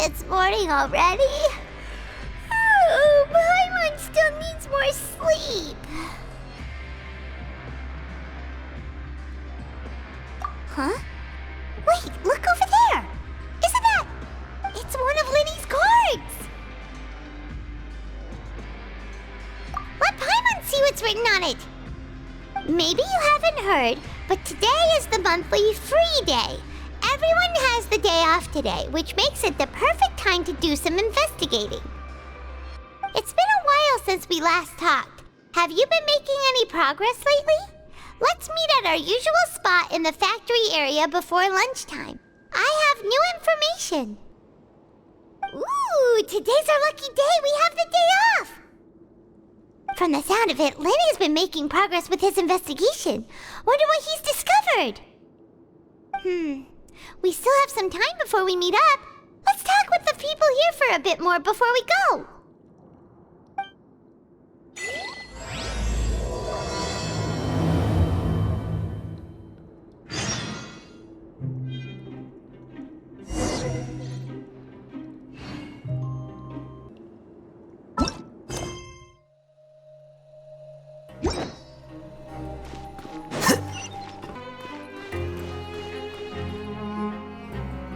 It's morning already? Oh, Paimon still needs more sleep. Huh? Wait, look over there! Isn't that... It's one of Linny's cards! Let Paimon see what's written on it! Maybe you haven't heard, but today is the monthly free day. Everyone has the day off today, which makes it the perfect time to do some investigating. It's been a while since we last talked. Have you been making any progress lately? Let's meet at our usual spot in the factory area before lunchtime. I have new information. Ooh, today's our lucky day. We have the day off. From the sound of it, Lenny's been making progress with his investigation. Wonder what he's discovered. We still have some time before we meet up. Let's talk with the people here for a bit more before we go.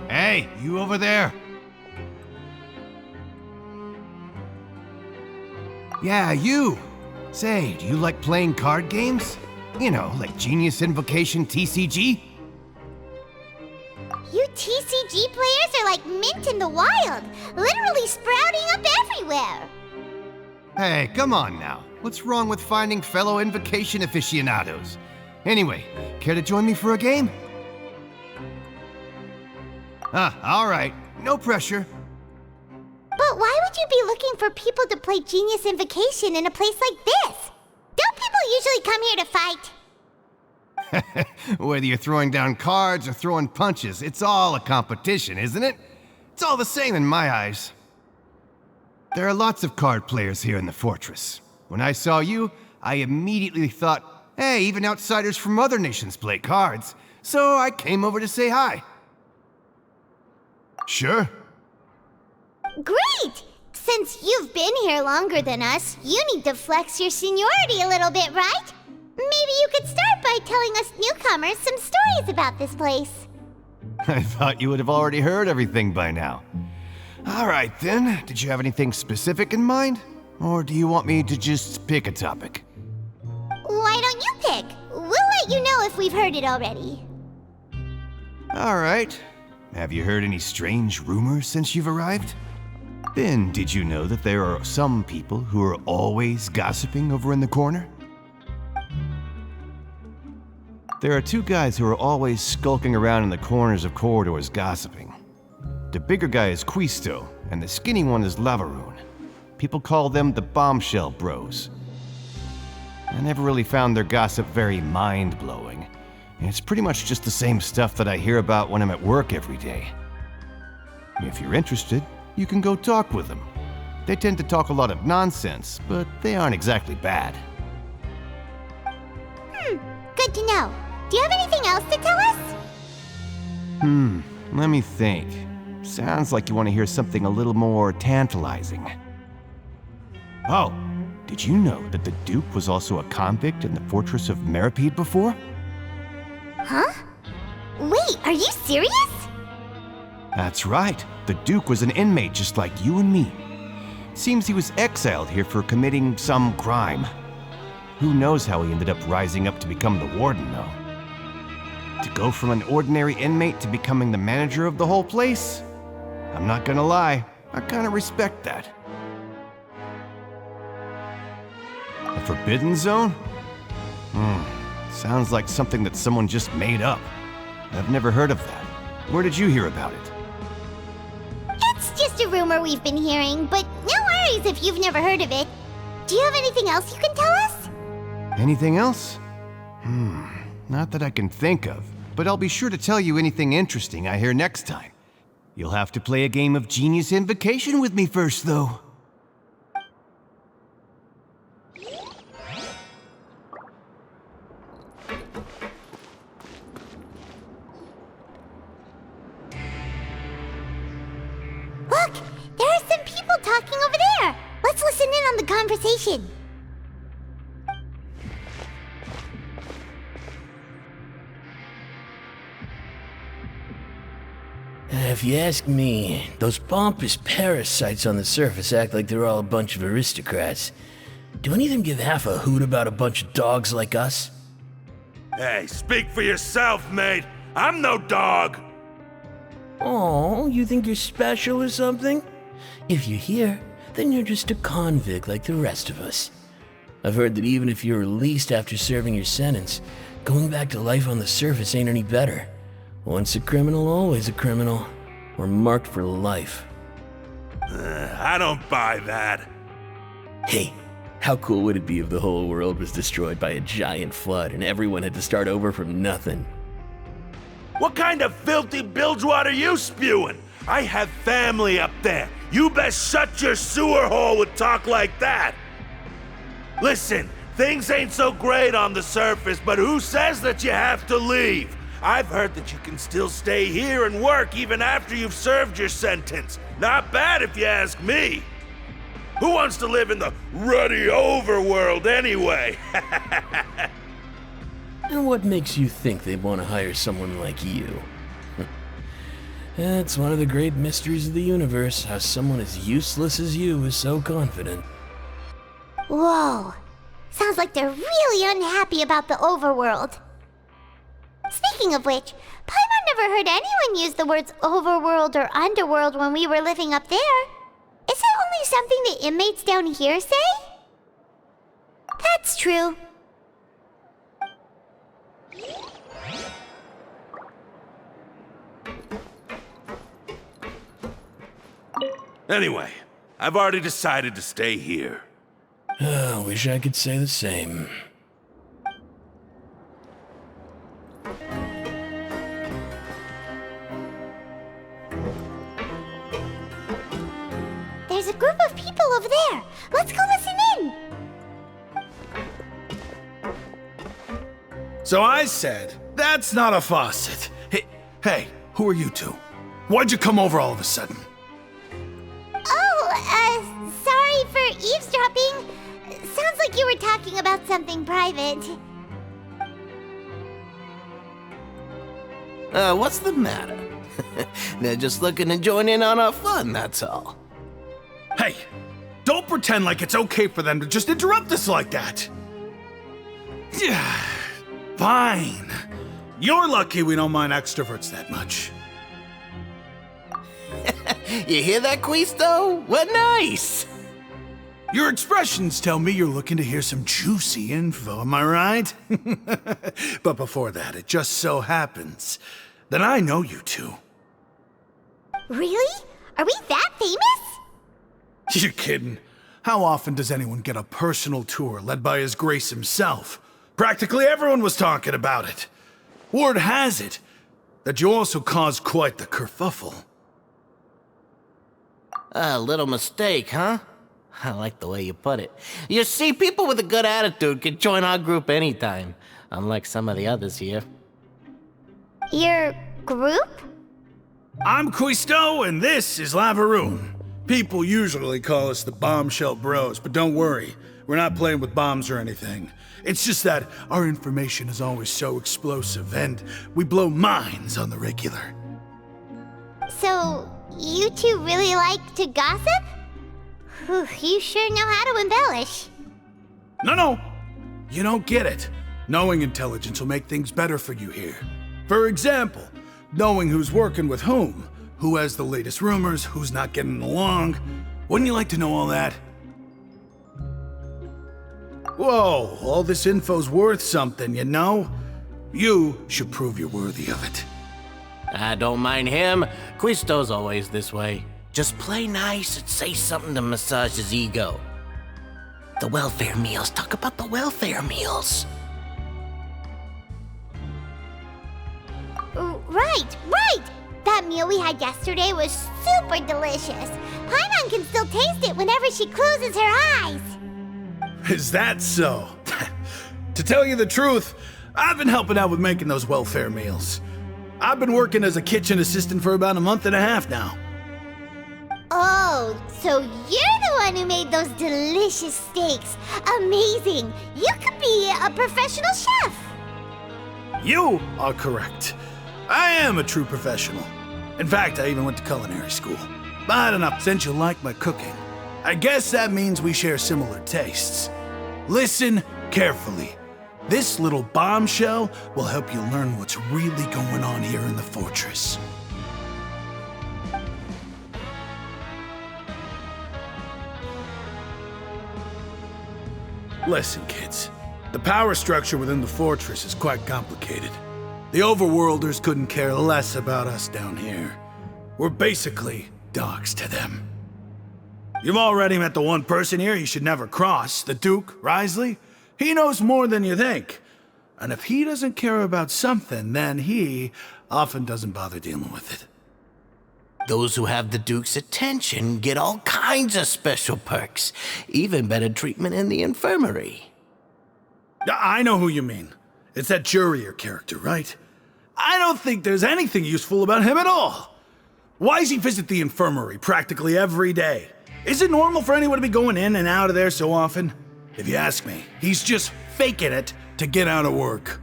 Hey, you over there? Yeah, you! Say, do you like playing card games? You know, like Genius Invocation TCG? You TCG players are like mint in the wild, literally sprouting up everywhere. Hey, come on now. What's wrong with finding fellow Invocation aficionados? Anyway, care to join me for a game? All right. No pressure. But why would you be looking for people to play Genius Invocation in a place like this? Don't people usually come here to fight? Whether you're throwing down cards or throwing punches, it's all a competition, isn't it? It's all the same in my eyes. There are lots of card players here in the fortress. When I saw you, I immediately thought, hey, even outsiders from other nations play cards. So I came over to say hi. Sure. Great! Since you've been here longer than us, you need to flex your seniority a little bit, right? Maybe you could start by telling us newcomers some stories about this place. I thought you would have already heard everything by now. All right then, did you have anything specific in mind? Or do you want me to just pick a topic? Why don't you pick? We'll let you know if we've heard it already. All right. Have you heard any strange rumors since you've arrived? Then, did you know that there are some people who are always gossiping over in the corner? There are two guys who are always skulking around in the corners of corridors gossiping. The bigger guy is Quisto, and the skinny one is Lavaroon. People call them the Bombshell Bros. I never really found their gossip very mind-blowing. It's pretty much just the same stuff that I hear about when I'm at work every day. If you're interested, you can go talk with them. They tend to talk a lot of nonsense, but they aren't exactly bad. Good to know. Do you have anything else to tell us? Let me think. Sounds like you want to hear something a little more tantalizing. Oh, did you know that the Duke was also a convict in the fortress of Meripede before? Huh? Wait, are you serious? That's right. The Duke was an inmate just like you and me. Seems he was exiled here for committing some crime. Who knows how he ended up rising up to become the warden, though. To go from an ordinary inmate to becoming the manager of the whole place? I'm not gonna lie, I kinda respect that. A forbidden zone? Sounds like something that someone just made up. I've never heard of that. Where did you hear about it? It's just a rumor we've been hearing, but no worries if you've never heard of it. Do you have anything else you can tell us? Anything else? Not that I can think of, but I'll be sure to tell you anything interesting I hear next time. You'll have to play a game of Genius Invocation with me first, though. conversation. If you ask me, those pompous parasites on the surface act like they're all a bunch of aristocrats. Do any of them give half a hoot about a bunch of dogs like us? Hey, speak for yourself, mate. I'm no dog. Oh, you think you're special or something? If you're here, then you're just a convict like the rest of us. I've heard that even if you're released after serving your sentence, going back to life on the surface ain't any better. Once a criminal, always a criminal. We're marked for life. I don't buy that. Hey, how cool would it be if the whole world was destroyed by a giant flood and everyone had to start over from nothing? What kind of filthy bilgewater are you spewing? I have family up there. You best shut your sewer hole with talk like that. Listen, things ain't so great on the surface, but who says that you have to leave? I've heard that you can still stay here and work even after you've served your sentence. Not bad if you ask me. Who wants to live in the ruddy overworld anyway? And what makes you think they'd want to hire someone like you? It's one of the great mysteries of the universe, how someone as useless as you is so confident. Whoa. Sounds like they're really unhappy about the overworld. Speaking of which, Paimon never heard anyone use the words overworld or underworld when we were living up there. Is it only something the inmates down here say? That's true. Anyway, I've already decided to stay here. Wish I could say the same. There's a group of people over there. Let's go listen in. So I said, that's not a faucet. Hey, who are you two? Why'd you come over all of a sudden? Oh, sorry for eavesdropping. Sounds like you were talking about something private. What's the matter? They're just looking to join in on our fun, that's all. Hey, don't pretend like it's okay for them to just interrupt us like that. Yeah, fine. You're lucky we don't mind extroverts that much. You hear that, Quisto? What nice! Your expressions tell me you're looking to hear some juicy info, am I right? But before that, it just so happens that I know you two. Really? Are we that famous? You're kidding. How often does anyone get a personal tour led by His Grace himself? Practically everyone was talking about it. Word has it that you also caused quite the kerfuffle. A little mistake, huh? I like the way you put it. You see, people with a good attitude can join our group anytime, unlike some of the others here. Your group? I'm Quisto, and this is Lavaroon. People usually call us the Bombshell Bros, but don't worry, we're not playing with bombs or anything. It's just that our information is always so explosive, and we blow minds on the regular. So, you two really like to gossip? Whew, you sure know how to embellish. No, you don't get it. Knowing intelligence will make things better for you here. For example, knowing who's working with whom, who has the latest rumors, who's not getting along. Wouldn't you like to know all that? Whoa, all this info's worth something, you know? You should prove you're worthy of it. I don't mind him. Quisto's always this way. Just play nice and say something to massage his ego. The welfare meals. Talk about the welfare meals. Right! That meal we had yesterday was super delicious. Paimon can still taste it whenever she closes her eyes. Is that so? To tell you the truth, I've been helping out with making those welfare meals. I've been working as a kitchen assistant for about a month and a half now. Oh, so you're the one who made those delicious steaks. Amazing. You could be a professional chef. You are correct. I am a true professional. In fact, I even went to culinary school. But enough, since you like my cooking, I guess that means we share similar tastes. Listen carefully. This little bombshell will help you learn what's really going on here in the fortress. Listen, kids. The power structure within the fortress is quite complicated. The overworlders couldn't care less about us down here. We're basically dogs to them. You've already met the one person here you should never cross, the Duke, Risley. He knows more than you think. And if he doesn't care about something, then he often doesn't bother dealing with it. Those who have the Duke's attention get all kinds of special perks, even better treatment in the infirmary. I know who you mean. It's that Jurier character, right? I don't think there's anything useful about him at all. Why does he visit the infirmary practically every day? Is it normal for anyone to be going in and out of there so often? If you ask me, he's just faking it to get out of work.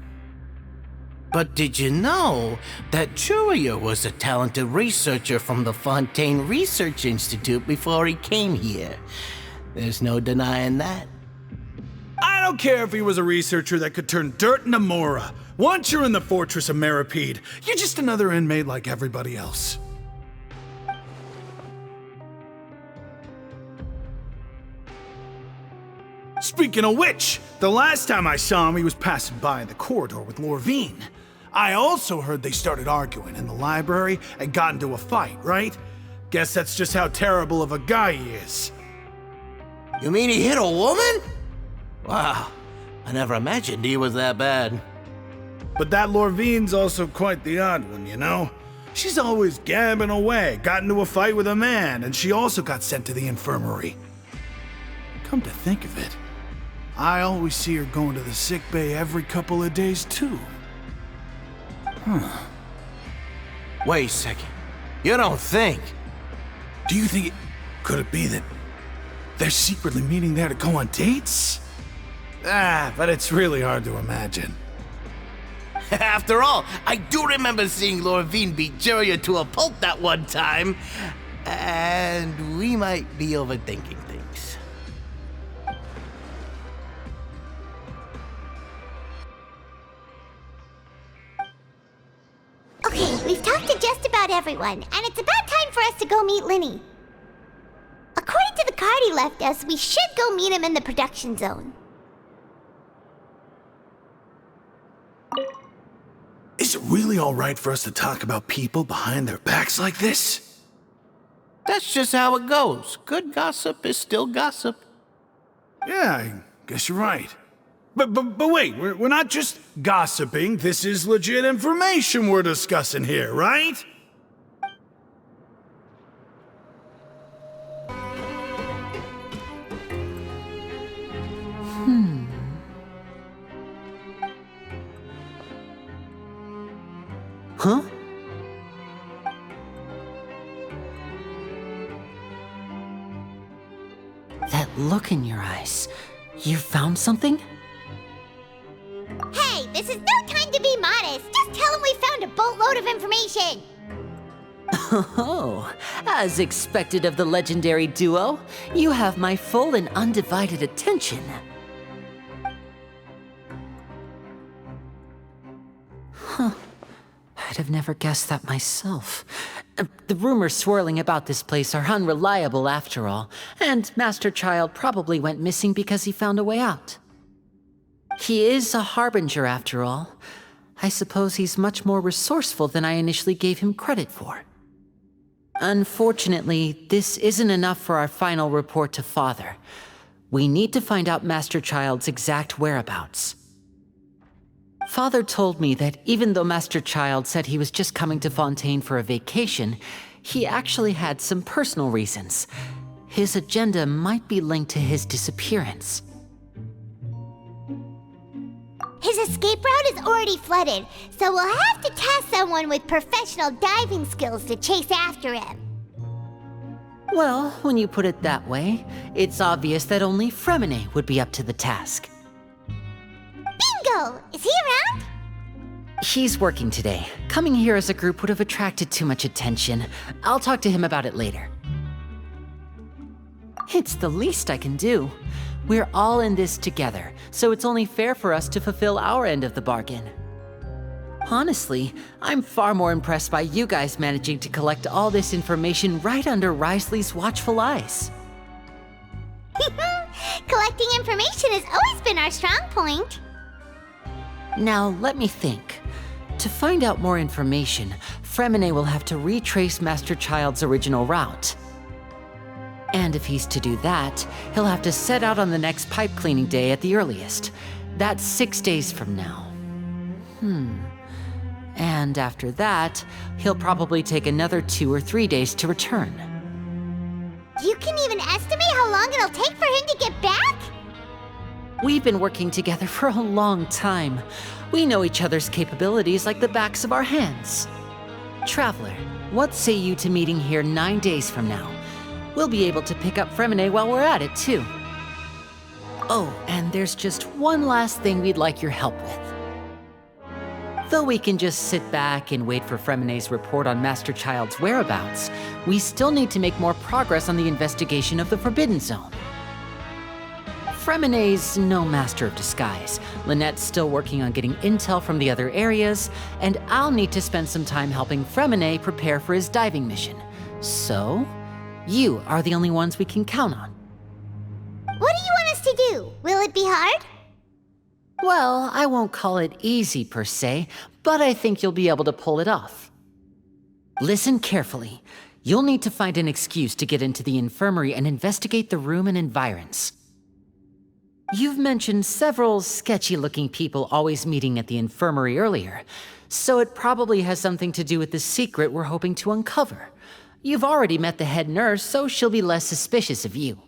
But did you know that Jurier was a talented researcher from the Fontaine Research Institute before he came here? There's no denying that. I don't care if he was a researcher that could turn dirt into Mora. Once you're in the fortress of Meripede, you're just another inmate like everybody else. Speaking of which, the last time I saw him, he was passing by in the corridor with Lorvine. I also heard they started arguing in the library and got into a fight, right? Guess that's just how terrible of a guy he is. You mean he hit a woman? Wow, I never imagined he was that bad. But that Lorvine's also quite the odd one, you know? She's always gabbing away, got into a fight with a man, and she also got sent to the infirmary. Come to think of it, I always see her going to the sick bay every couple of days, too. Wait a second. You don't think? Do you think could it be that they're secretly meeting there to go on dates? But it's really hard to imagine. After all, I do remember seeing Lorvine beat Jurier to a pulp that one time. And we might be overthinking things. Okay, we've talked to just about everyone, and it's about time for us to go meet Linny. According to the card he left us, we should go meet him in the production zone. Is it really all right for us to talk about people behind their backs like this? That's just how it goes. Good gossip is still gossip. Yeah, I guess you're right. But wait, we're not just gossiping. This is legit information we're discussing here, right? Huh? That look in your eyes. You found something? Hey, this is no time to be modest. Just tell him we found a boatload of information. Oh, as expected of the legendary duo, you have my full and undivided attention. Huh. I'd have never guessed that myself. The rumors swirling about this place are unreliable after all, and Master Child probably went missing because he found a way out. He is a harbinger after all. I suppose he's much more resourceful than I initially gave him credit for. Unfortunately, this isn't enough for our final report to Father. We need to find out Master Child's exact whereabouts. Father told me that even though Master Child said he was just coming to Fontaine for a vacation, he actually had some personal reasons. His agenda might be linked to his disappearance. His escape route is already flooded, so we'll have to task someone with professional diving skills to chase after him. Well, when you put it that way, it's obvious that only Fremine would be up to the task. Bingo! Is he around? He's working today. Coming here as a group would have attracted too much attention. I'll talk to him about it later. It's the least I can do. We're all in this together, so it's only fair for us to fulfill our end of the bargain. Honestly, I'm far more impressed by you guys managing to collect all this information right under Risley's watchful eyes. Collecting information has always been our strong point. Now, let me think. To find out more information, Fremine will have to retrace Master Child's original route. And if he's to do that, he'll have to set out on the next pipe cleaning day at the earliest. That's 6 days from now. And after that, he'll probably take another 2 or 3 days to return. You can even estimate how long it'll take for him to get back? We've been working together for a long time. We know each other's capabilities like the backs of our hands. Traveler, what say you to meeting here 9 days from now? We'll be able to pick up Fremine while we're at it, too. Oh, and there's just one last thing we'd like your help with. Though we can just sit back and wait for Fremine's report on Master Child's whereabouts, we still need to make more progress on the investigation of the Forbidden Zone. Fremine's no master of disguise. Lynette's still working on getting intel from the other areas, and I'll need to spend some time helping Fremine prepare for his diving mission. So, you are the only ones we can count on. What do you want us to do? Will it be hard? Well, I won't call it easy per se, but I think you'll be able to pull it off. Listen carefully. You'll need to find an excuse to get into the infirmary and investigate the room and environs. You've mentioned several sketchy-looking people always meeting at the infirmary earlier, so it probably has something to do with the secret we're hoping to uncover. You've already met the head nurse, so she'll be less suspicious of you.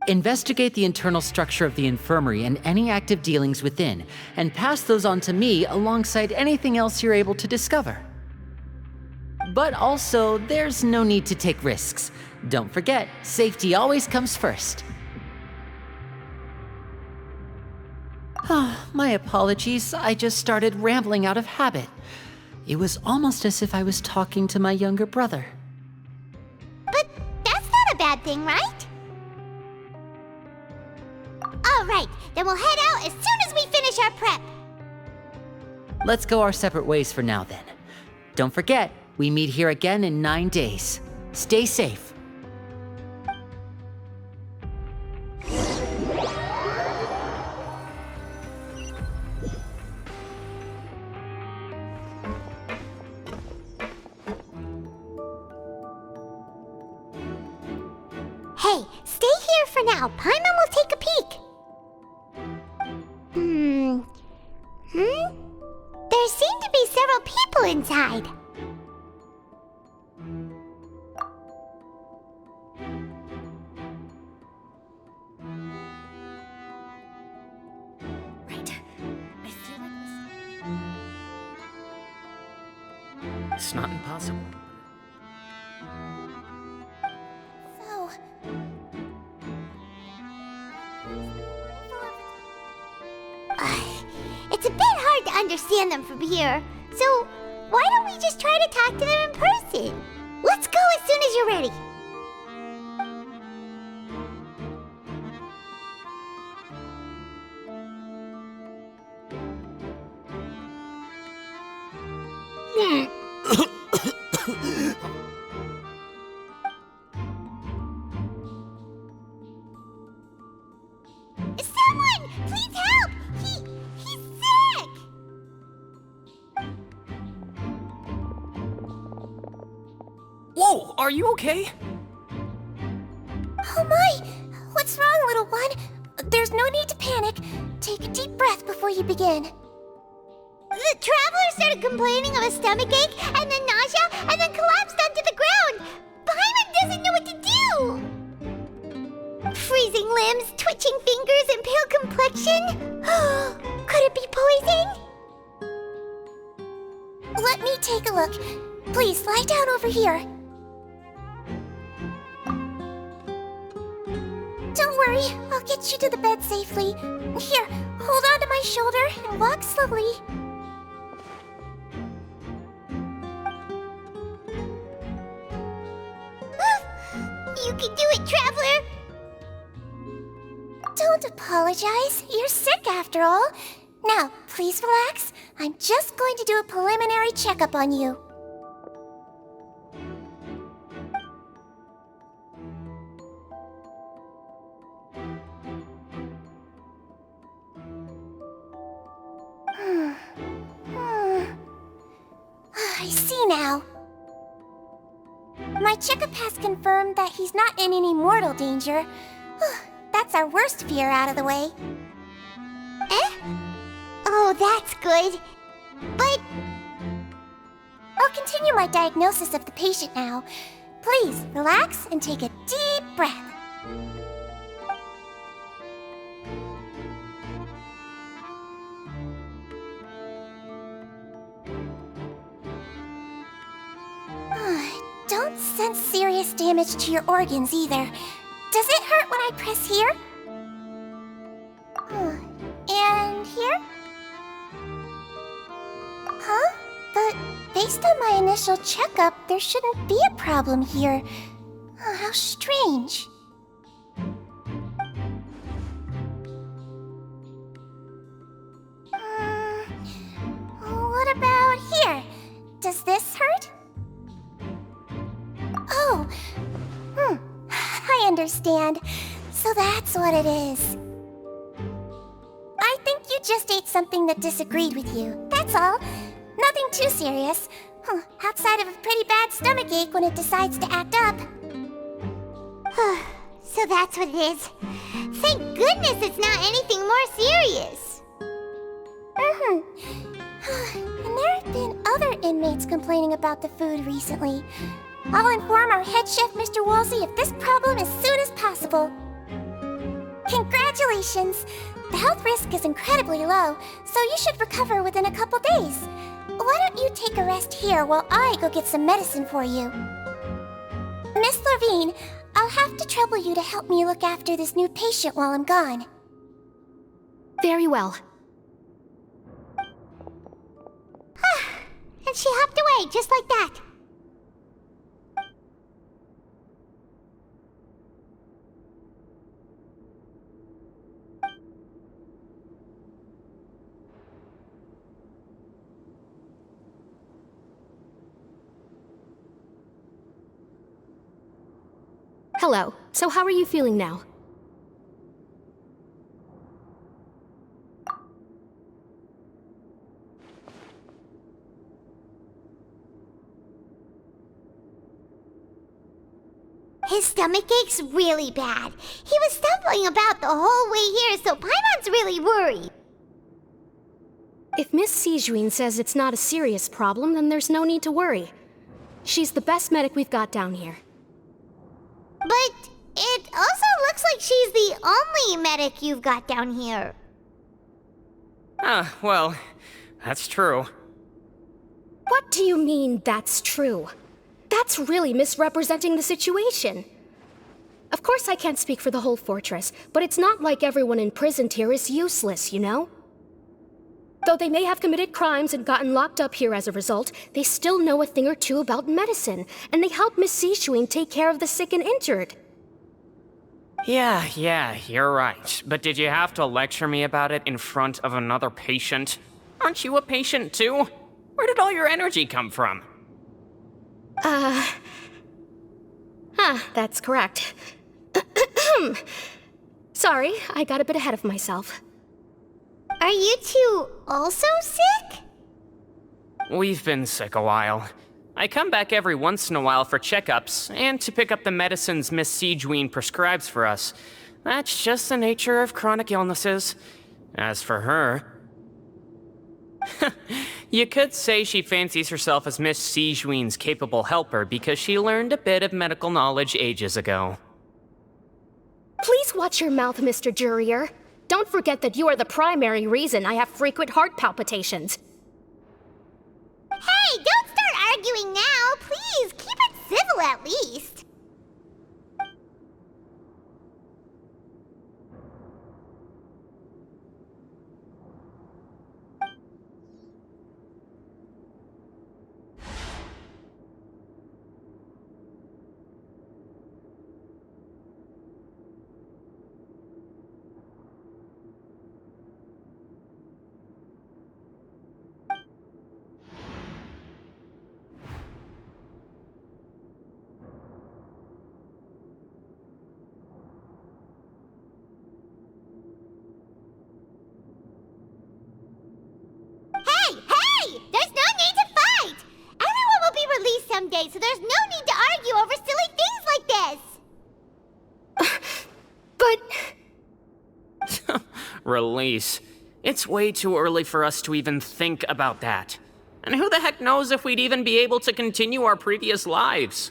Investigate the internal structure of the infirmary and any active dealings within, and pass those on to me alongside anything else you're able to discover. But also, there's no need to take risks. Don't forget, safety always comes first. My apologies, I just started rambling out of habit. It was almost as if I was talking to my younger brother. But that's not a bad thing, right? All right, then we'll head out as soon as we finish our prep. Let's go our separate ways for now then. Don't forget, we meet here again in 9 days. Stay safe. Hey, stay here for now. Paimon will take a peek. There seem to be several people inside. Right. I feel like It's not impossible. So... It's a bit hard to understand them from here, so why don't we just try to talk to them in person? Let's go as soon as you're ready. Someone, please help! He's sick! Whoa, are you okay? Oh my! What's wrong, little one? There's no need to panic. Take a deep breath before you begin. The traveler started complaining of a stomachache, and then nausea, and then collapsed onto the ground. Paimon doesn't know what to do. Freezing limbs, twitching fingers, and pale complexion? Could it be poison? Let me take a look. Please lie down over here. worry. I'll get you to the bed safely. Here, hold on to my shoulder and walk slowly. You can do it, Traveler! Don't apologize. You're sick after all. Now, please relax. I'm just going to do a preliminary checkup on you. I see now. My checkup has confirmed that he's not in any mortal danger. That's our worst fear out of the way. Eh? Oh, that's good. But I'll continue my diagnosis of the patient now. Please, relax and take a deep breath. Don't sense serious damage to your organs either. Does it hurt when I press here? And here? Huh? But based on my initial checkup, there shouldn't be a problem here. How strange. What about here? Does this hurt? Oh, I understand. So that's what it is. I think you just ate something that disagreed with you. That's all. Nothing too serious. Outside of a pretty bad stomachache when it decides to act up. So that's what it is. Thank goodness it's not anything more serious. And there have been other inmates complaining about the food recently. I'll inform our head chef, Mr. Woolsey, of this problem as soon as possible. Congratulations! The health risk is incredibly low, so you should recover within a couple days. Why don't you take a rest here while I go get some medicine for you? Miss Levine, I'll have to trouble you to help me look after this new patient while I'm gone. Very well. And she hopped away just like that. Hello. So how are you feeling now? His stomach ache's really bad. He was stumbling about the whole way here, so Paimon's really worried. If Miss Sijuin says it's not a serious problem, then there's no need to worry. She's the best medic we've got down here. But it also looks like she's the only medic you've got down here. Well, that's true. What do you mean, that's true? That's really misrepresenting the situation. Of course I can't speak for the whole fortress, but it's not like everyone imprisoned here is useless, you know? Though they may have committed crimes and gotten locked up here as a result, they still know a thing or two about medicine, and they help Miss Sishuin take care of the sick and injured. Yeah, you're right. But did you have to lecture me about it in front of another patient? Aren't you a patient too? Where did all your energy come from? That's correct. Sorry, I got a bit ahead of myself. Are you two also sick? We've been sick a while. I come back every once in a while for checkups, and to pick up the medicines Miss Sijuin prescribes for us. That's just the nature of chronic illnesses. As for her... You could say she fancies herself as Miss Sijuin's capable helper because she learned a bit of medical knowledge ages ago. Please watch your mouth, Mr. Jurier. Don't forget that you are the primary reason I have frequent heart palpitations. Hey, don't start arguing now! Please, keep it civil at least! Release. It's way too early for us to even think about that. And who the heck knows if we'd even be able to continue our previous lives?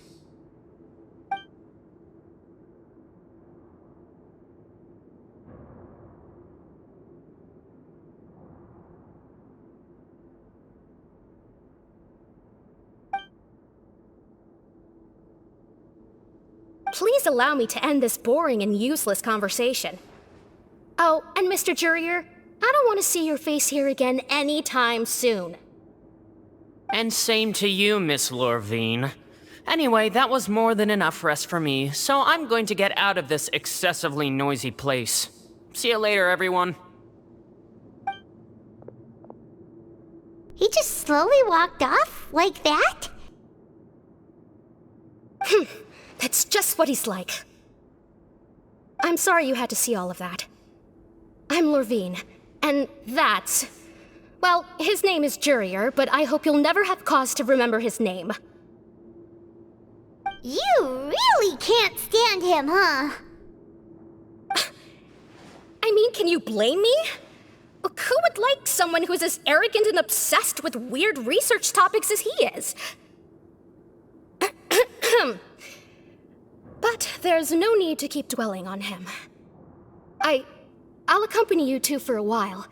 Please allow me to end this boring and useless conversation. Oh, and Mr. Jurier, I don't want to see your face here again anytime soon. And same to you, Miss Lorvine. Anyway, that was more than enough rest for me, so I'm going to get out of this excessively noisy place. See you later, everyone. He just slowly walked off like that? That's just what he's like. I'm sorry you had to see all of that. I'm Lorvine, and that's... Well, his name is Jurier, but I hope you'll never have cause to remember his name. You really can't stand him, huh? I mean, can you blame me? Look, who would like someone who's as arrogant and obsessed with weird research topics as he is? But there's no need to keep dwelling on him. I'll accompany you two for a while.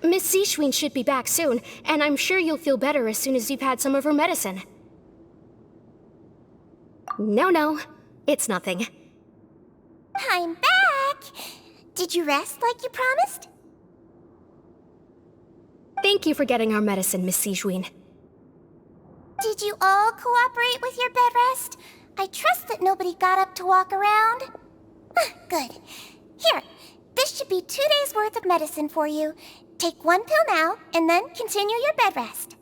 Miss Zishwin should be back soon, and I'm sure you'll feel better as soon as you've had some of her medicine. No, it's nothing. I'm back! Did you rest like you promised? Thank you for getting our medicine, Miss Zishwin. Did you all cooperate with your bed rest? I trust that nobody got up to walk around. Good. Here, this should be 2 days' worth of medicine for you. Take 1 pill now, and then continue your bed rest.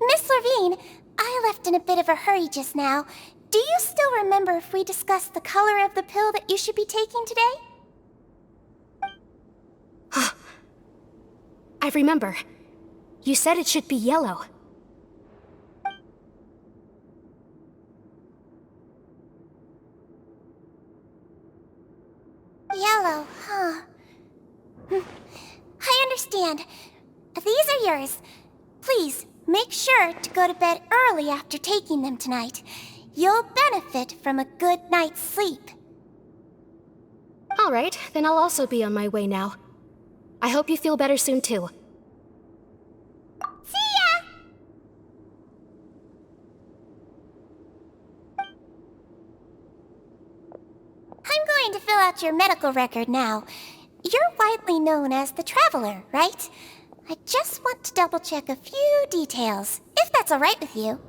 Miss Lorvine, I left in a bit of a hurry just now. Do you still remember if we discussed the color of the pill that you should be taking today? I remember. You said it should be yellow. Yellow, huh? I understand. These are yours. Please, make sure to go to bed early after taking them tonight. You'll benefit from a good night's sleep. All right, then I'll also be on my way now. I hope you feel better soon, too. See ya! I'm going to fill out your medical record now. You're widely known as the Traveler, right? I just want to double-check a few details, if that's all right with you.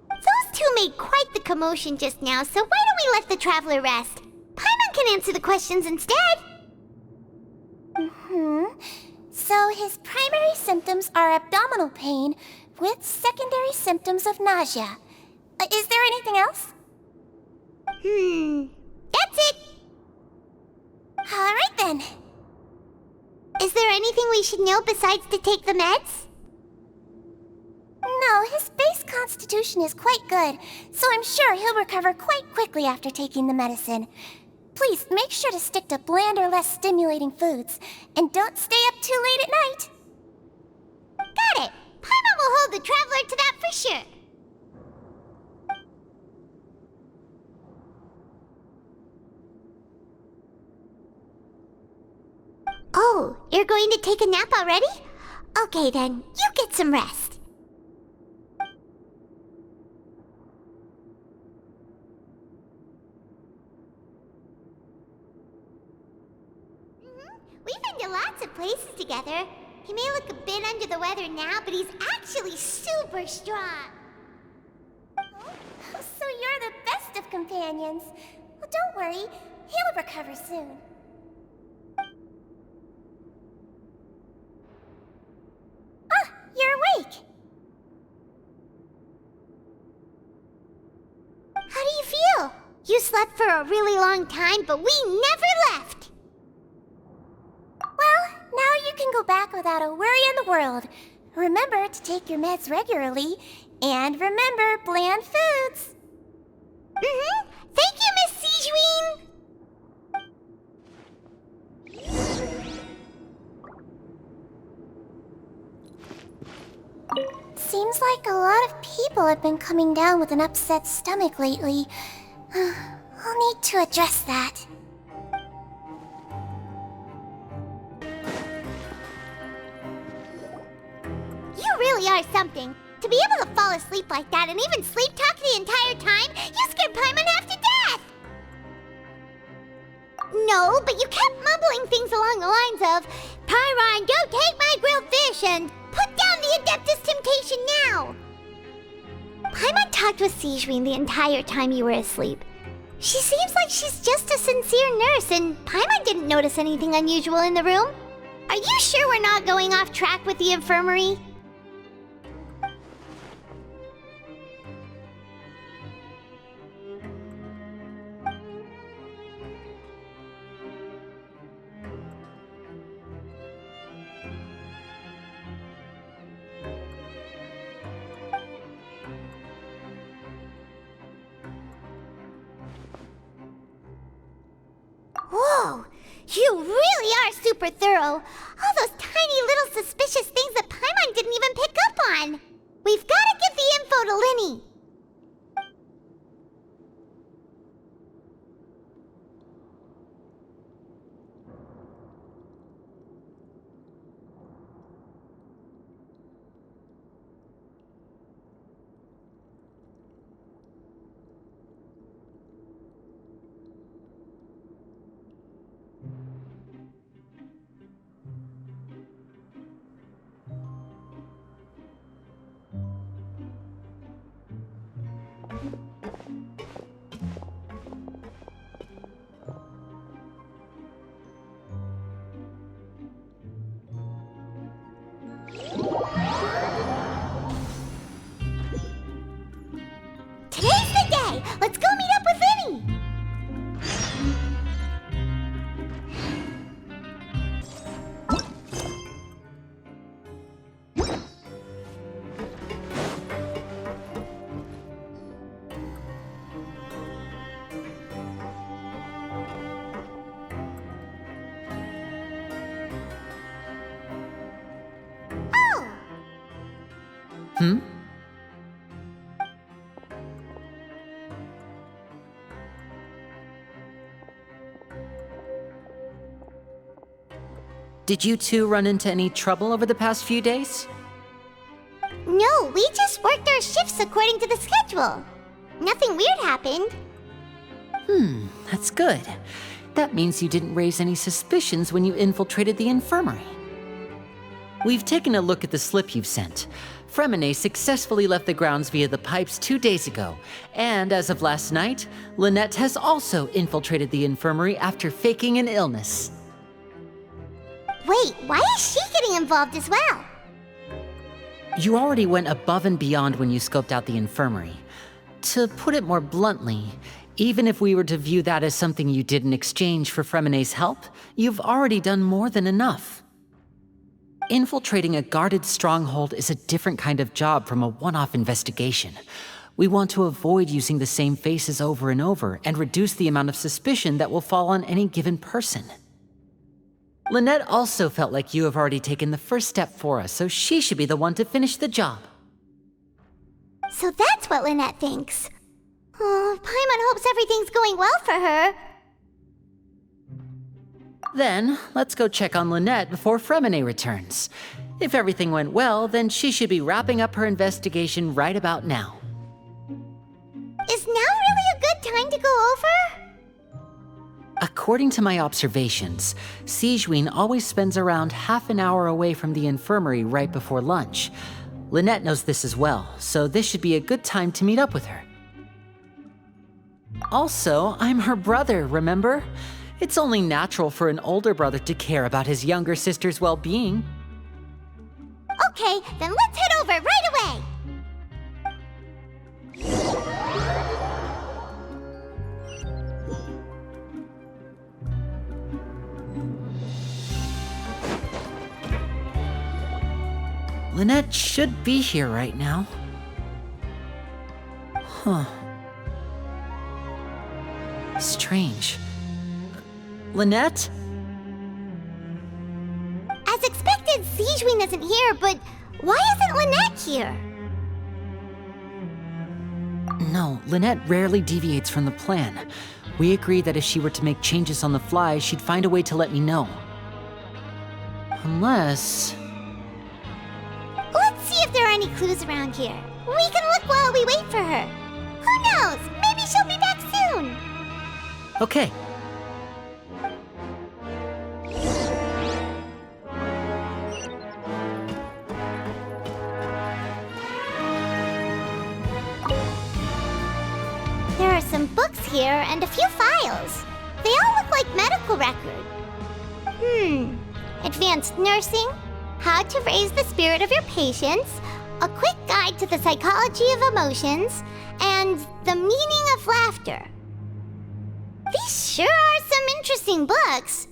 Those two made quite the commotion just now, so why don't we let the Traveler rest? Paimon can answer the questions instead. So his primary symptoms are abdominal pain with secondary symptoms of nausea. Is there anything else? That's it. All right then. Is there anything we should know besides to take the meds? No, his base constitution is quite good, so I'm sure he'll recover quite quickly after taking the medicine. Please make sure to stick to bland or less stimulating foods, and don't stay up too late at night. Got it! Paimon will hold the Traveler to that for sure. Oh, you're going to take a nap already? Okay then, you get some rest. We've been to lots of places together. He may look a bit under the weather now, but he's actually super strong. So you're the best of companions. Well, don't worry, he'll recover soon. Ah, you're awake. How do you feel? You slept for a really long time, but we never left. Well, now you can go back without a worry in the world. Remember to take your meds regularly, and remember bland foods. Thank you, Miss Siegeween! Seems like a lot of people have been coming down with an upset stomach lately. I'll need to address that. You really are something. To be able to fall asleep like that and even sleep talk the entire time, you scared Paimon half to death! No, but you kept mumbling things along the lines of, Pyron, go take my grilled fish and put down the Adeptus Temptation now! Paimon talked with Siegeween the entire time you were asleep. She seems like she's just a sincere nurse, and Paimon didn't notice anything unusual in the room. Are you sure we're not going off track with the infirmary? Whoa! You really are super thorough! All those tiny little suspicious things that Paimon didn't even pick up on! We've gotta give the info to Linny! Today's the day! Let's go meet up with Linny! Hmm? Did you two run into any trouble over the past few days? No, we just worked our shifts according to the schedule. Nothing weird happened. That's good. That means you didn't raise any suspicions when you infiltrated the infirmary. We've taken a look at the slip you've sent. Fremine successfully left the grounds via the pipes 2 days ago, and as of last night, Lynette has also infiltrated the infirmary after faking an illness. Wait, why is she getting involved as well? You already went above and beyond when you scoped out the infirmary. To put it more bluntly, even if we were to view that as something you did in exchange for Fremine's help, you've already done more than enough. Infiltrating a guarded stronghold is a different kind of job from a one-off investigation. We want to avoid using the same faces over and over and reduce the amount of suspicion that will fall on any given person. Lynette also felt like you have already taken the first step for us, so she should be the one to finish the job. So that's what Lynette thinks. Oh, Paimon hopes everything's going well for her. Then, let's go check on Lynette before Fremine returns. If everything went well, then she should be wrapping up her investigation right about now. Is now really a good time to go over? According to my observations, Siegeween always spends around half an hour away from the infirmary right before lunch. Lynette knows this as well, so this should be a good time to meet up with her. Also, I'm her brother, remember? It's only natural for an older brother to care about his younger sister's well-being. Okay, then let's head over right away! Lynette should be here right now. Huh. Strange. Lynette? As expected, Sijwin isn't here, but why isn't Lynette here? No, Lynette rarely deviates from the plan. We agreed that if she were to make changes on the fly, she'd find a way to let me know. Unless... Let's see if there are any clues around here. We can look while we wait for her. Who knows? Maybe she'll be back soon. Okay. There are some books here and a few files. They all look like medical record. Advanced nursing, how to raise the spirit of your patients, a quick guide to the psychology of emotions, and the meaning of laughter. These sure are some interesting books.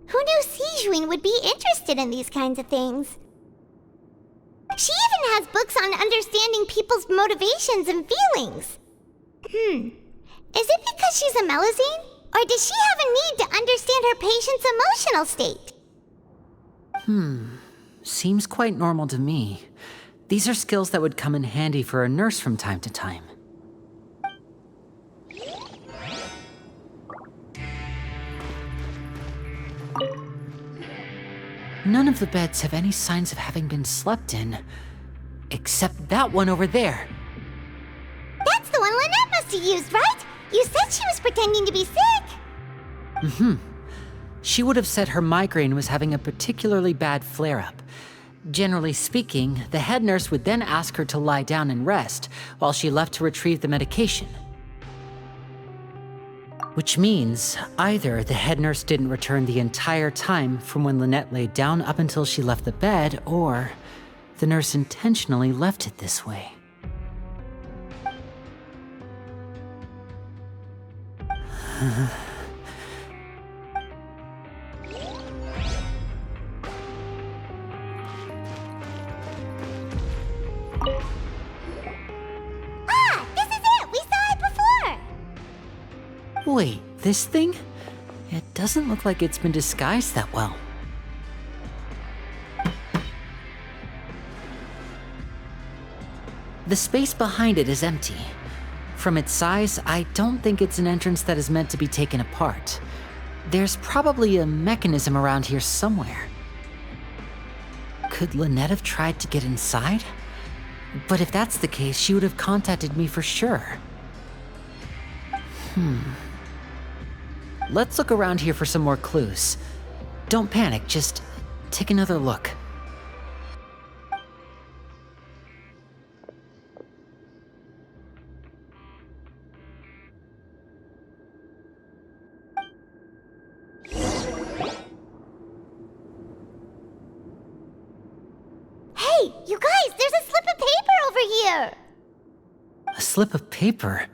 Who knew Sijwin would be interested in these kinds of things? She even has books on understanding people's motivations and feelings. Is it because she's a Melazine? Or does she have a need to understand her patient's emotional state? Seems quite normal to me. These are skills that would come in handy for a nurse from time to time. None of the beds have any signs of having been slept in, except that one over there. That's the one Lynette must have used, right? You said she was pretending to be sick. She would have said her migraine was having a particularly bad flare-up. Generally speaking, the head nurse would then ask her to lie down and rest while she left to retrieve the medication. Which means either the head nurse didn't return the entire time from when Lynette laid down up until she left the bed, or the nurse intentionally left it this way. This is it! We saw it before! Wait, this thing? It doesn't look like it's been disguised that well. The space behind it is empty. From its size, I don't think it's an entrance that is meant to be taken apart. There's probably a mechanism around here somewhere. Could Lynette have tried to get inside? But if that's the case, she would have contacted me for sure. Let's look around here for some more clues. Don't panic, just take another look. Hey, you guys, there's a slip of paper over here! A slip of paper?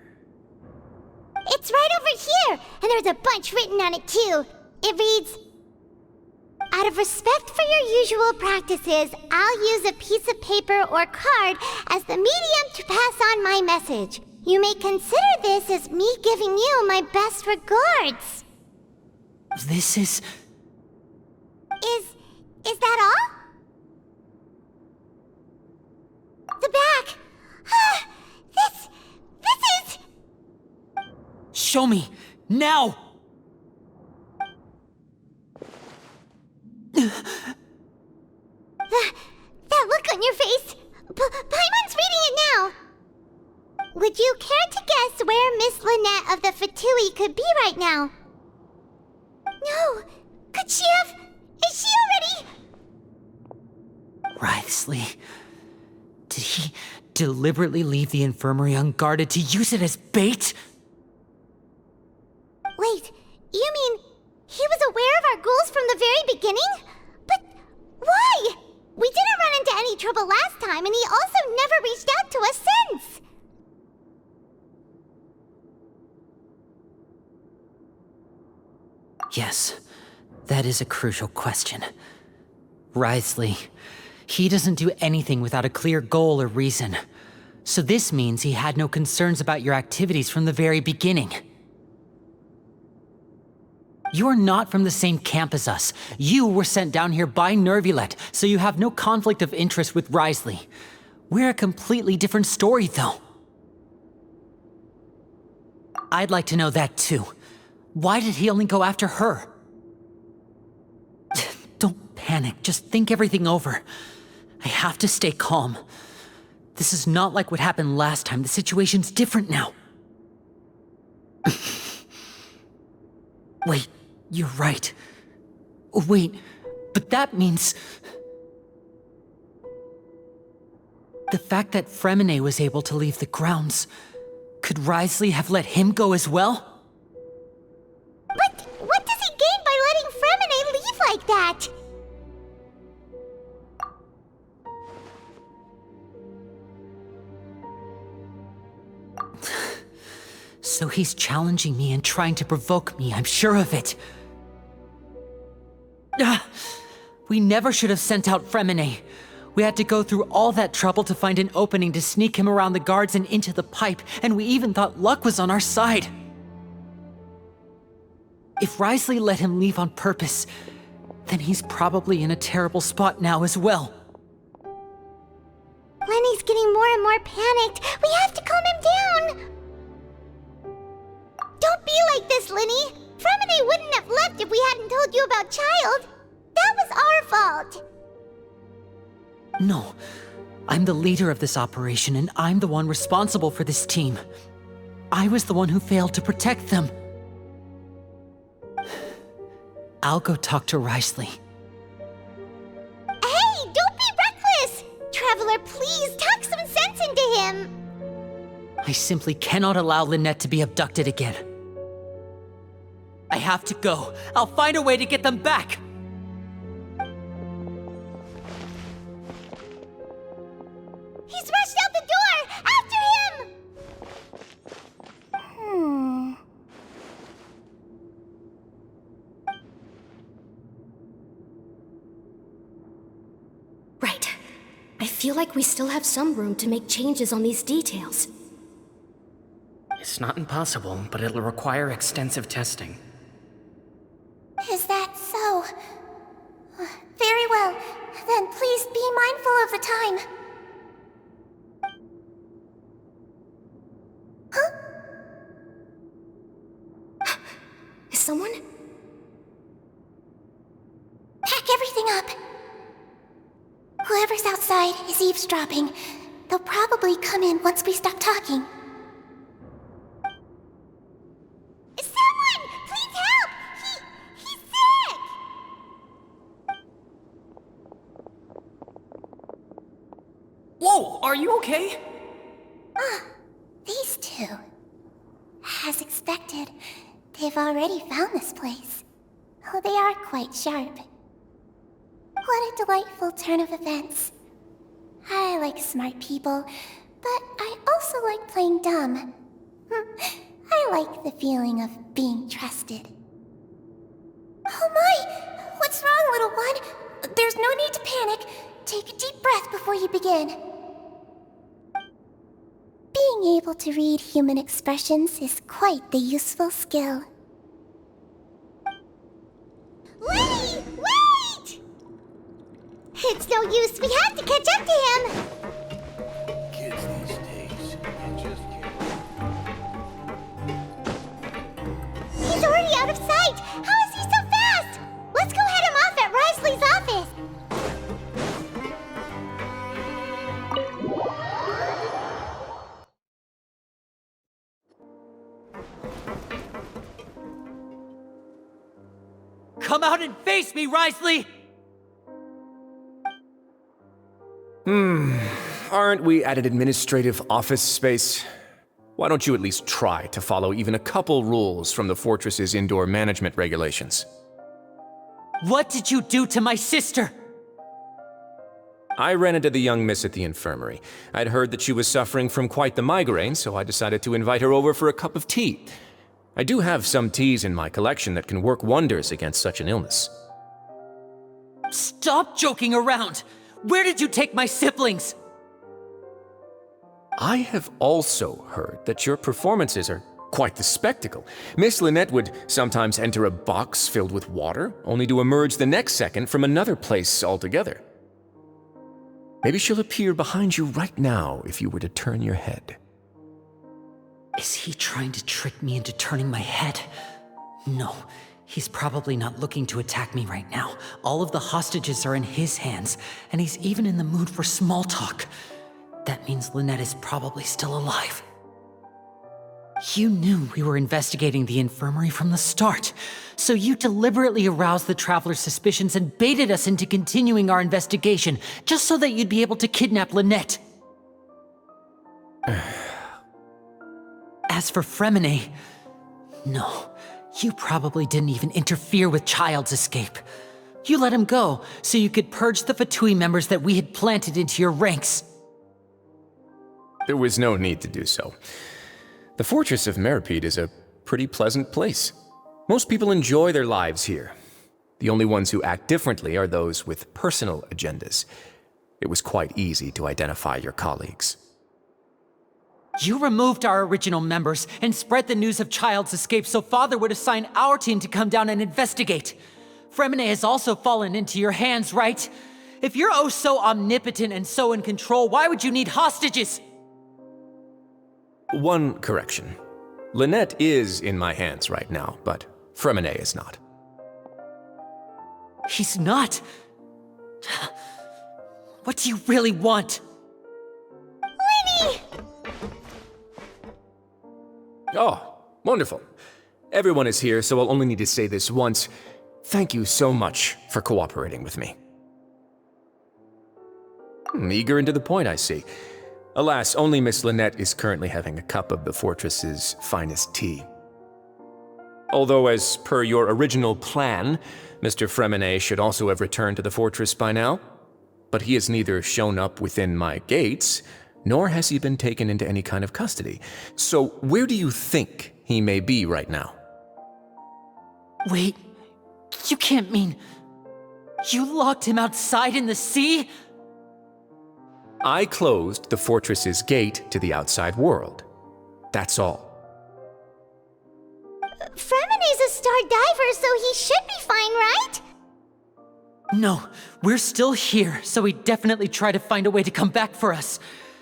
It's right over here, and there's a bunch written on it too. It reads, "Out of respect for your usual practices, I'll use a piece of paper or card as the medium to pass on my message. You may consider this as me giving you my best regards." This is... Is that all? The back. This is... Show me! Now! That look on your face. Paimon's reading it now. Would you care to guess where Miss Lynette of the Fatui could be right now? No. Could she have... Is she already... Writhsley. Did he deliberately leave the infirmary unguarded to use it as bait? Wait, you mean he was aware of our goals from the very beginning? But why? We didn't run into any trouble last time, and he also never reached out to us since. Yes, that is a crucial question. Writhsley, he doesn't do anything without a clear goal or reason. So this means he had no concerns about your activities from the very beginning. You're not from the same camp as us. You were sent down here by neuvillette, so you have no conflict of interest with Wriothesley. We're a completely different story, though. I'd like to know that, too. Why did he only go after her? Don't panic, just think everything over. I have to stay calm. This is not like what happened last time. The situation's different now. Wait, you're right. Wait, but that means... The fact that Fremine was able to leave the grounds, could Wriothesley have let him go as well? But what does he gain by letting Fremine leave like that? So he's challenging me and trying to provoke me, I'm sure of it. We never should have sent out Fremine. We had to go through all that trouble to find an opening to sneak him around the guards and into the pipe, and we even thought luck was on our side. If Wriothesley let him leave on purpose, then he's probably in a terrible spot now as well. Lenny's getting more and more panicked. We have to calm him down. Don't be like this, Lenny. Fremine wouldn't have left if we hadn't told you about Child. That was our fault. No, I'm the leader of this operation, and I'm the one responsible for this team. I was the one who failed to protect them. I'll go talk to Wriothesley. Hey, don't be reckless! Traveler, please talk some sense into him. I simply cannot allow Lynette to be abducted again. I have to go. I'll find a way to get them back! He's rushed out the door! After him! Right. I feel like we still have some room to make changes on these details. It's not impossible, but it'll require extensive testing. Is that so? Very well. Then please be mindful of the time. Huh? Is someone? Pack everything up. Whoever's outside is eavesdropping. They'll probably come in once we stop talking. Someone! Please help! He's sick! Whoa, are you okay? These two. As expected, they've already found this place. Oh, they are quite sharp. What a delightful turn of events. I like smart people, but I also like playing dumb. I like the feeling of being trusted. Oh my! What's wrong, little one? There's no need to panic. Take a deep breath before you begin. Being able to read human expressions is quite the useful skill. Lenny! Wait! It's no use. We have to catch up to him. Kids these days, you just can't. He's already out of sight. How is he so fast? Let's go head him off at Wriothesley's office. Come out and face me, Wriothesley! Aren't we at an administrative office space? Why don't you at least try to follow even a couple rules from the fortress's indoor management regulations? What did you do to my sister? I ran into the young miss at the infirmary. I'd heard that she was suffering from quite the migraine, so I decided to invite her over for a cup of tea. I do have some teas in my collection that can work wonders against such an illness. Stop joking around! Where did you take my siblings? I have also heard that your performances are Quite the spectacle. Miss Lynette would sometimes enter a box filled with water, only to emerge the next second from another place altogether. Maybe she'll appear behind you right now if you were to turn your head. Is he trying to trick me into turning my head? No, he's probably not looking to attack me right now. All of the hostages are in his hands, and he's even in the mood for small talk. That means Lynette is probably still alive. You knew we were investigating the infirmary from the start, so you deliberately aroused the Traveler's suspicions and baited us into continuing our investigation, just so that you'd be able to kidnap Lynette. As for Fremine, no, you probably didn't even interfere with Child's escape. You let him go, so you could purge the Fatui members that we had planted into your ranks. There was no need to do so. The Fortress of Meripede is a pretty pleasant place. Most people enjoy their lives here. The only ones who act differently are those with personal agendas. It was quite easy to identify your colleagues. You removed our original members and spread the news of Child's escape so Father would assign our team to come down and investigate. Fremine has also fallen into your hands, right? If you're oh so omnipotent and so in control, why would you need hostages? One correction. Lynette is in my hands right now, but Fremine is not. He's not? What do you really want? Lenny! Oh, wonderful. Everyone is here, so I'll only need to say this once. Thank you so much for cooperating with me. Eager and to the point, I see. Alas, only Miss Lynette is currently having a cup of the fortress's finest tea. Although, as per your original plan, Mr. Fremine should also have returned to the fortress by now. But he has neither shown up within my gates, nor has he been taken into any kind of custody. So where do you think he may be right now? Wait, you can't mean... You locked him outside in the sea? I closed the fortress's gate to the outside world. That's all. Fremine's a star diver, so he should be fine, right? No, we're still here, so he definitely tried to find a way to come back for us.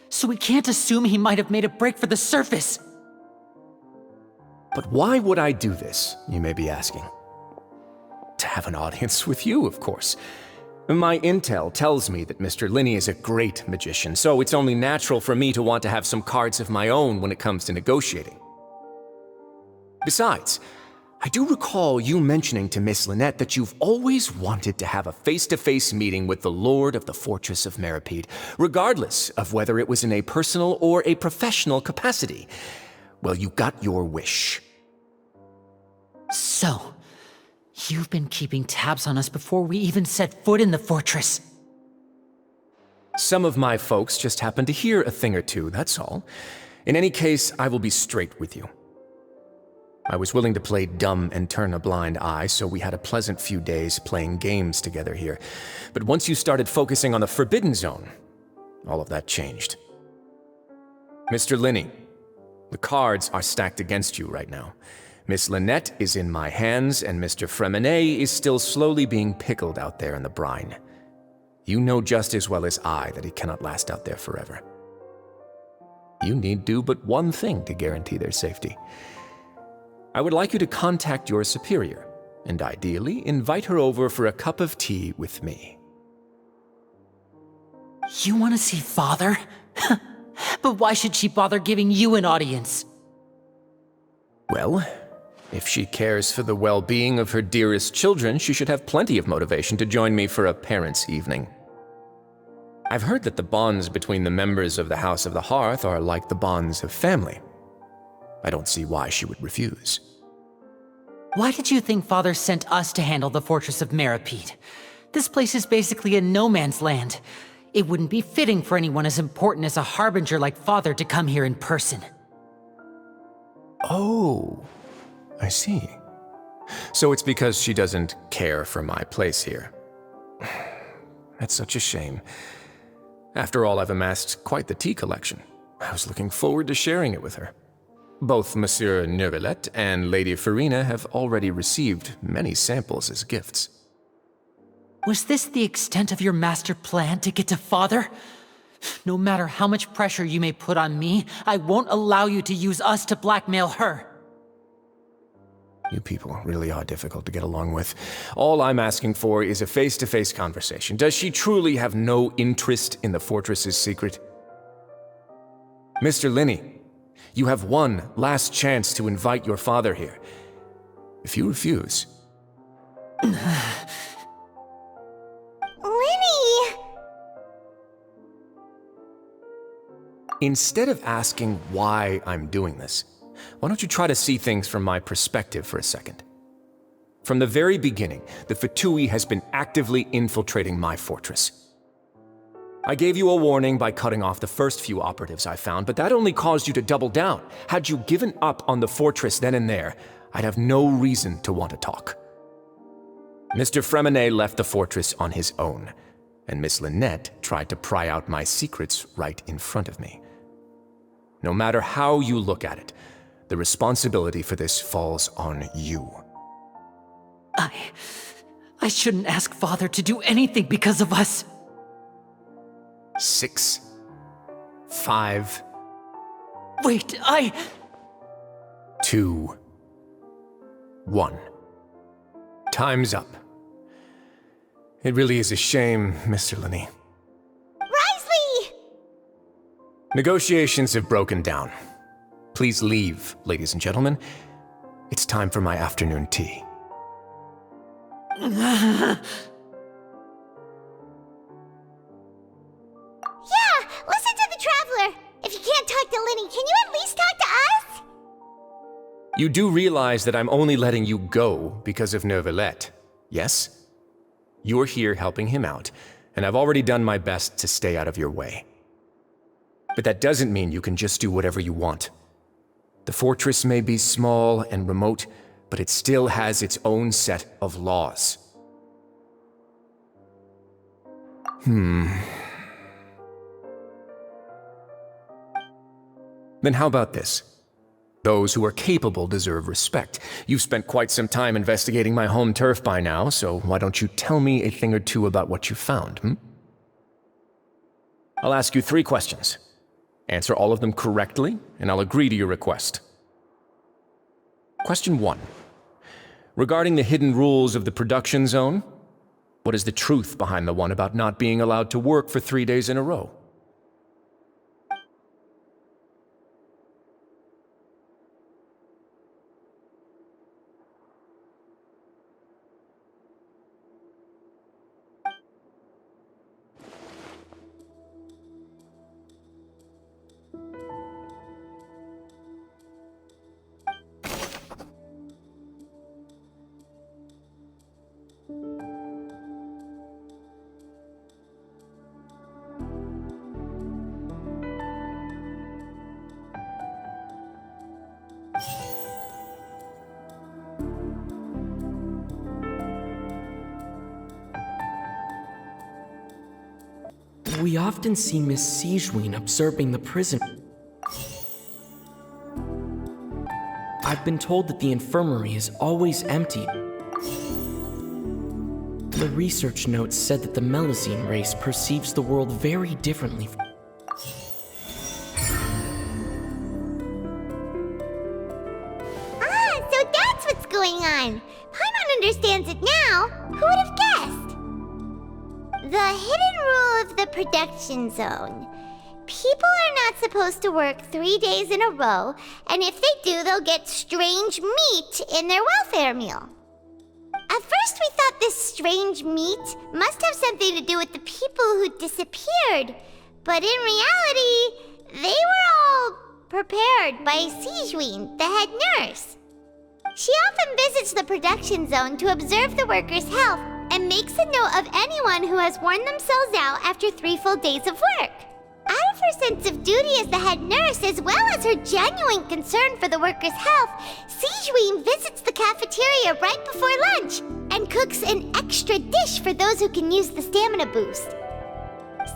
So we can't assume he might have made a break for the surface. But why would I do this, you may be asking? To have an audience with you, of course. My intel tells me that Mr. Linney is a great magician, so it's only natural for me to want to have some cards of my own when it comes to negotiating. Besides, I do recall you mentioning to Miss Lynette that you've always wanted to have a face-to-face meeting with the Lord of the Fortress of Meripede, regardless of whether it was in a personal or a professional capacity. Well, you got your wish. So, you've been keeping tabs on us before we even set foot in the fortress. Some of my folks just happened to hear a thing or two, that's all. In any case, I will be straight with you. I was willing to play dumb and turn a blind eye, so we had a pleasant few days playing games together here. But once you started focusing on the Forbidden Zone, all of that changed. Mr. Linney, the cards are stacked against you right now. Miss Lynette is in my hands, and Mr. Fremine is still slowly being pickled out there in the brine. You know just as well as I that he cannot last out there forever. You need do but one thing to guarantee their safety. I would like you to contact your superior, and ideally invite her over for a cup of tea with me. You want to see Father? But why should she bother giving you an audience? Well, if she cares for the well-being of her dearest children, she should have plenty of motivation to join me for a parents' evening. I've heard that the bonds between the members of the House of the Hearth are like the bonds of family. I don't see why she would refuse. Why did you think Father sent us to handle the Fortress of Meripede? This place is basically a no-man's land. It wouldn't be fitting for anyone as important as a harbinger like Father to come here in person. Oh, I see. So it's because she doesn't care for my place here. That's such a shame. After all, I've amassed quite the tea collection. I was looking forward to sharing it with her. Both Monsieur Neuvillette and Lady Furina have already received many samples as gifts. Was this the extent of your master plan to get to Father? No matter how much pressure you may put on me, I won't allow you to use us to blackmail her. You people really are difficult to get along with. All I'm asking for is a face-to-face conversation. Does she truly have no interest in the fortress's secret? Mr. Linney, you have one last chance to invite your father here. If you refuse... Linny! Instead of asking why I'm doing this, why don't you try to see things from my perspective for a second? From the very beginning, the Fatui has been actively infiltrating my fortress. I gave you a warning by cutting off the first few operatives I found, but that only caused you to double down. Had you given up on the fortress then and there, I'd have no reason to want to talk. Mr. Fremenet left the fortress on his own, and Miss Lynette tried to pry out my secrets right in front of me. No matter how you look at it, the responsibility for this falls on you. I shouldn't ask Father to do anything because of us. 6, 5... Wait, 2, 1. Time's up. It really is a shame, Mr. Linney. Risley! Negotiations have broken down. Please leave, ladies and gentlemen. It's time for my afternoon tea. Yeah, listen to the Traveler. If you can't talk to Linny, can you at least talk to us? You do realize that I'm only letting you go because of Neuvillette, yes? You're here helping him out, and I've already done my best to stay out of your way. But that doesn't mean you can just do whatever you want. The fortress may be small and remote, but it still has its own set of laws. Then how about this? Those who are capable deserve respect. You've spent quite some time investigating my home turf by now, so why don't you tell me a thing or two about what you found, I'll ask you 3 questions. Answer all of them correctly, and I'll agree to your request. Question 1. Regarding the hidden rules of the production zone, what is the truth behind the one about not being allowed to work for 3 days in a row? We often see Miss Sigewinne observing the prison. I've been told that the infirmary is always empty. The research notes said that the Melusine race perceives the world very differently. So that's what's going on. Paimon understands it now. Who would have guessed? The hidden rule of the production zone. People are not supposed to work 3 days in a row, and if they do, they'll get strange meat in their welfare meal. At first we thought this strange meat must have something to do with the people who disappeared, but in reality, they were all prepared by Sigewinne, the head nurse. She often visits the production zone to observe the workers' health and makes a note of anyone who has worn themselves out after 3 full days of work. Out of her sense of duty as the head nurse, as well as her genuine concern for the workers' health, Sigewinne visits the cafeteria right before lunch and cooks an extra dish for those who can use the stamina boost.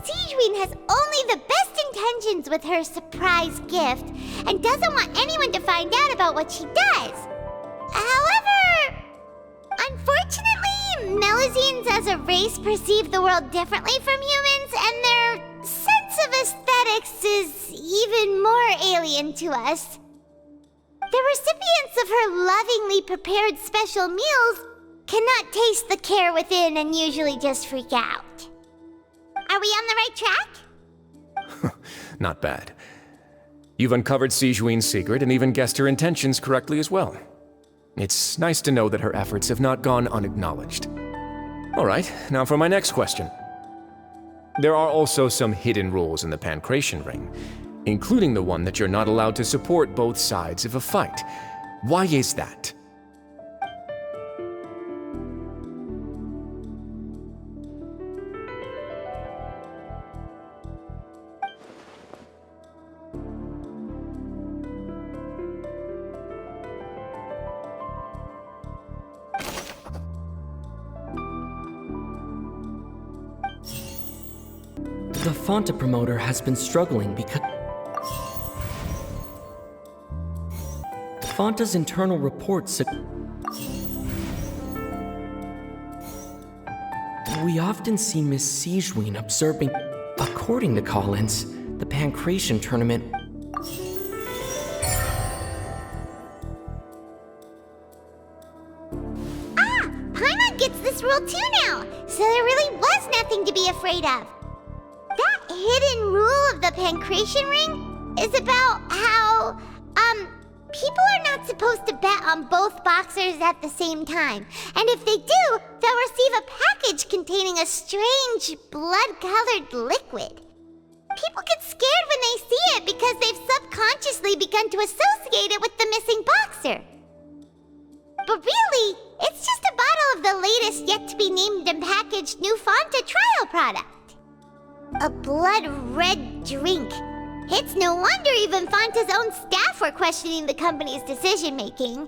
Sigewinne has only the best intentions with her surprise gift and doesn't want anyone to find out about what she does. However, unfortunately, Melusines as a race perceive the world differently from humans, and their sense of aesthetics is even more alien to us. The recipients of her lovingly prepared special meals cannot taste the care within and usually just freak out. Are we on the right track? Not bad. You've uncovered Sigewin's secret and even guessed her intentions correctly as well. It's nice to know that her efforts have not gone unacknowledged. All right, now for my next question. There are also some hidden rules in the Pancration Ring, including the one that you're not allowed to support both sides of a fight. Why is that? The Fonta promoter has been struggling because Fonta's internal reports. We often see Miss Sigewin observing. According to Collins, the Pancration tournament. Paimon gets this rule too now, so there really was nothing to be afraid of. That hidden rule of the Pancration Ring is about how, people are not supposed to bet on both boxers at the same time. And if they do, they'll receive a package containing a strange, blood-colored liquid. People get scared when they see it because they've subconsciously begun to associate it with the missing boxer. But really, it's just a bottle of the latest yet-to-be-named and packaged new Fonta trial product. A blood-red drink. It's no wonder even Fonta's own staff were questioning the company's decision-making.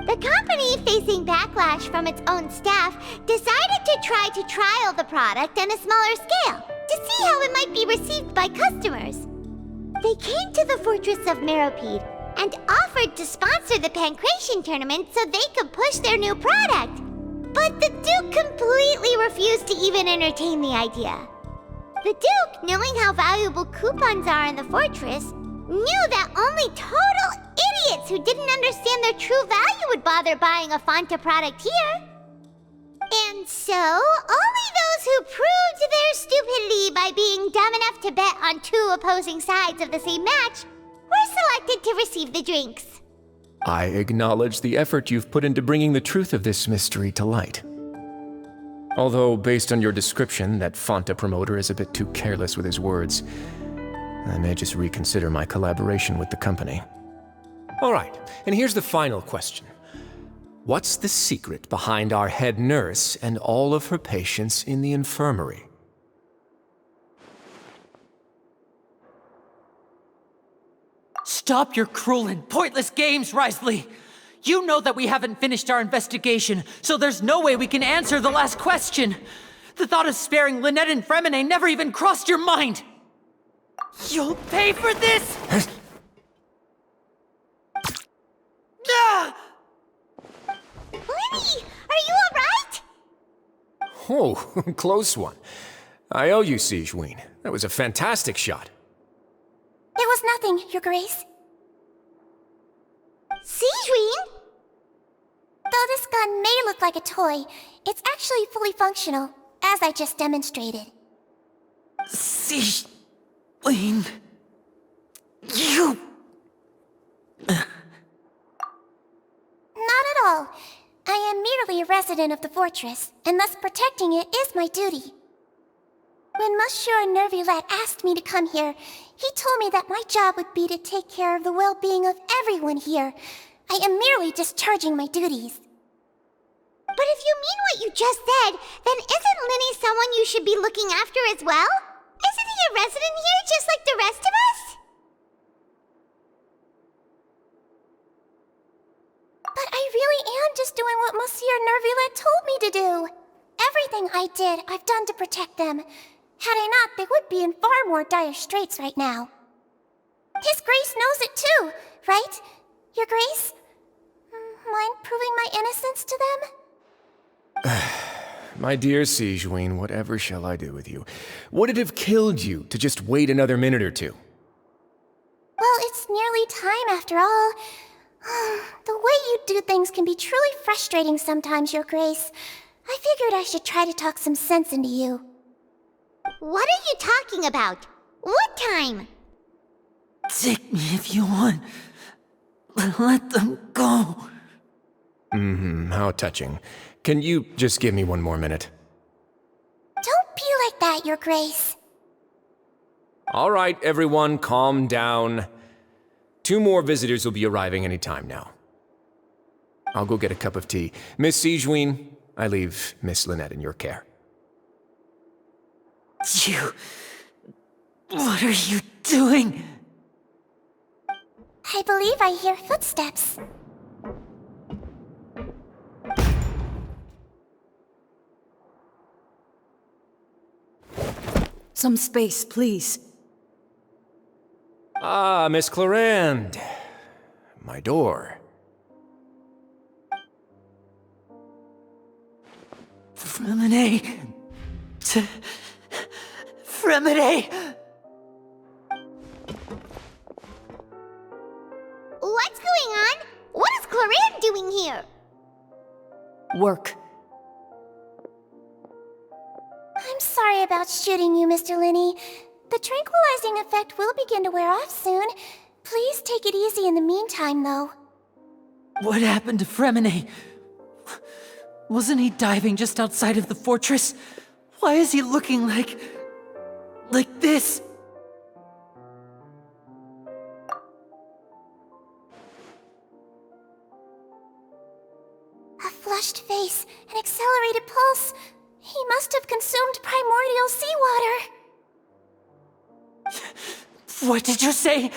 The company, facing backlash from its own staff, decided to try to trial the product on a smaller scale to see how it might be received by customers. They came to the fortress of Meropide and offered to sponsor the Pancration tournament so they could push their new product. But the Duke completely refused to even entertain the idea. The Duke, knowing how valuable coupons are in the fortress, knew that only total idiots who didn't understand their true value would bother buying a Fonta product here. And so, only those who proved their stupidity by being dumb enough to bet on two opposing sides of the same match were selected to receive the drinks. I acknowledge the effort you've put into bringing the truth of this mystery to light. Although, based on your description, that Fonta promoter is a bit too careless with his words, I may just reconsider my collaboration with the company. All right, and here's the final question. What's the secret behind our head nurse and all of her patients in the infirmary? Stop your cruel and pointless games, Risley! You know that we haven't finished our investigation, so there's no way we can answer the last question. The thought of sparing Lynette and Fremine never even crossed your mind. You'll pay for this! Lenny, are you alright? Oh, close one. I owe you, Sigewin. That was a fantastic shot. It was nothing, Your Grace. Sigewin? Though this gun may look like a toy, it's actually fully functional, as I just demonstrated. Sigewin... You... Not at all. I am merely a resident of the fortress, and thus protecting it is my duty. When Monsieur Neuvillette asked me to come here, he told me that my job would be to take care of the well-being of everyone here. I am merely discharging my duties. But if you mean what you just said, then isn't Linny someone you should be looking after as well? Isn't he a resident here just like the rest of us? But I really am just doing what Monsieur Neuvillette told me to do. Everything I did, I've done to protect them. Had I not, they would be in far more dire straits right now. His Grace knows it too, right? Your Grace? Mind proving my innocence to them? My dear Sigewinne, whatever shall I do with you? Would it have killed you to just wait another minute or two? Well, it's nearly time after all. The way you do things can be truly frustrating sometimes, Your Grace. I figured I should try to talk some sense into you. What are you talking about? What time? Take me if you want, but let them go. How touching. Can you just give me one more minute? Don't be like that, Your Grace. All right, everyone, calm down. 2 more visitors will be arriving any time now. I'll go get a cup of tea. Miss Sigewinne, I leave Miss Lynette in your care. What are you doing? I believe I hear footsteps. Some space, please. Ah, Miss Clarande. My door. Fremine. Fremine! What's going on? What is Clarande doing here? Work. I'm sorry about shooting you, Mr. Linney. The tranquilizing effect will begin to wear off soon. Please take it easy in the meantime, though. What happened to Fremine? Wasn't he diving just outside of the fortress? Why is he looking like this? A flushed face, an accelerated pulse. He must have consumed primordial seawater. What did you say?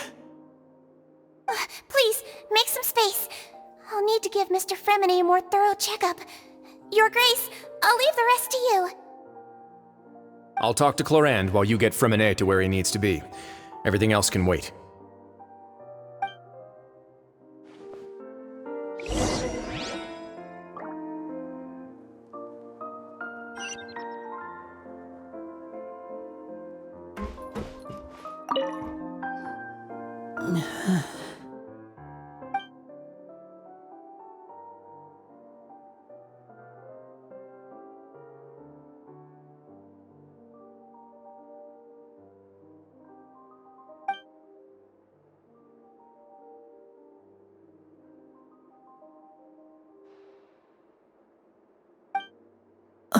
Please, make some space. I'll need to give Mr. Fremine a more thorough checkup. Your Grace, I'll leave the rest to you. I'll talk to Clarande while you get Fremine to where he needs to be. Everything else can wait.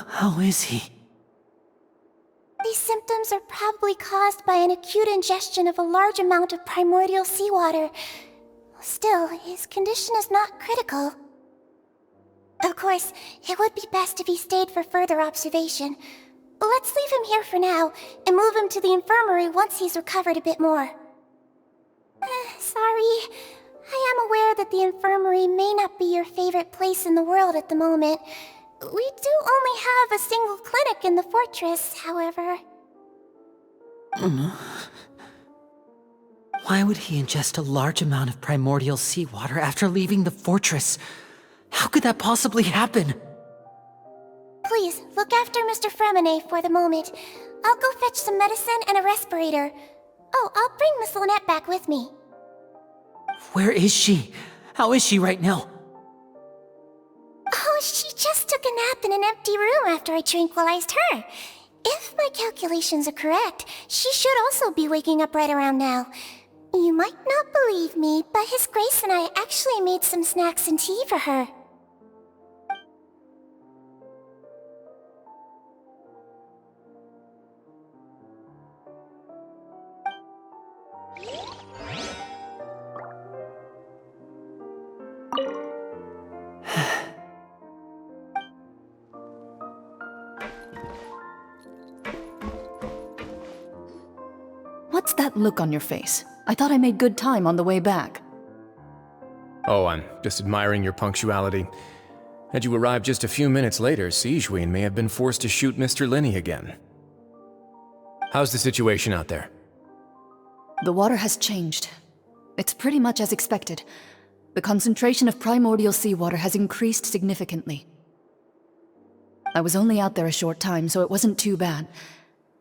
How is he? These symptoms are probably caused by an acute ingestion of a large amount of primordial seawater. Still, his condition is not critical. Of course, it would be best if he stayed for further observation. Let's leave him here for now, and move him to the infirmary once he's recovered a bit more. Sorry. I am aware that the infirmary may not be your favorite place in the world at the moment. We do only have a single clinic in the fortress, however. Why would he ingest a large amount of primordial seawater after leaving the fortress? How could that possibly happen? Please, look after Mr. Fremine for the moment. I'll go fetch some medicine and a respirator. Oh, I'll bring Miss Lynette back with me. Where is she? How is she right now? Oh, she just took a nap in an empty room after I tranquilized her. If my calculations are correct, she should also be waking up right around now. You might not believe me, but His Grace and I actually made some snacks and tea for her. What's that look on your face? I thought I made good time on the way back. Oh, I'm just admiring your punctuality. Had you arrived just a few minutes later, Sigewinne may have been forced to shoot Mr. Linney again. How's the situation out there? The water has changed. It's pretty much as expected. The concentration of primordial seawater has increased significantly. I was only out there a short time, so it wasn't too bad.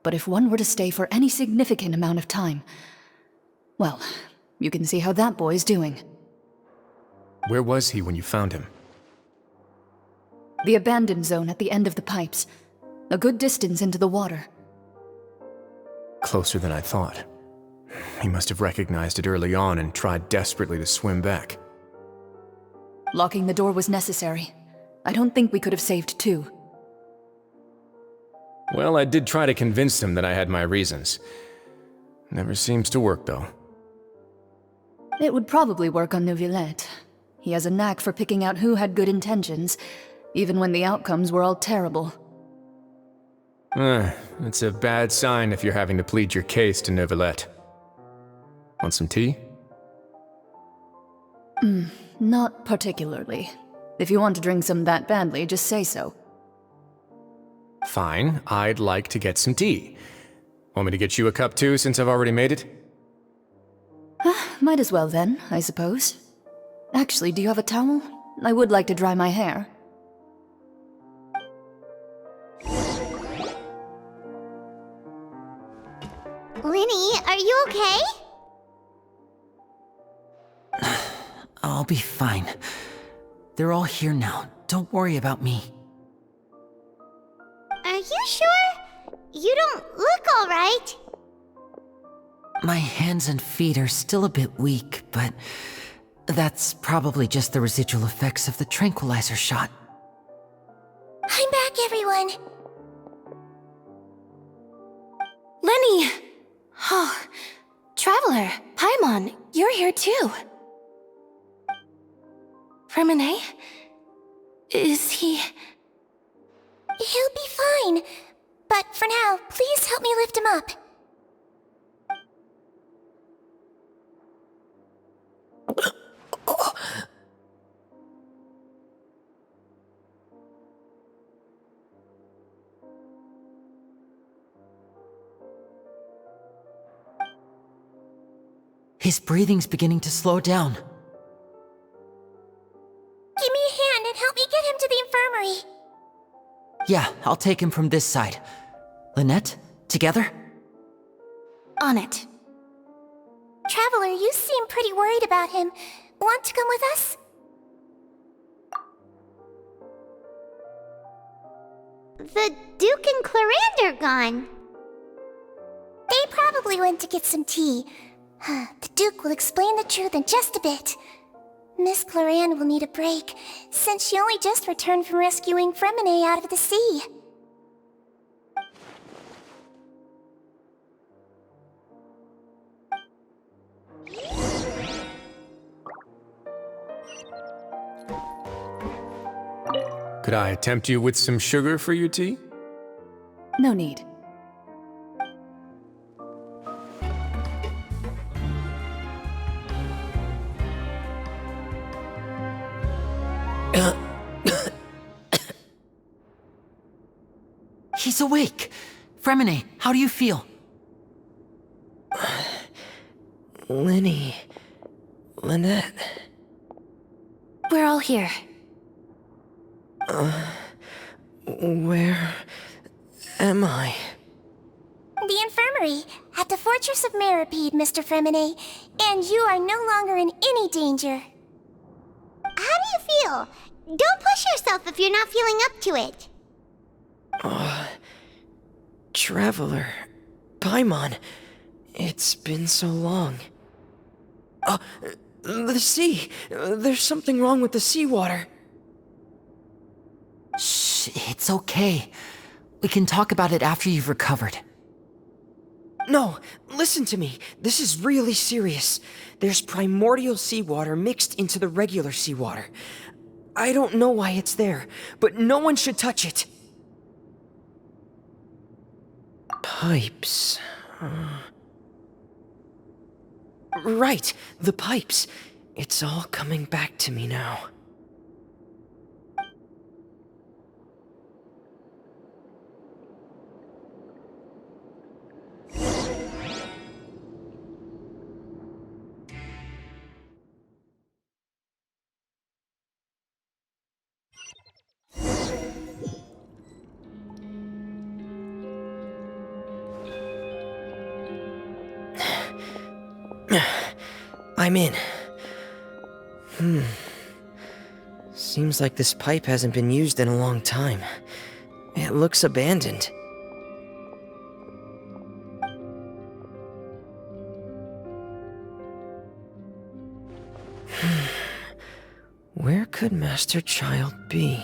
But if one were to stay for any significant amount of time, well, you can see how that boy's doing. Where was he when you found him? The abandoned zone at the end of the pipes. A good distance into the water. Closer than I thought. He must have recognized it early on and tried desperately to swim back. Locking the door was necessary. I don't think we could have saved two. Well, I did try to convince him that I had my reasons. Never seems to work, though. It would probably work on Neuvillette. He has a knack for picking out who had good intentions, even when the outcomes were all terrible. It's a bad sign if you're having to plead your case to Neuvillette. Want some tea? Not particularly. If you want to drink some that badly, just say so. Fine, I'd like to get some tea. Want me to get you a cup too, since I've already made it? Might as well then, I suppose. Actually, do you have a towel? I would like to dry my hair. Linny, are you okay? I'll be fine. They're all here now. Don't worry about me. Are you sure? You don't look all right. My hands and feet are still a bit weak, but that's probably just the residual effects of the tranquilizer shot. I'm back, everyone. Lenny! Oh, Traveler, Paimon, you're here too. Remine? Is he... He'll be fine. But for now, please help me lift him up. His breathing's beginning to slow down. Give me a hand and help me get him to the infirmary. Yeah, I'll take him from this side. Lynette, together? On it. Traveler, you seem pretty worried about him. Want to come with us? The Duke and Clarande are gone. They probably went to get some tea. The Duke will explain the truth in just a bit. Miss Clarande will need a break, since she only just returned from rescuing Fremine out of the sea. Could I tempt you with some sugar for your tea? No need. He's awake! Fremine, how do you feel? Lenny... Lynette... We're all here. Where... am I? The infirmary, at the Fortress of Meripede, Mr. Fremine, and you are no longer in any danger. How do you feel? Don't push yourself if you're not feeling up to it. Traveler... Paimon... It's been so long. The sea! There's something wrong with the seawater. Shh, it's okay. We can talk about it after you've recovered. No, listen to me. This is really serious. There's primordial seawater mixed into the regular seawater. I don't know why it's there, but no one should touch it. Pipes... Right, the pipes. It's all coming back to me now. I'm in. Seems like this pipe hasn't been used in a long time. It looks abandoned. Where could Master Child be?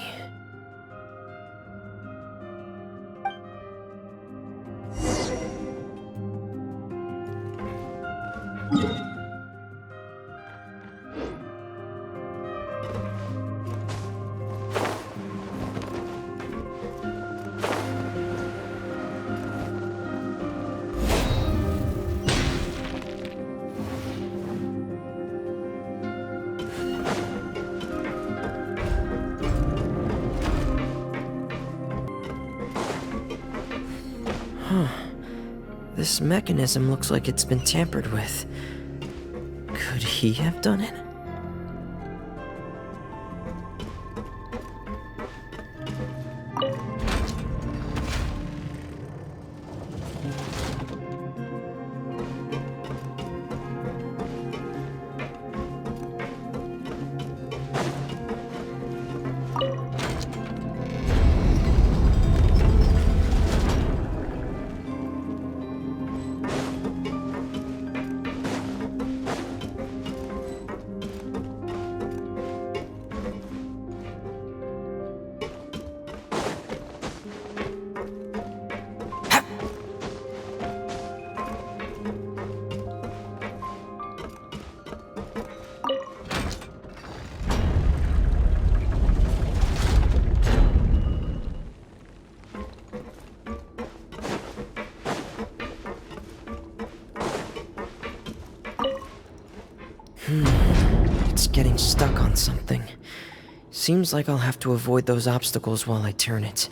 This mechanism looks like it's been tampered with. Could he have done it? It's getting stuck on something. Seems like I'll have to avoid those obstacles while I turn it.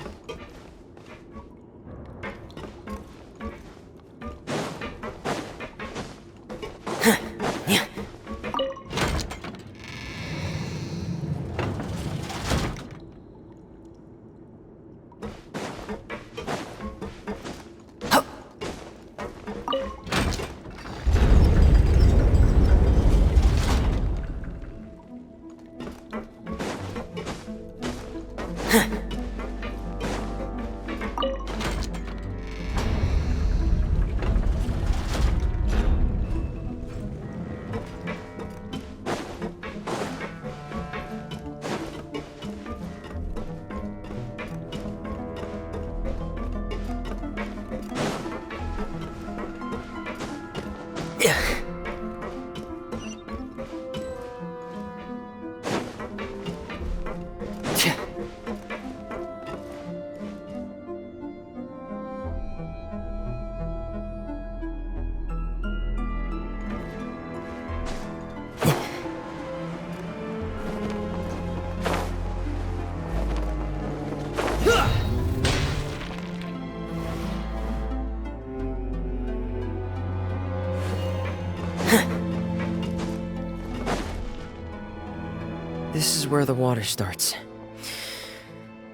This is where the water starts.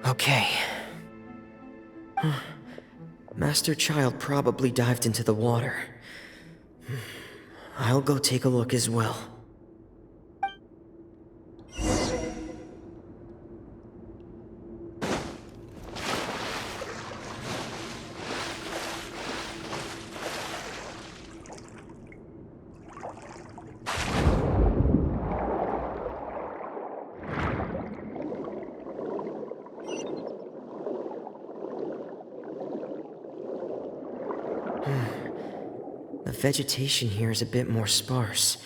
Okay. Master Child probably dived into the water. I'll go take a look as well. The vegetation here is a bit more sparse.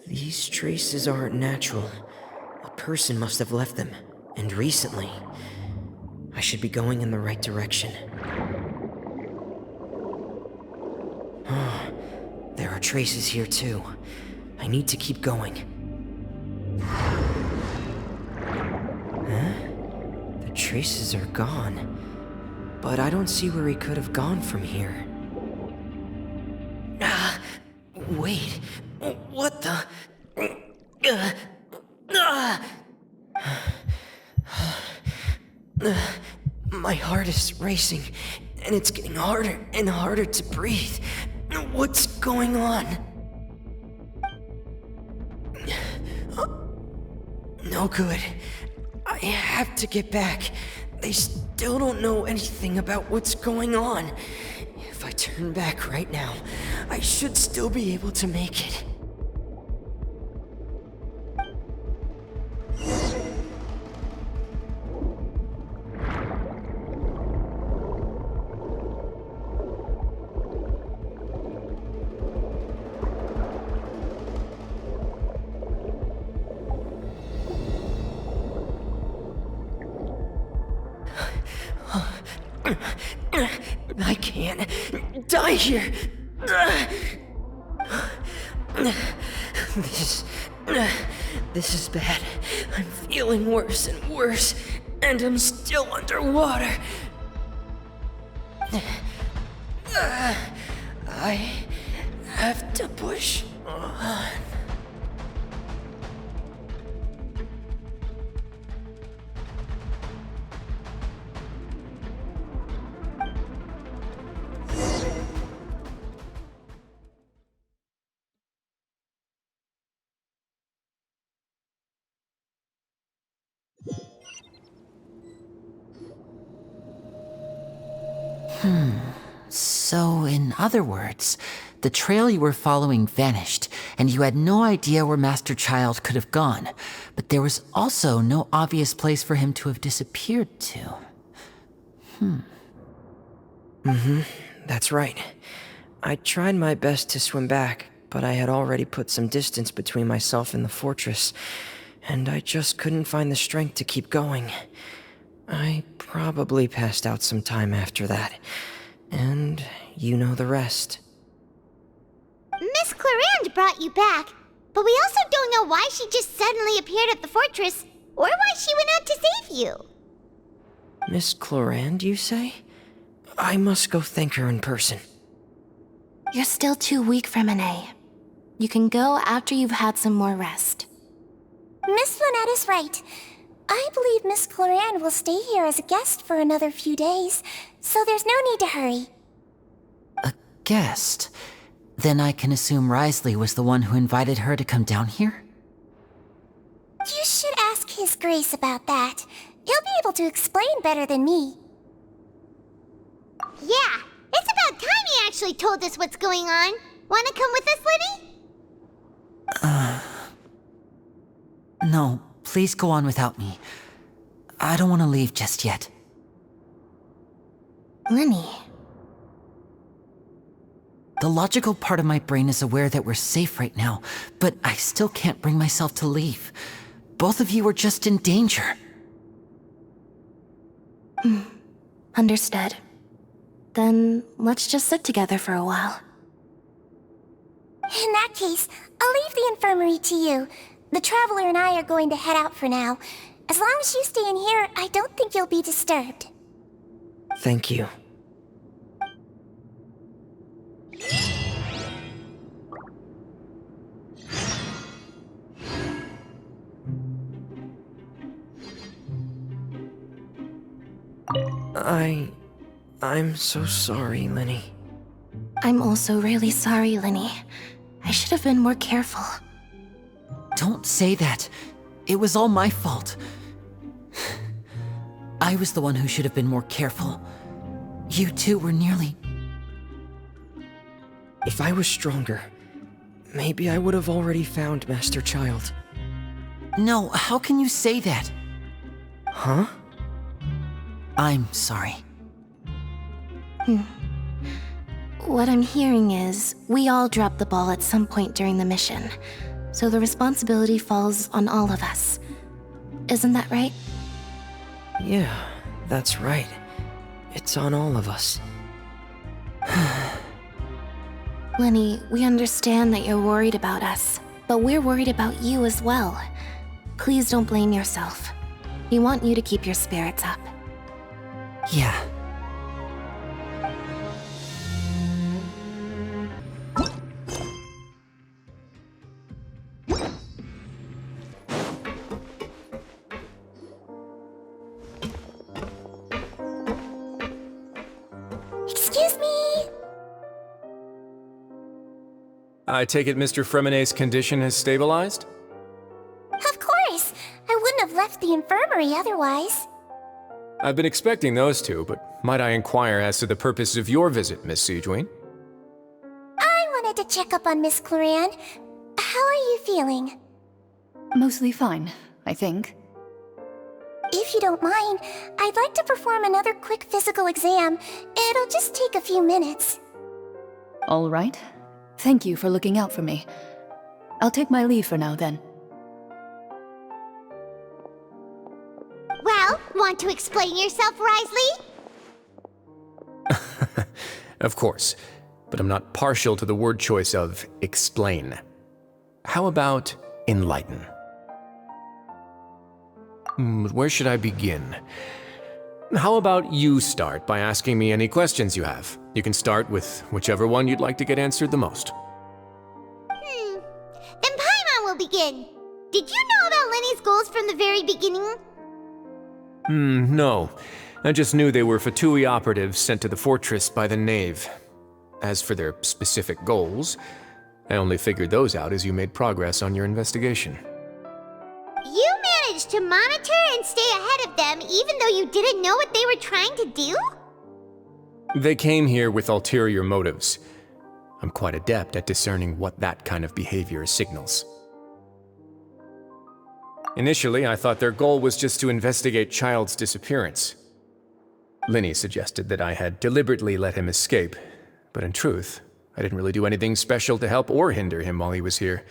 These traces aren't natural. A person must have left them, and recently. I should be going in the right direction. There are traces here too. I need to keep going. The traces are gone. But I don't see where he could have gone from here. Wait, what the? My heart is racing, and it's getting harder and harder to breathe. What's going on? No good. I have to get back. They still don't know anything about what's going on. If I turn back right now, I should still be able to make it. I can't die here. This is bad. I'm feeling worse and worse, and I'm still underwater. I have to push on. So, in other words, the trail you were following vanished, and you had no idea where Master Child could have gone, but there was also no obvious place for him to have disappeared to. That's right. I tried my best to swim back, but I had already put some distance between myself and the fortress, and I just couldn't find the strength to keep going. I probably passed out some time after that, and you know the rest. Miss Clarande brought you back, but we also don't know why she just suddenly appeared at the fortress, or why she went out to save you. Miss Clarande, you say? I must go thank her in person. You're still too weak for Monet. You can go after you've had some more rest. Miss Lynette is right. I believe Miss Clarande will stay here as a guest for another few days, so there's no need to hurry. A guest? Then I can assume Risley was the one who invited her to come down here? You should ask His Grace about that. He'll be able to explain better than me. Yeah, it's about time he actually told us what's going on. Wanna come with us, Liddy? No, please go on without me. I don't want to leave just yet. Lenny. The logical part of my brain is aware that we're safe right now, but I still can't bring myself to leave. Both of you are just in danger. Understood. Then let's just sit together for a while. In that case, I'll leave the infirmary to you. The Traveler and I are going to head out for now. As long as you stay in here, I don't think you'll be disturbed. Thank you. I'm so sorry, Lenny. I'm also really sorry, Lenny. I should have been more careful. Don't say that. It was all my fault. I was the one who should have been more careful. You two were nearly... If I was stronger, maybe I would have already found Master Child. No, how can you say that? Huh? I'm sorry. What I'm hearing is, we all dropped the ball at some point during the mission, so the responsibility falls on all of us. Isn't that right? Yeah, that's right. It's on all of us. Lenny, we understand that you're worried about us, but we're worried about you as well. Please don't blame yourself. We want you to keep your spirits up. Yeah. Excuse me. I take it Mr. Fremonet's condition has stabilized? Of course! I wouldn't have left the infirmary otherwise. I've been expecting those two, but might I inquire as to the purpose of your visit, Miss Siegewien? I wanted to check up on Miss Cloran. How are you feeling? Mostly fine, I think. If you don't mind, I'd like to perform another quick physical exam. It'll just take a few minutes. All right. Thank you for looking out for me. I'll take my leave for now, then. Well, want to explain yourself, Risley? Of course, but I'm not partial to the word choice of explain. How about enlighten? Where should I begin? How about you start by asking me any questions you have? You can start with whichever one you'd like to get answered the most. Then Paimon will begin. Did you know about Lenny's goals from the very beginning? No. I just knew they were Fatui operatives sent to the fortress by the Knave. As for their specific goals, I only figured those out as you made progress on your investigation. You managed to monitor and stay ahead of them even though you didn't know what they were trying to do? They came here with ulterior motives. I'm quite adept at discerning what that kind of behavior signals. Initially, I thought their goal was just to investigate Child's disappearance. Linny suggested that I had deliberately let him escape, but in truth, I didn't really do anything special to help or hinder him while he was here.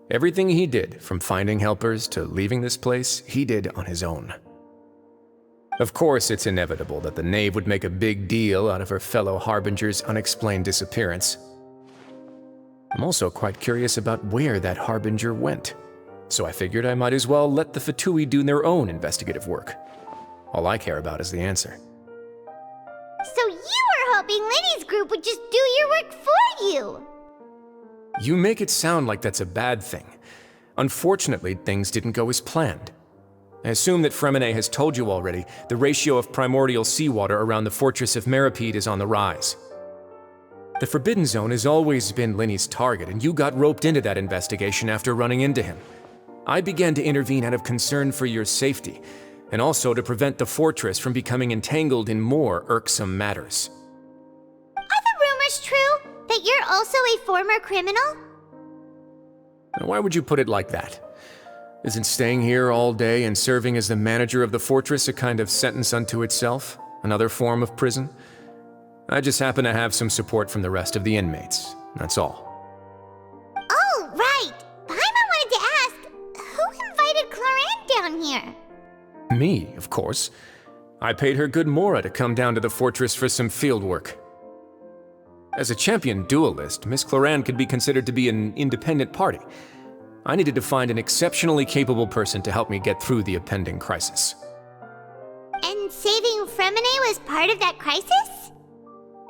Everything he did, from finding helpers to leaving this place, he did on his own. Of course, it's inevitable that the Knave would make a big deal out of her fellow Harbinger's unexplained disappearance. I'm also quite curious about where that Harbinger went, so I figured I might as well let the Fatui do their own investigative work. All I care about is the answer. So you were hoping Lenny's group would just do your work for you! You make it sound like that's a bad thing. Unfortunately, things didn't go as planned. I assume that Fremonet has told you already, the ratio of primordial seawater around the fortress of Meripede is on the rise. The Forbidden Zone has always been Lenny's target, and you got roped into that investigation after running into him. I began to intervene out of concern for your safety, and also to prevent the fortress from becoming entangled in more irksome matters. Are the rumors true? That you're also a former criminal? Why would you put it like that? Isn't staying here all day and serving as the manager of the fortress a kind of sentence unto itself? Another form of prison? I just happen to have some support from the rest of the inmates, that's all. Oh, right! Paimon wanted to ask, who invited Cloran down here? Me, of course. I paid her good mora to come down to the fortress for some field work. As a champion duelist, Miss Cloran could be considered to be an independent party. I needed to find an exceptionally capable person to help me get through the impending crisis. And saving Fremonet was part of that crisis?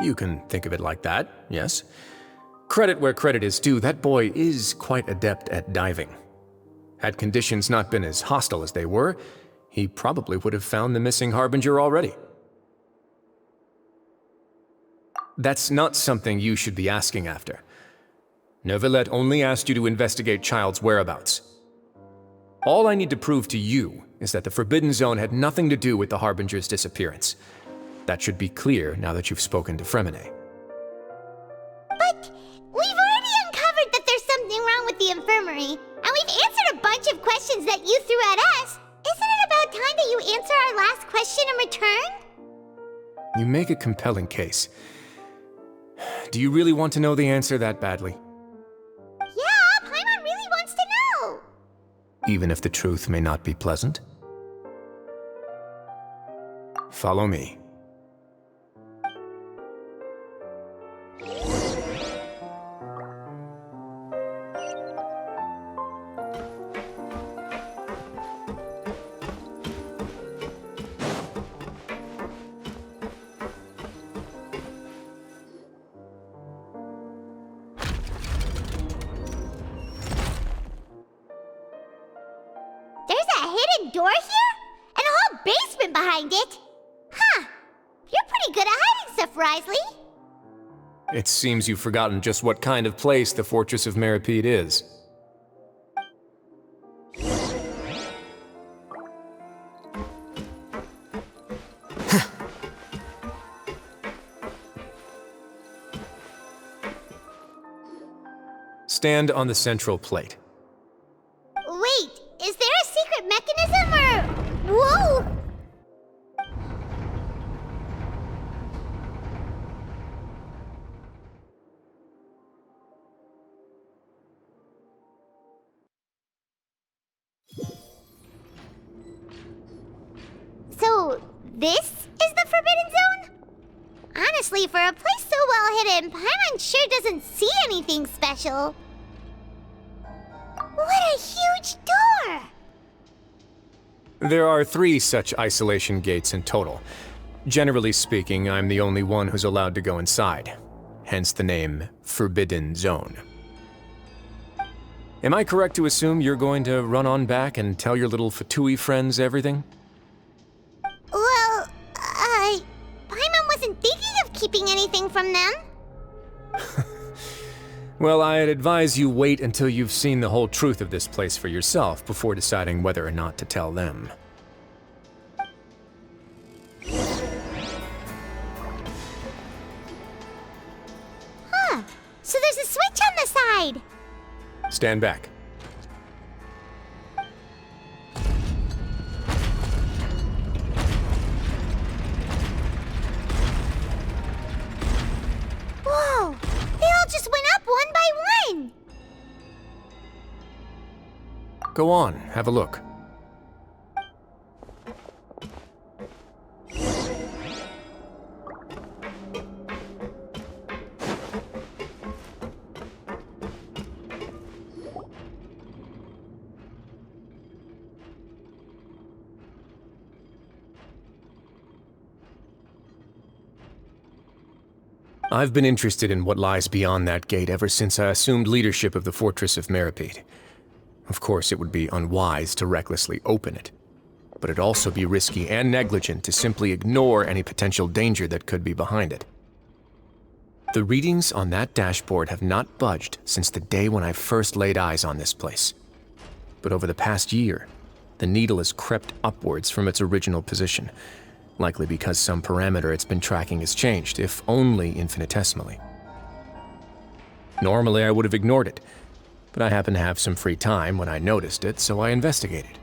You can think of it like that, yes. Credit where credit is due, that boy is quite adept at diving. Had conditions not been as hostile as they were, he probably would have found the missing Harbinger already. That's not something you should be asking after. Neuvillette only asked you to investigate Child's whereabouts. All I need to prove to you is that the Forbidden Zone had nothing to do with the Harbinger's disappearance. That should be clear now that you've spoken to Fremonet. But we've already uncovered that there's something wrong with the infirmary, and we've answered a bunch of questions that you threw at us. Isn't it about time that you answer our last question in return? You make a compelling case. Do you really want to know the answer that badly? Yeah, Paimon really wants to know! Even if the truth may not be pleasant? Follow me. Door here? And a whole basement behind it? Huh. You're pretty good at hiding stuff, Risley. It seems you've forgotten just what kind of place the Fortress of Meripede is. Stand on the central plate. Wait, is there a secret mechanism or... Whoa! So, this is the Forbidden Zone? Honestly, for a place so well hidden, Paimon sure doesn't see anything special. What a huge door! There are 3 such isolation gates in total. Generally speaking, I'm the only one who's allowed to go inside. Hence the name Forbidden Zone. Am I correct to assume you're going to run on back and tell your little Fatui friends everything? Well, Paimon wasn't thinking of keeping anything from them. Well, I'd advise you wait until you've seen the whole truth of this place for yourself before deciding whether or not to tell them. Huh. So there's a switch on the side. Stand back. Whoa! They all just went up one by one! Go on, have a look. I've been interested in what lies beyond that gate ever since I assumed leadership of the Fortress of Meripede. Of course, it would be unwise to recklessly open it, but it'd also be risky and negligent to simply ignore any potential danger that could be behind it. The readings on that dashboard have not budged since the day when I first laid eyes on this place. But over the past year, the needle has crept upwards from its original position, likely because some parameter it's been tracking has changed, if only infinitesimally. Normally, I would have ignored it, but I happened to have some free time when I noticed it, so I investigated.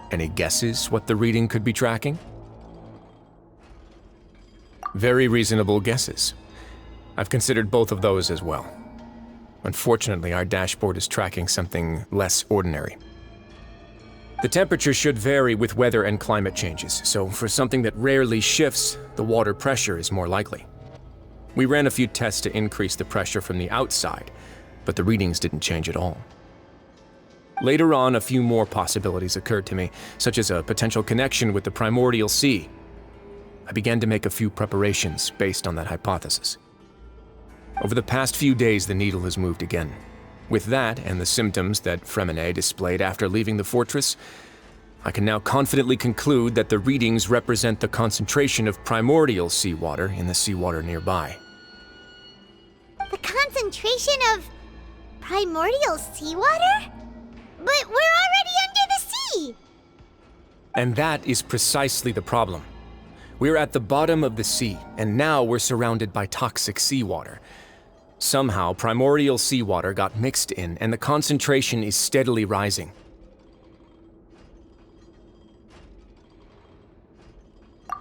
Any guesses what the reading could be tracking? Very reasonable guesses. I've considered both of those as well. Unfortunately, our dashboard is tracking something less ordinary. The temperature should vary with weather and climate changes, so for something that rarely shifts, the water pressure is more likely. We ran a few tests to increase the pressure from the outside, but the readings didn't change at all. Later on, a few more possibilities occurred to me, such as a potential connection with the primordial sea. I began to make a few preparations based on that hypothesis. Over the past few days, the needle has moved again. With that, and the symptoms that Fremine displayed after leaving the fortress, I can now confidently conclude that the readings represent the concentration of primordial seawater in the seawater nearby. The concentration of primordial seawater? But we're already under the sea! And that is precisely the problem. We're at the bottom of the sea, and now we're surrounded by toxic seawater. Somehow, primordial seawater got mixed in, and the concentration is steadily rising.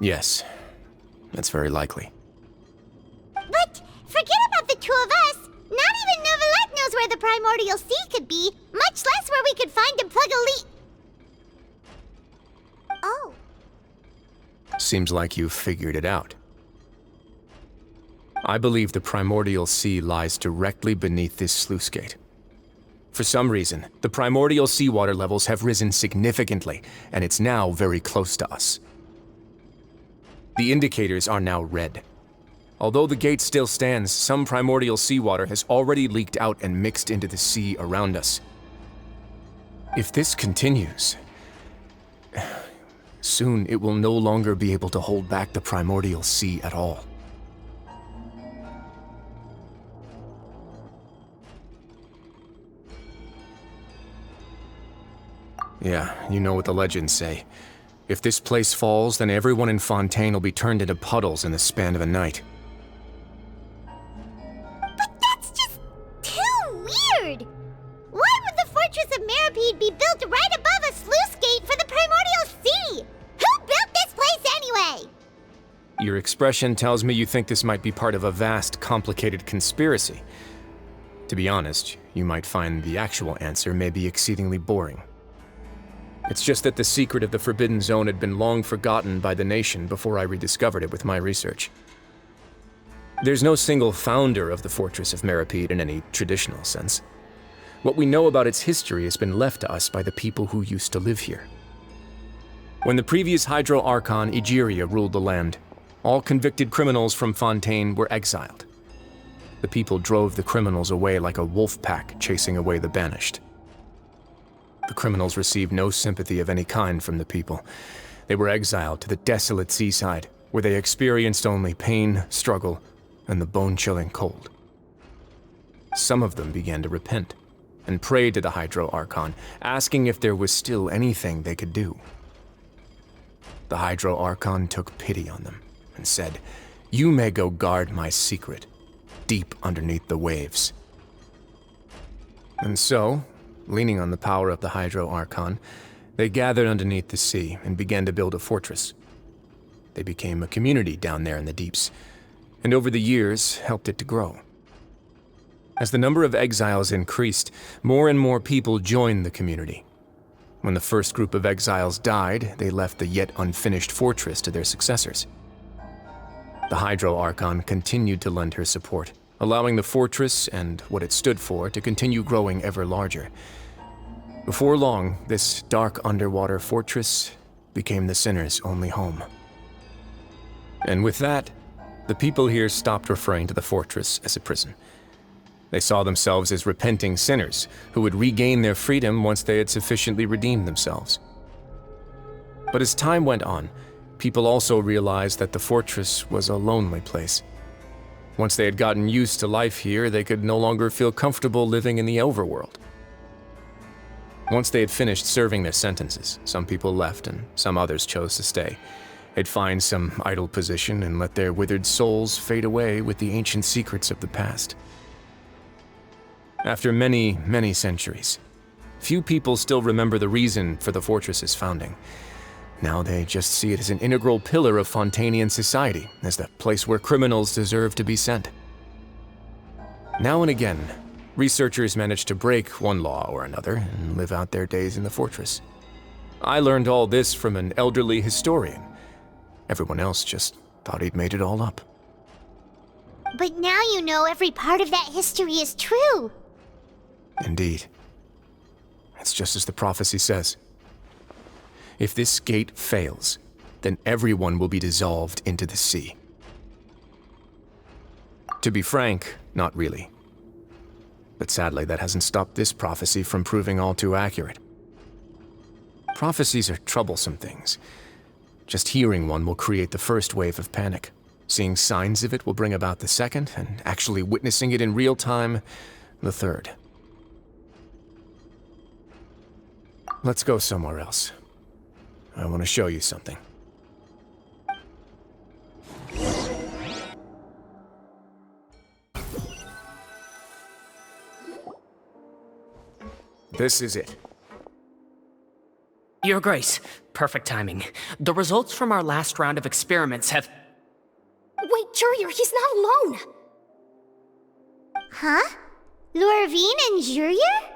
Yes, that's very likely. But forget about the two of us! Not even Neuvillette knows where the primordial sea could be, much less where we could find and plug a leak. Oh. Seems like you've figured it out. I believe the primordial sea lies directly beneath this sluice gate. For some reason, the primordial seawater levels have risen significantly, and it's now very close to us. The indicators are now red. Although the gate still stands, some primordial seawater has already leaked out and mixed into the sea around us. If this continues, soon it will no longer be able to hold back the primordial sea at all. Yeah, you know what the legends say. If this place falls, then everyone in Fontaine will be turned into puddles in the span of a night. But that's just too weird! Why would the Fortress of Meripede be built right above a sluice gate for the Primordial Sea? Who built this place anyway? Your expression tells me you think this might be part of a vast, complicated conspiracy. To be honest, you might find the actual answer may be exceedingly boring. It's just that the secret of the Forbidden Zone had been long forgotten by the nation before I rediscovered it with my research. There's no single founder of the Fortress of Meripede in any traditional sense. What we know about its history has been left to us by the people who used to live here. When the previous Hydro Archon Egeria ruled the land, all convicted criminals from Fontaine were exiled. The people drove the criminals away like a wolf pack chasing away the banished. The criminals received no sympathy of any kind from the people. They were exiled to the desolate seaside, where they experienced only pain, struggle, and the bone-chilling cold. Some of them began to repent, and prayed to the Hydro Archon, asking if there was still anything they could do. The Hydro Archon took pity on them, and said, "You may go guard my secret, deep underneath the waves." And so, leaning on the power of the Hydro Archon, they gathered underneath the sea and began to build a fortress. They became a community down there in the deeps, and over the years helped it to grow. As the number of exiles increased, more and more people joined the community. When the first group of exiles died, they left the yet unfinished fortress to their successors. The Hydro Archon continued to lend her support, allowing the fortress and what it stood for to continue growing ever larger. Before long, this dark underwater fortress became the sinner's only home. And with that, the people here stopped referring to the fortress as a prison. They saw themselves as repenting sinners who would regain their freedom once they had sufficiently redeemed themselves. But as time went on, people also realized that the fortress was a lonely place. Once they had gotten used to life here, they could no longer feel comfortable living in the overworld. Once they had finished serving their sentences, some people left and some others chose to stay. They'd find some idle position and let their withered souls fade away with the ancient secrets of the past. After many, many centuries, few people still remember the reason for the fortress's founding. Now they just see it as an integral pillar of Fontainian society, as the place where criminals deserve to be sent. Now and again, researchers manage to break one law or another and live out their days in the fortress. I learned all this from an elderly historian. Everyone else just thought he'd made it all up. But now you know every part of that history is true. Indeed. It's just as the prophecy says. If this gate fails, then everyone will be dissolved into the sea. To be frank, not really. But sadly, that hasn't stopped this prophecy from proving all too accurate. Prophecies are troublesome things. Just hearing one will create the first wave of panic. Seeing signs of it will bring about the second, and actually witnessing it in real time, the third. Let's go somewhere else. I want to show you something. This is it. Your Grace, perfect timing. The results from our last round of experiments have... Wait, Jurier, he's not alone! Huh? Lorvine and Jurier?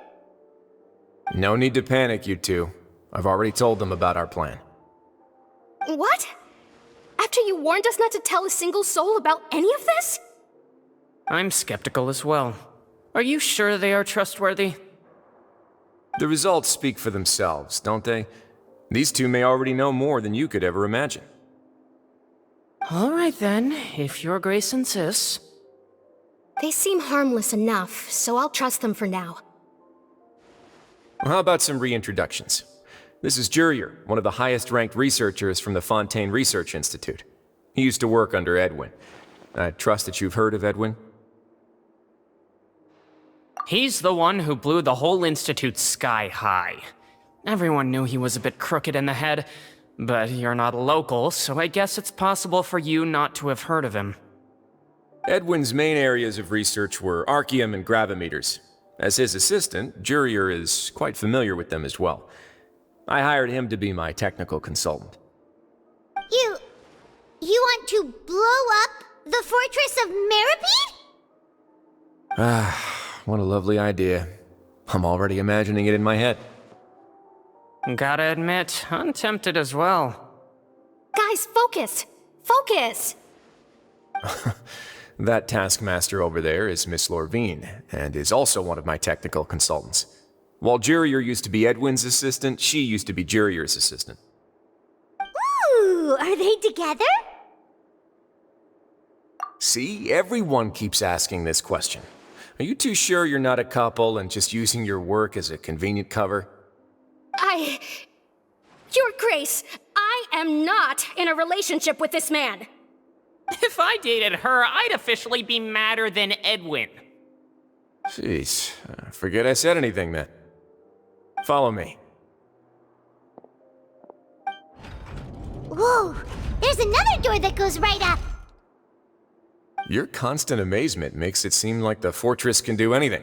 No need to panic, you two. I've already told them about our plan. What? After you warned us not to tell a single soul about any of this? I'm skeptical as well. Are you sure they are trustworthy? The results speak for themselves, don't they? These two may already know more than you could ever imagine. All right then, if Your Grace insists. They seem harmless enough, so I'll trust them for now. Well, how about some reintroductions? This is Jurier, one of the highest-ranked researchers from the Fontaine Research Institute. He used to work under Edwin. I trust that you've heard of Edwin? He's the one who blew the whole institute sky high. Everyone knew he was a bit crooked in the head, but you're not local, so I guess it's possible for you not to have heard of him. Edwin's main areas of research were archaeum and gravimeters. As his assistant, Jurier is quite familiar with them as well. I hired him to be my technical consultant. You want to blow up the fortress of Meripede? Ah, what a lovely idea. I'm already imagining it in my head. Gotta admit, I'm tempted as well. Guys, focus! Focus! That taskmaster over there is Miss Lorvine, and is also one of my technical consultants. While Jurier used to be Edwin's assistant, she used to be Jurier's assistant. Ooh, are they together? See, everyone keeps asking this question. Are you too sure you're not a couple and just using your work as a convenient cover? Your Grace, I am not in a relationship with this man. If I dated her, I'd officially be madder than Edwin. Jeez, forget I said anything then. Follow me. Whoa, there's another door that goes right up. Your constant amazement makes it seem like the fortress can do anything.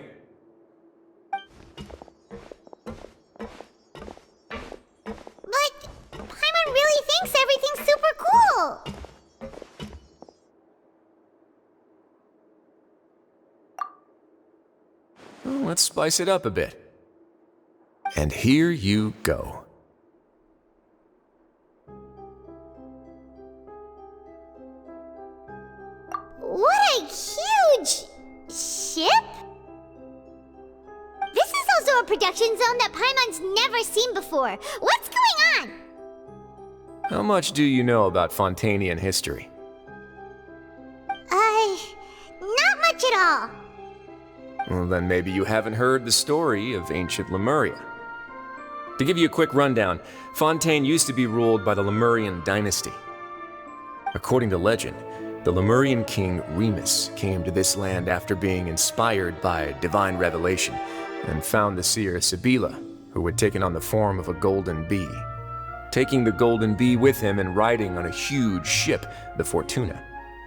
But Paimon really thinks everything's super cool. Well, let's spice it up a bit. And here you go. What a huge ship! This is also a production zone that Paimon's never seen before. What's going on? How much do you know about Fontainian history? Not much at all. Well, then maybe you haven't heard the story of ancient Lemuria. To give you a quick rundown, Fontaine used to be ruled by the Lemurian dynasty. According to legend, the Lemurian king Remus came to this land after being inspired by divine revelation and found the seer Sibila, who had taken on the form of a golden bee. Taking the golden bee with him and riding on a huge ship, the Fortuna,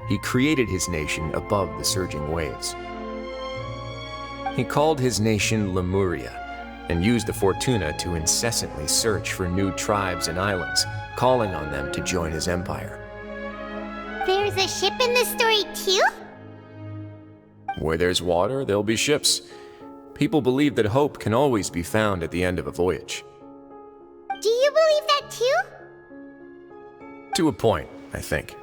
he created his nation above the surging waves. He called his nation Lemuria and used the Fortuna to incessantly search for new tribes and islands, calling on them to join his empire. There's a ship in this story too? Where there's water, there'll be ships. People believe that hope can always be found at the end of a voyage. Do you believe that too? To a point, I think.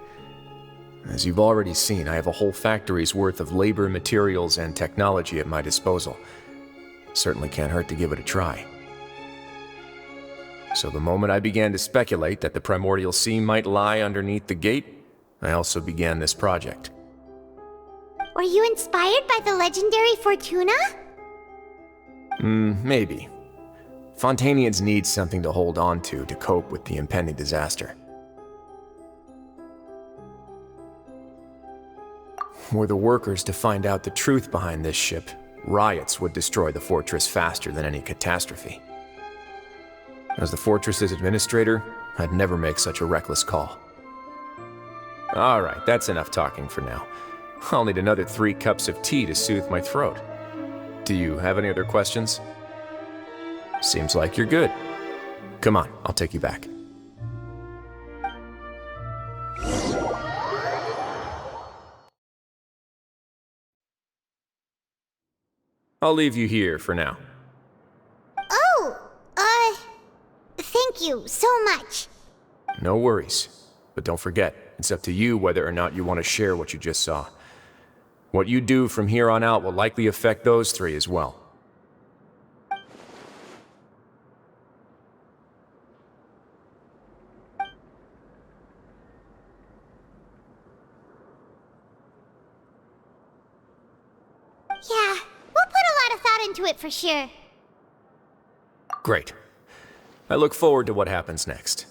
As you've already seen, I have a whole factory's worth of labor, materials, and technology at my disposal. Certainly can't hurt to give it a try. So the moment I began to speculate that the primordial sea might lie underneath the gate, I also began this project. Were you inspired by the legendary Fortuna? Maybe. Fontainians need something to hold on to cope with the impending disaster. Were the workers to find out the truth behind this ship, riots would destroy the fortress faster than any catastrophe. As the fortress's administrator, I'd never make such a reckless call. Alright, that's enough talking for now. I'll need another 3 cups of tea to soothe my throat. Do you have any other questions? Seems like you're good. Come on, I'll take you back. I'll leave you here for now. Oh, thank you so much. No worries. But don't forget, it's up to you whether or not you want to share what you just saw. What you do from here on out will likely affect those 3 as well. Yeah, we'll put a lot of thought into it for sure. Great. I look forward to what happens next.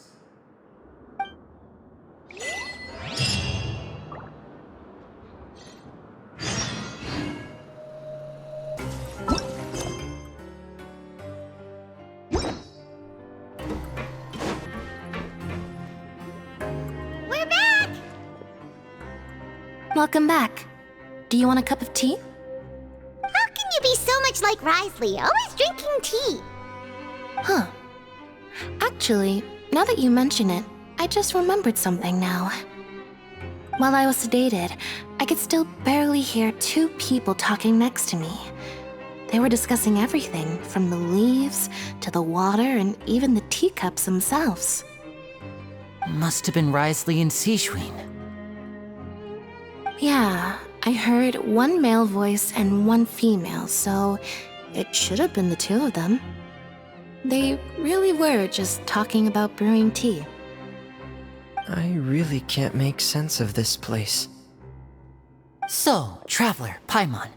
Welcome back. Do you want a cup of tea? How can you be so much like Risley, always drinking tea? Huh. Actually, now that you mention it, I just remembered something now. While I was sedated, I could still barely hear two people talking next to me. They were discussing everything, from the leaves to the water and even the teacups themselves. Must have been Risley and Sijwin. Yeah, I heard one male voice and one female, so it should have been the two of them. They really were just talking about brewing tea. I really can't make sense of this place. So, Traveler, Paimon,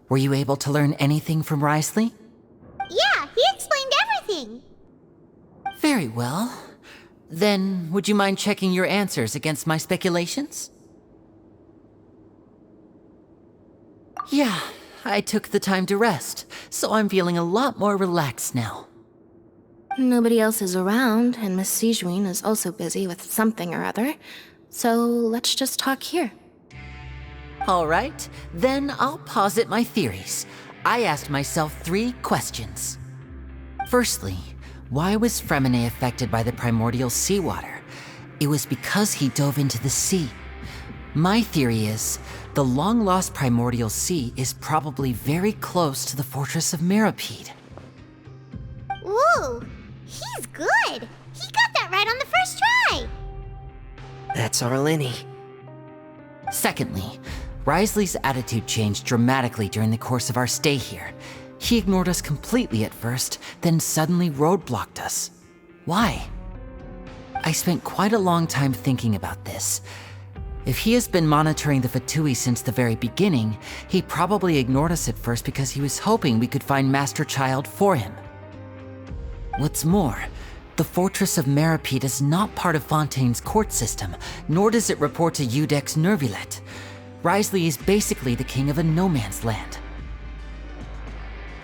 were you able to learn anything from Risley? Yeah, he explained everything. Very well. Then, would you mind checking your answers against my speculations? Yeah, I took the time to rest, so I'm feeling a lot more relaxed now. Nobody else is around, and Miss Sijwin is also busy with something or other, so let's just talk here. All right, then I'll posit my theories. I asked myself 3 questions. Firstly, why was Fremine affected by the primordial seawater? It was because he dove into the sea. My theory is, the long-lost primordial sea is probably very close to the fortress of Mirapede. Ooh, he's good. He got that right on the first try. That's our Lenny. Secondly, Risley's attitude changed dramatically during the course of our stay here. He ignored us completely at first, then suddenly roadblocked us. Why? I spent quite a long time thinking about this. If he has been monitoring the Fatui since the very beginning, he probably ignored us at first because he was hoping we could find Master Child for him. What's more, the Fortress of Mirapede is not part of Fontaine's court system, nor does it report to Udek's neuvillette. Risley is basically the king of a no-man's land.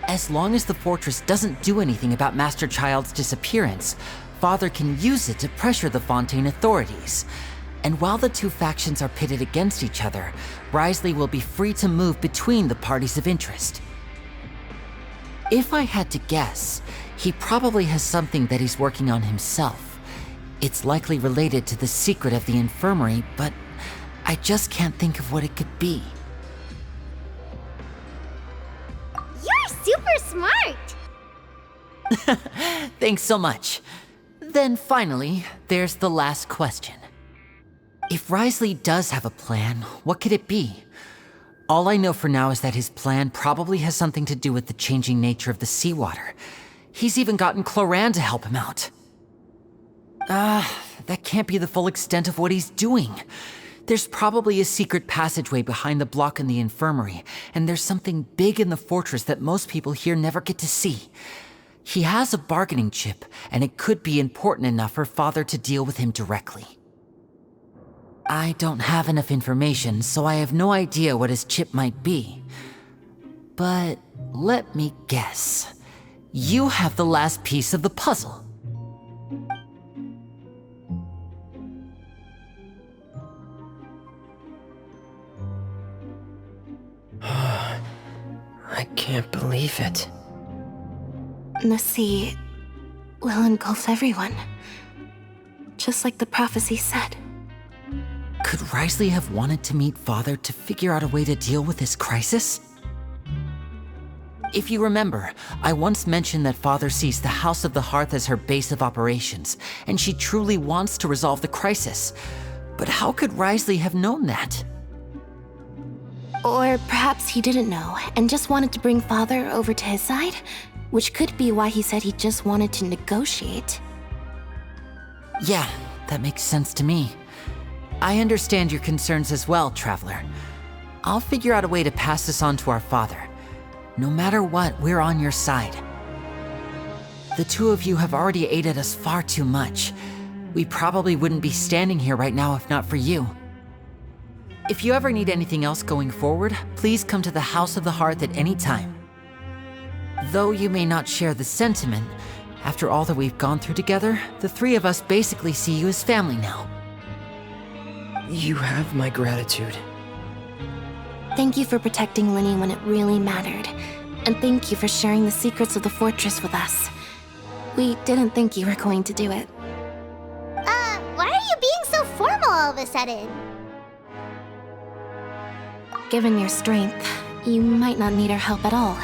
As long as the fortress doesn't do anything about Master Child's disappearance, Father can use it to pressure the Fontaine authorities. And while the two factions are pitted against each other, Risley will be free to move between the parties of interest. If I had to guess, he probably has something that he's working on himself. It's likely related to the secret of the infirmary, but I just can't think of what it could be. You're super smart. Thanks so much. Then finally, there's the last question. If Risley does have a plan, what could it be? All I know for now is that his plan probably has something to do with the changing nature of the seawater. He's even gotten Cloran to help him out. That can't be the full extent of what he's doing. There's probably a secret passageway behind the block in the infirmary, and there's something big in the fortress that most people here never get to see. He has a bargaining chip, and it could be important enough for Father to deal with him directly. I don't have enough information, so I have no idea what his chip might be. But let me guess. You have the last piece of the puzzle. I can't believe it. The sea will engulf everyone, just like the prophecy said. Could Risley have wanted to meet Father to figure out a way to deal with this crisis? If you remember, I once mentioned that Father sees the House of the Hearth as her base of operations, and she truly wants to resolve the crisis. But how could Risley have known that? Or perhaps he didn't know, and just wanted to bring Father over to his side? Which could be why he said he just wanted to negotiate. Yeah, that makes sense to me. I understand your concerns as well, Traveler. I'll figure out a way to pass this on to our father. No matter what, we're on your side. The two of you have already aided us far too much. We probably wouldn't be standing here right now if not for you. If you ever need anything else going forward, please come to the House of the Hearth at any time. Though you may not share the sentiment, after all that we've gone through together, the three of us basically see you as family now. You have my gratitude. Thank you for protecting Linny when it really mattered. And thank you for sharing the secrets of the fortress with us. We didn't think you were going to do it. Why are you being so formal all of a sudden? Given your strength, you might not need our help at all.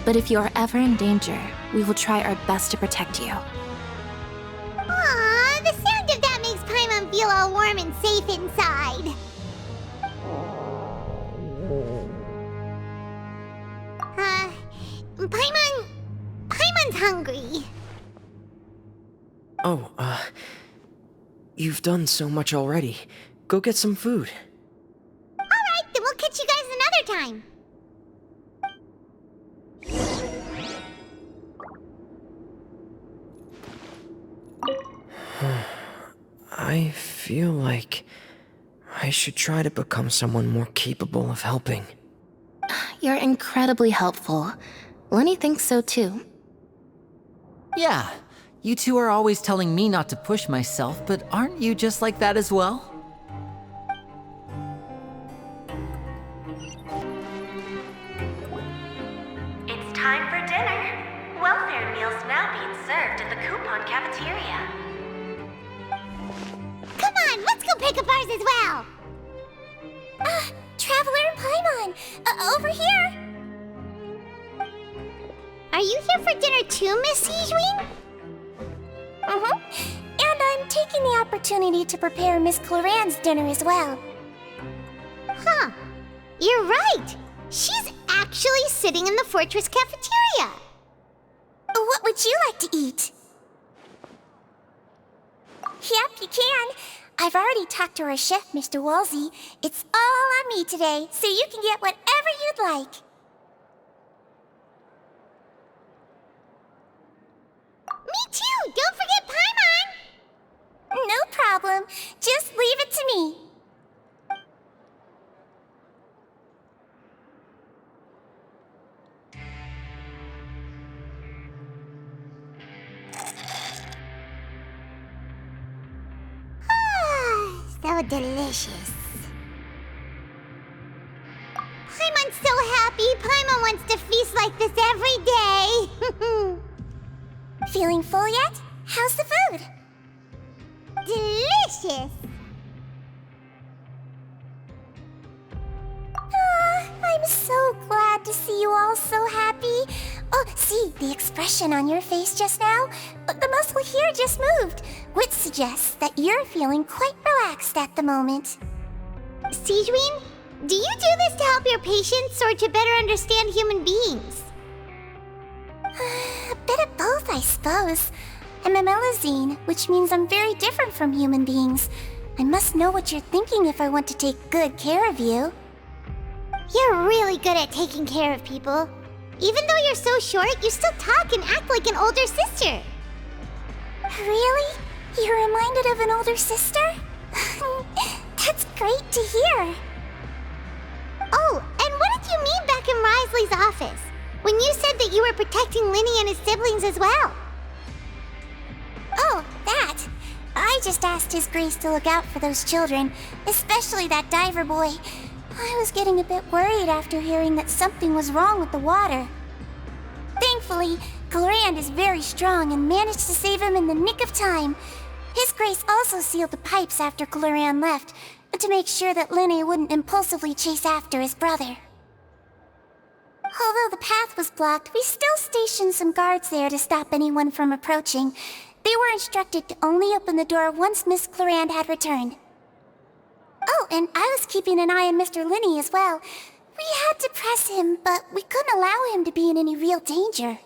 But if you are ever in danger, we will try our best to protect you. Aww, the sound of that makes Paimon feel all warm and safe inside. Paimon's hungry. Oh, you've done so much already. Go get some food. Alright, then we'll catch you guys another time. I feel like I should try to become someone more capable of helping. You're incredibly helpful. Lenny thinks so too. Yeah, you two are always telling me not to push myself, but aren't you just like that as well? It's time for dinner. Welfare meals now being served in the coupon cafeteria. Come on, let's go pick up ours as well. Traveler and Paimon, over here. Are you here for dinner too, Miss Sijween? And I'm taking the opportunity to prepare Miss Cloran's dinner as well. Huh. You're right. She's actually sitting in the fortress cafeteria. What would you like to eat? Yep, you can. I've already talked to our chef, Mr. Wolsey. It's all on me today, so you can get whatever you'd like. Me too! Don't forget Paimon! No problem. Just leave it to me. So delicious. Paimon's so happy. Paimon wants to feast like this every day. Feeling full yet? How's the food? Delicious. I'm so glad to see you all so happy. Oh, see, the expression on your face just now? The muscle here just moved, which suggests that you're feeling quite relaxed at the moment. Sijween, do you do this to help your patients or to better understand human beings? A bit of both, I suppose. I'm a Melazine, which means I'm very different from human beings. I must know what you're thinking if I want to take good care of you. You're really good at taking care of people. Even though you're so short, you still talk and act like an older sister. Really? You're reminded of an older sister? That's great to hear. Oh, and what did you mean back in Risley's office? When you said that you were protecting Linny and his siblings as well? Oh, that. I just asked His Grace to look out for those children, especially that diver boy. I was getting a bit worried after hearing that something was wrong with the water. Thankfully, Cloran is very strong and managed to save him in the nick of time. His Grace also sealed the pipes after Cloran left, to make sure that Linny wouldn't impulsively chase after his brother. Although the path was blocked, we still stationed some guards there to stop anyone from approaching. They were instructed to only open the door once Miss Cloran had returned. Oh, and I was keeping an eye on Mr. Linny as well. We had to press him, but we couldn't allow him to be in any real danger.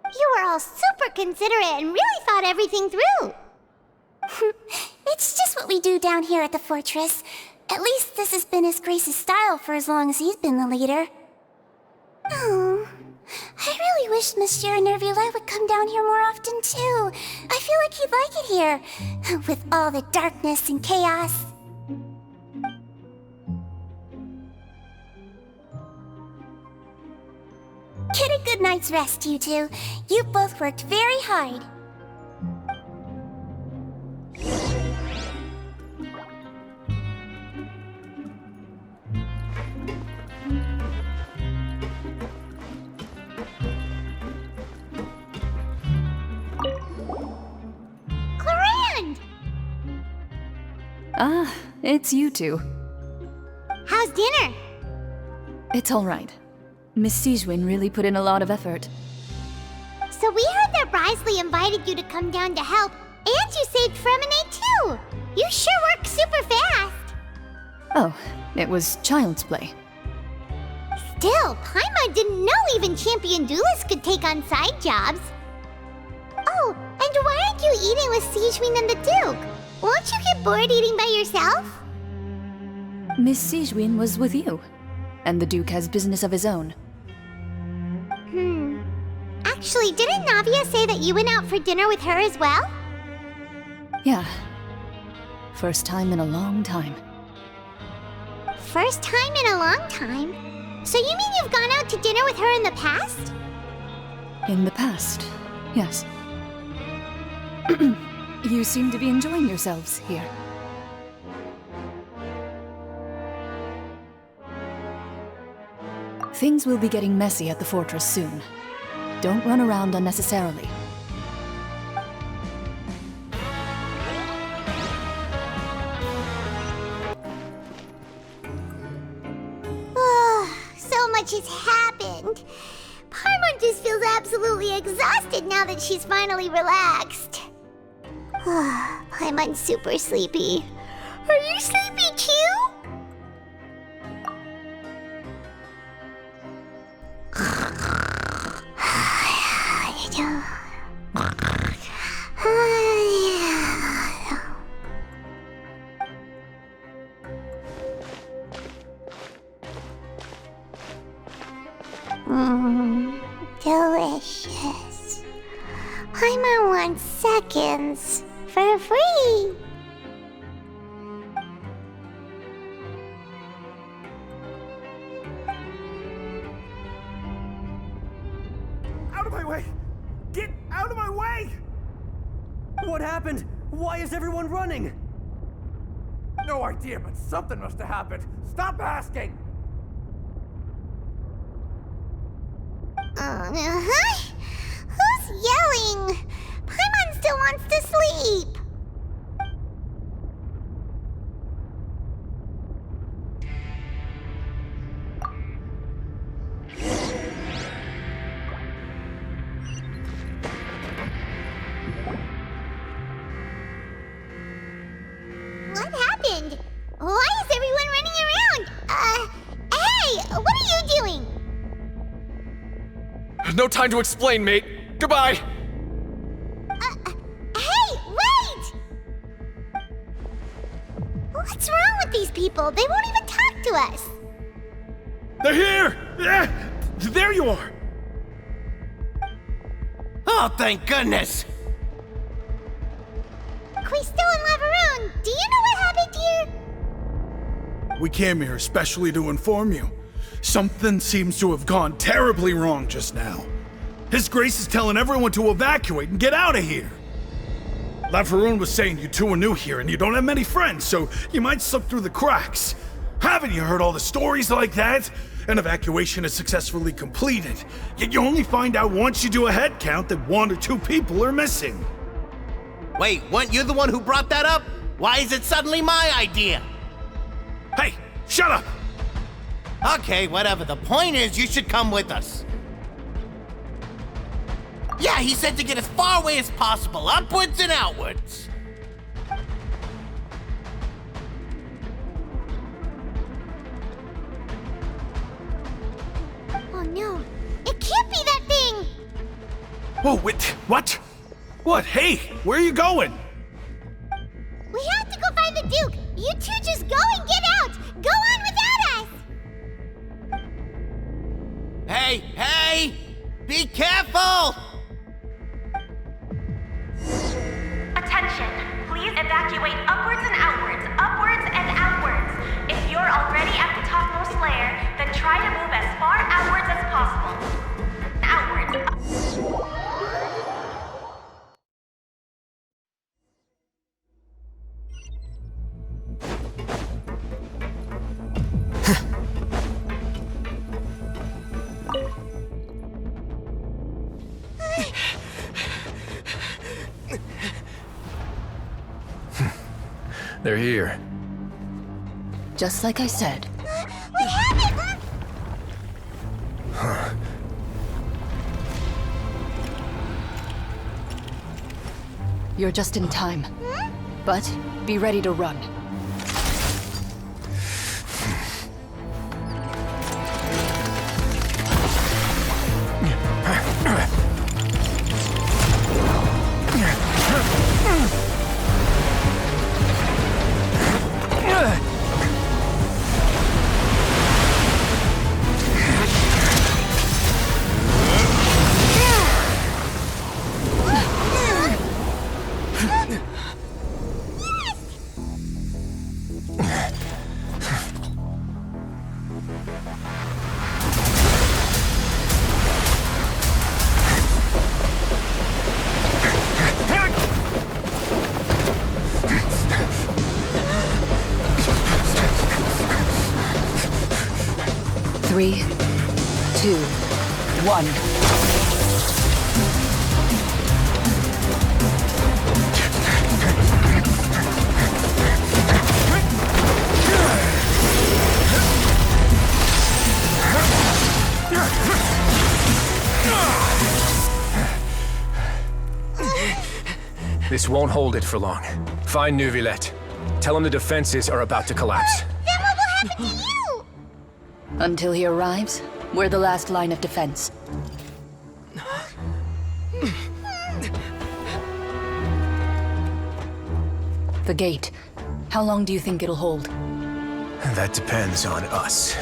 You were all super considerate and really thought everything through. It's just what we do down here at the fortress. At least this has been His Grace's style for as long as he's been the leader. Oh, I really wish Monsieur Neuvillette would come down here more often too. I feel like he'd like it here, with all the darkness and chaos. Get a good night's rest, you two. You both worked very hard. Clarand! Ah, it's you two. How's dinner? It's alright. Miss Sijwin really put in a lot of effort. So we heard that Risley invited you to come down to help, and you saved Fremine too! You sure work super fast! Oh, it was child's play. Still, Paimon didn't know even champion duelists could take on side jobs. Oh, and why aren't you eating with Sijwin and the Duke? Won't you get bored eating by yourself? Miss Sijwin was with you, and the Duke has business of his own. Actually, didn't Navia say that you went out for dinner with her as well? Yeah. First time in a long time. First time in a long time? So you mean you've gone out to dinner with her in the past? In the past, yes. You seem to be enjoying yourselves here. Things will be getting messy at the fortress soon. Don't run around unnecessarily. So much has happened. Paimon just feels absolutely exhausted now that she's finally relaxed. Paimon's super sleepy. Are you sleepy too? Delicious. Paimon wants seconds for free. Out of my way! Get out of my way! What happened? Why is everyone running? No idea, but something must have happened. Stop asking! Who's yelling? Paimon still wants to sleep. What happened? Why is everyone running around? Hey, what are you doing? No time to explain, mate. Goodbye! Hey, wait! What's wrong with these people? They won't even talk to us. They're here! There you are! Oh, thank goodness! Quisto and Lavaroon, do you know what happened here? We came here especially to inform you. Something seems to have gone terribly wrong just now. His Grace is telling everyone to evacuate and get out of here. Lavaroon was saying you two are new here and you don't have many friends, so you might slip through the cracks. Haven't you heard all the stories like that? An evacuation is successfully completed, yet you only find out once you do a head count that 1 or 2 people are missing. Wait, weren't you the one who brought that up? Why is it suddenly my idea? Hey, shut up! Okay, whatever. The point is, you should come with us. Yeah, he said to get as far away as possible, upwards and outwards. Oh no, it can't be that thing! Whoa, wait, what? What? Hey, where are you going? We have to go find the Duke! You two just go and get out! Go on without us! Hey! Be careful! Attention! Please evacuate upwards and outwards. If you're already at the topmost layer, then try to move as far outwards as possible. Outwards. They're here. Just like I said. You're just in time. But be ready to run. Three, 2, 1. This won't hold it for long. Find Neuvillette. Tell him the defenses are about to collapse. Then what will happen to you? Until he arrives, we're the last line of defense. The gate. How long do you think it'll hold? That depends on us.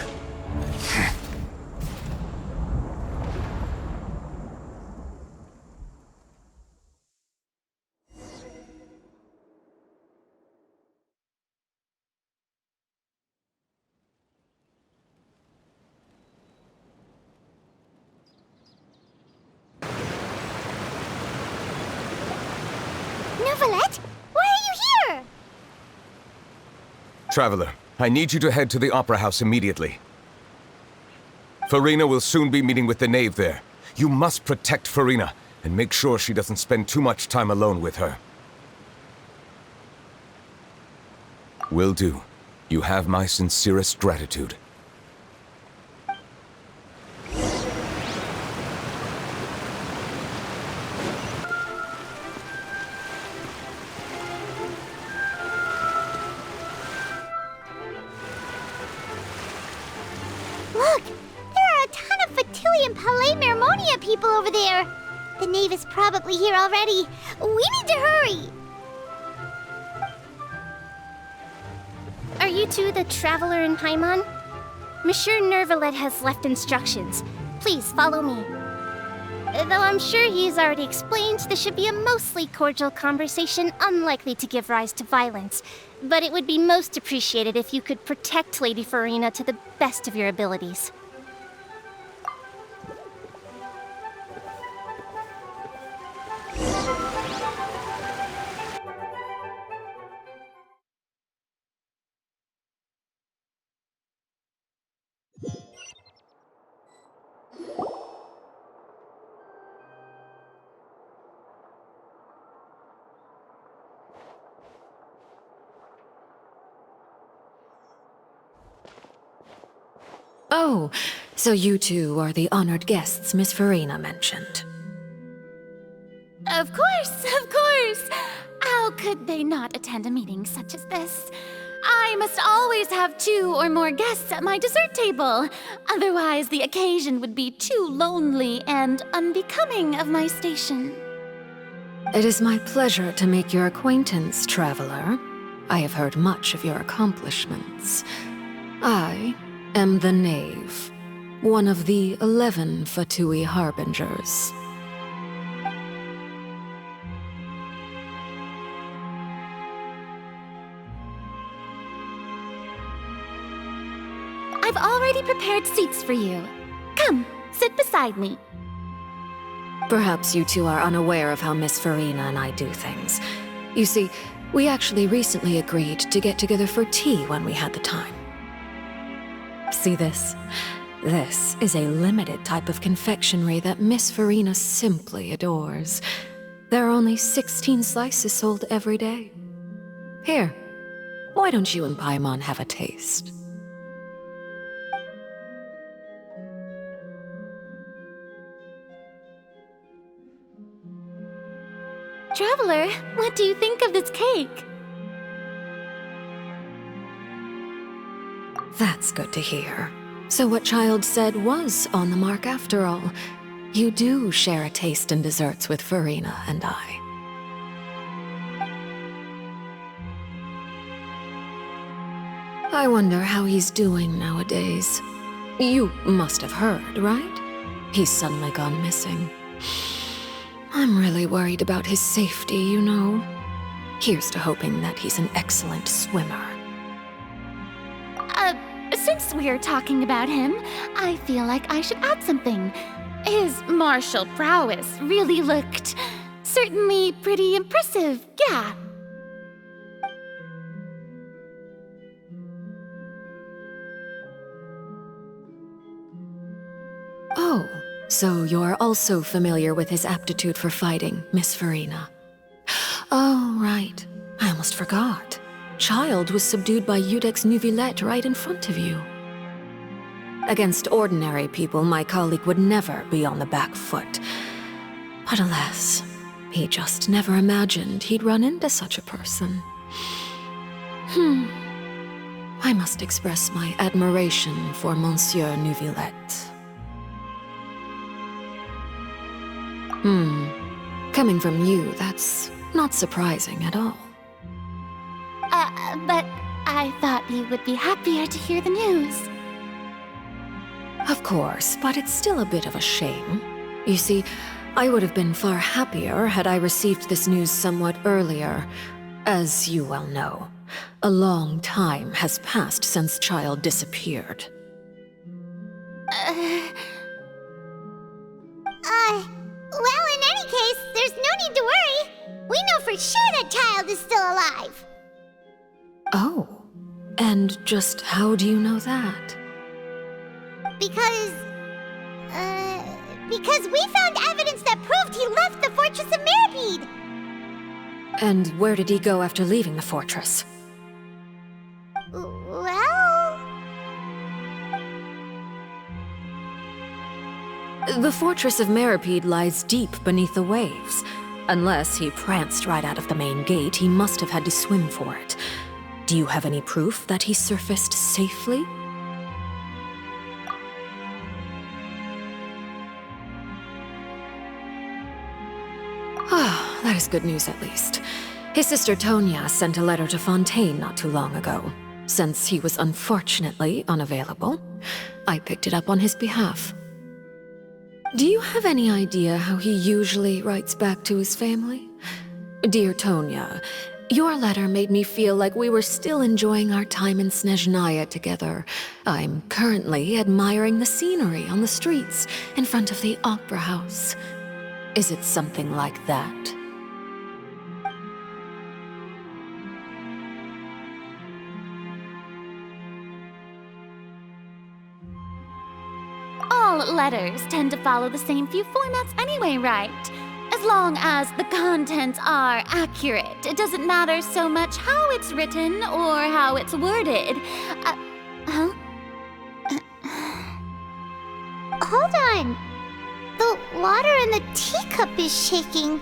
Neuvillette? Why are you here? Traveler, I need you to head to the Opera House immediately. Furina will soon be meeting with the knave there. You must protect Furina, and make sure she doesn't spend too much time alone with her. Will do. You have my sincerest gratitude. Look! There are a ton of Fatui and Palais Mermonia people over there! The knave is probably here already. We need to hurry! Are you two the traveler in Paimon? Monsieur Neuvillette has left instructions. Please follow me. Though I'm sure he's already explained, this should be a mostly cordial conversation, unlikely to give rise to violence. But it would be most appreciated if you could protect Lady Furina to the best of your abilities. Oh, so you two are the honored guests Miss Furina mentioned. Of course, of course! How could they not attend a meeting such as this? I must always have 2 or more guests at my dessert table. Otherwise, the occasion would be too lonely and unbecoming of my station. It is my pleasure to make your acquaintance, traveler. I have heard much of your accomplishments. I am the Knave, one of the 11 Fatui Harbingers. I've already prepared seats for you. Come, sit beside me. Perhaps you two are unaware of how Miss Furina and I do things. You see, we actually recently agreed to get together for tea when we had the time. See this? This is a limited type of confectionery that Miss Furina simply adores. There are only 16 slices sold every day. Here, Why don't you and Paimon have a taste? Traveler, what do you think of this cake? That's good to hear. So what Child said was on the mark after all. You do share a taste in desserts with Furina and I. I wonder how he's doing nowadays. You must have heard, right? He's suddenly gone missing. I'm really worried about his safety, you know. Here's to hoping that he's an excellent swimmer. Since we're talking about him, I feel like I should add something. His martial prowess really looked certainly pretty impressive, yeah. Oh, so you're also familiar with his aptitude for fighting, Miss Furina. Oh, right. I almost forgot. Child was subdued by Udek's neuvillette right in front of you. Against ordinary people, my colleague would never be on the back foot. But alas, he just never imagined he'd run into such a person. I must express my admiration for Monsieur Neuvillette. Coming from you, that's not surprising at all. But I thought you would be happier to hear the news. Of course, but it's still a bit of a shame. You see, I would have been far happier had I received this news somewhat earlier. As you well know, a long time has passed since Child disappeared. Well, in any case, there's no need to worry. We know for sure that Child is still alive. Oh, and just how do you know that? Because we found evidence that proved he left the Fortress of Mirapede. And where did he go after leaving the fortress? Well... The Fortress of Mirapede lies deep beneath the waves. Unless he pranced right out of the main gate, he must have had to swim for it. Do you have any proof that he surfaced safely? Ah, that is good news at least. His sister Tonya sent a letter to Fontaine not too long ago. Since he was unfortunately unavailable, I picked it up on his behalf. Do you have any idea how he usually writes back to his family? Dear Tonya, your letter made me feel like we were still enjoying our time in Snezhnaya together. I'm currently admiring the scenery on the streets in front of the Opera House. Is it something like that? All letters tend to follow the same few formats anyway, right? As long as the contents are accurate, it doesn't matter so much how it's written or how it's worded. Hold on. The water in the teacup is shaking.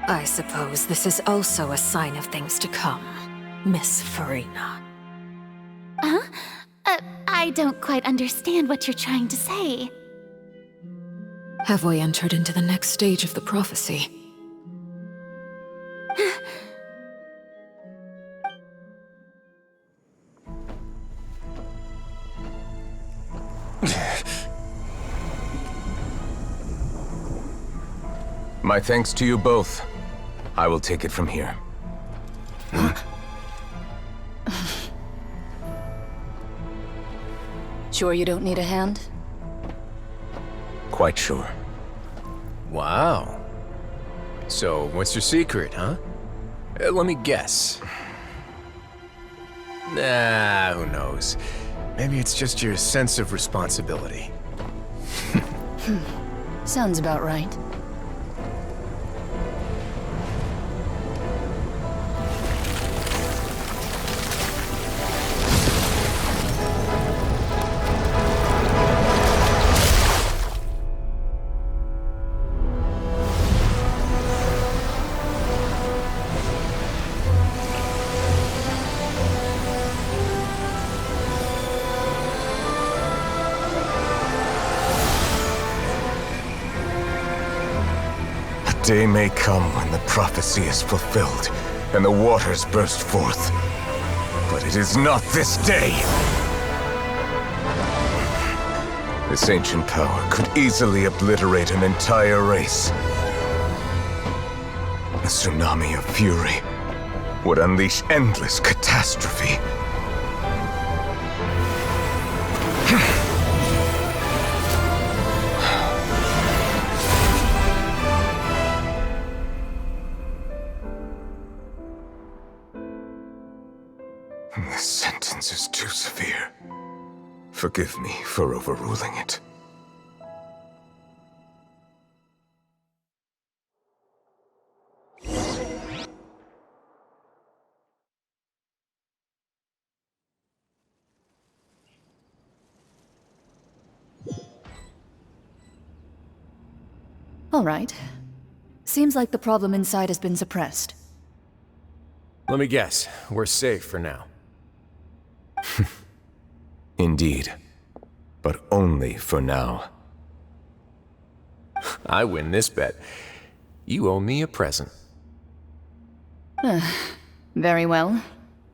I suppose this is also a sign of things to come, Miss Furina. I don't quite understand what you're trying to say. Have we entered into the next stage of the prophecy? My thanks to you both. I will take it from here. Sure you don't need a hand? Quite sure. Wow. So, what's your secret, huh? Let me guess. Nah, who knows? Maybe it's just your sense of responsibility. Sounds about right. day may come when the prophecy is fulfilled and the waters burst forth. But it is not this day! This ancient power could easily obliterate an entire race. A tsunami of fury would unleash endless catastrophe. This sentence is too severe. Forgive me for overruling it. All right. Seems like the problem inside has been suppressed. Let me guess, we're safe for now. Indeed. But only for now. I win this bet. You owe me a present. Very well.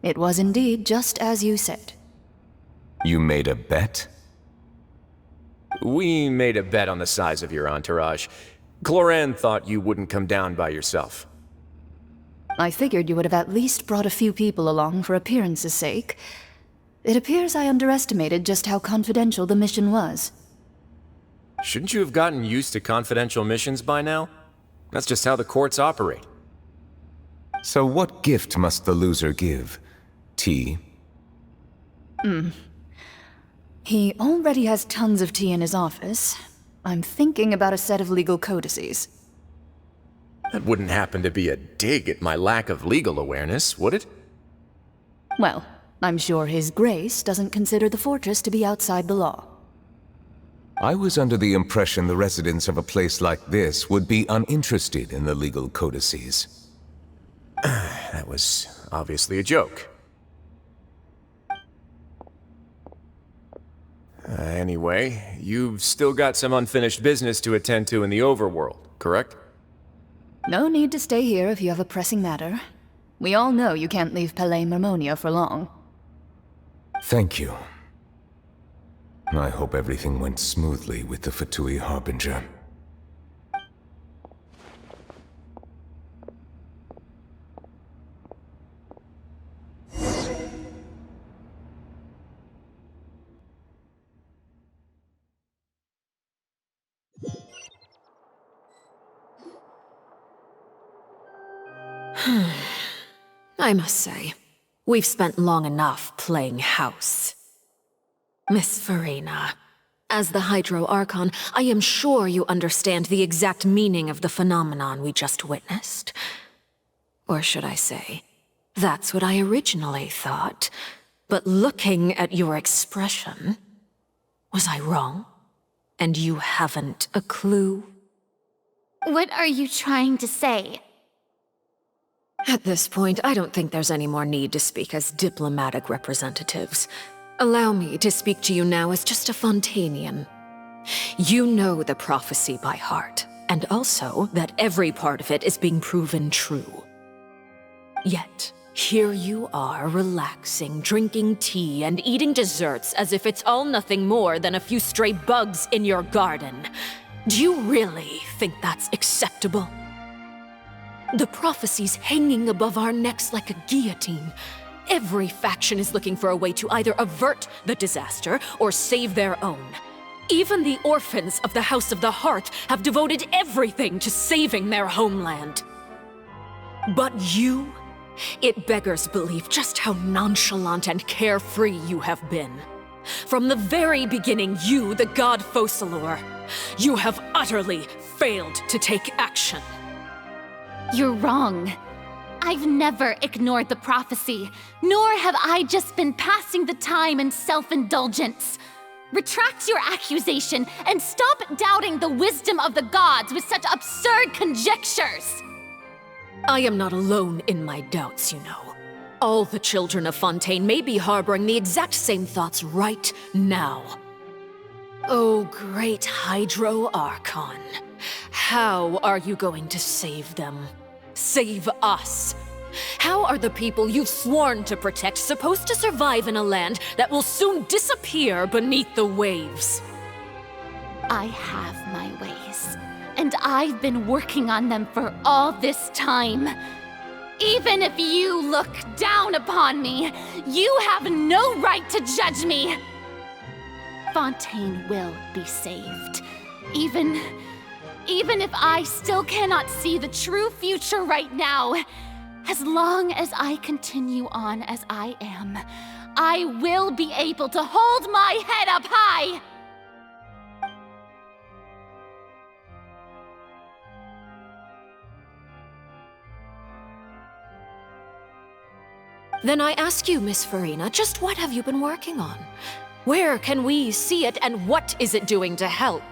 It was indeed just as you said. You made a bet? We made a bet on the size of your entourage. Cloran thought you wouldn't come down by yourself. I figured you would have at least brought a few people along for appearance's sake. It appears I underestimated just how confidential the mission was. Shouldn't you have gotten used to confidential missions by now? That's just how the courts operate. So what gift must the loser give? Tea? He already has tons of tea in his office. I'm thinking about a set of legal codices. That wouldn't happen to be a dig at my lack of legal awareness, would it? Well, I'm sure His Grace doesn't consider the fortress to be outside the law. I was under the impression the residents of a place like this would be uninterested in the legal codices. That was obviously a joke. Anyway, you've still got some unfinished business to attend to in the overworld, correct? No need to stay here if you have a pressing matter. We all know you can't leave Palais Marmonia for long. Thank you. I hope everything went smoothly with the Fatui Harbinger. I must say, we've spent long enough playing house. Miss Furina, as the Hydro Archon, I am sure you understand the exact meaning of the phenomenon we just witnessed. Or should I say, that's what I originally thought. But looking at your expression, was I wrong? And you haven't a clue? What are you trying to say? At this point, I don't think there's any more need to speak as diplomatic representatives. Allow me to speak to you now as just a Fontainian. You know the prophecy by heart, and also that every part of it is being proven true. Yet, here you are relaxing, drinking tea, and eating desserts as if it's all nothing more than a few stray bugs in your garden. Do you really think that's acceptable? The prophecy's hanging above our necks like a guillotine. Every faction is looking for a way to either avert the disaster or save their own. Even the orphans of the House of the Hearth have devoted everything to saving their homeland. But you? It beggars belief just how nonchalant and carefree you have been. From the very beginning, you, the god Focalor, you have utterly failed to take action. You're wrong. I've never ignored the prophecy, nor have I just been passing the time in self-indulgence. Retract your accusation and stop doubting the wisdom of the gods with such absurd conjectures! I am not alone in my doubts, you know. All the children of Fontaine may be harboring the exact same thoughts right now. Oh, great Hydro Archon. How are you going to save them? Save us? How are the people you've sworn to protect supposed to survive in a land that will soon disappear beneath the waves? I have my ways, and I've been working on them for all this time. Even if you look down upon me, you have no right to judge me. Fontaine will be saved. Even if I still cannot see the true future right now, as long as I continue on as I am, I will be able to hold my head up high! Then I ask you, Miss Furina, just what have you been working on? Where can we see it, and what is it doing to help?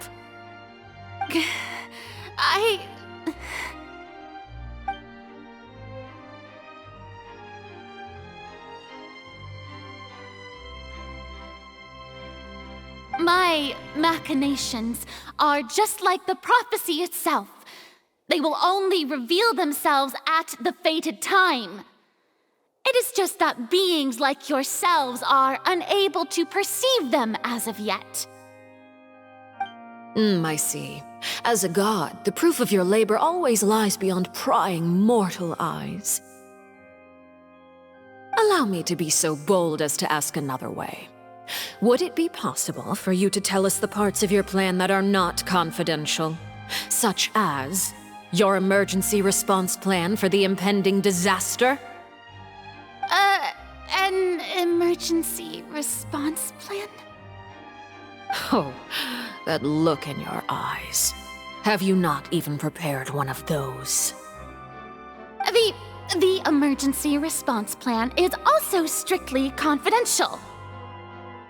My machinations are just like the prophecy itself. They will only reveal themselves at the fated time. It is just that beings like yourselves are unable to perceive them as of yet. I see. As a god, the proof of your labor always lies beyond prying mortal eyes. Allow me to be so bold as to ask another way. Would it be possible for you to tell us the parts of your plan that are not confidential? Such as your emergency response plan for the impending disaster? An emergency response plan? Oh, that look in your eyes. Have you not even prepared one of those? The emergency response plan is also strictly confidential.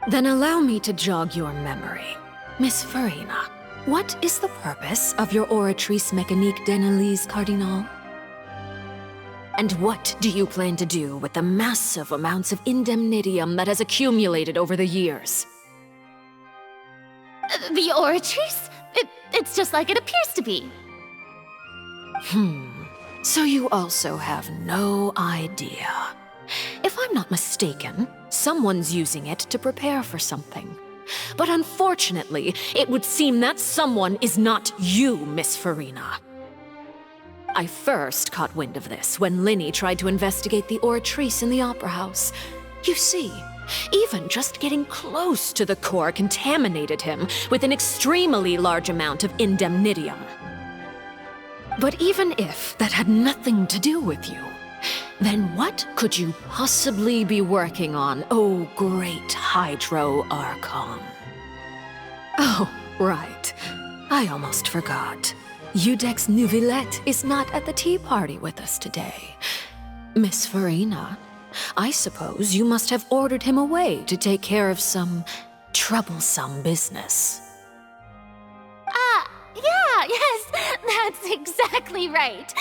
Then allow me to jog your memory. Miss Furina, what is the purpose of your Oratrice Mécanique d'Analyse Cardinal? And what do you plan to do with the massive amounts of indemnitium that has accumulated over the years? The Oratrice? It's just like it appears to be. So you also have no idea. If I'm not mistaken, someone's using it to prepare for something. But unfortunately, it would seem that someone is not you, Miss Furina. I first caught wind of this when Linny tried to investigate the Oratrice in the Opera House. You see, even just getting close to the core contaminated him with an extremely large amount of indemnitium. But even if that had nothing to do with you, then what could you possibly be working on, oh great Hydro Archon? Oh, right. I almost forgot. Udex Neuvillette is not at the tea party with us today. Miss Furina, I suppose you must have ordered him away to take care of some troublesome business. Yes, that's exactly right.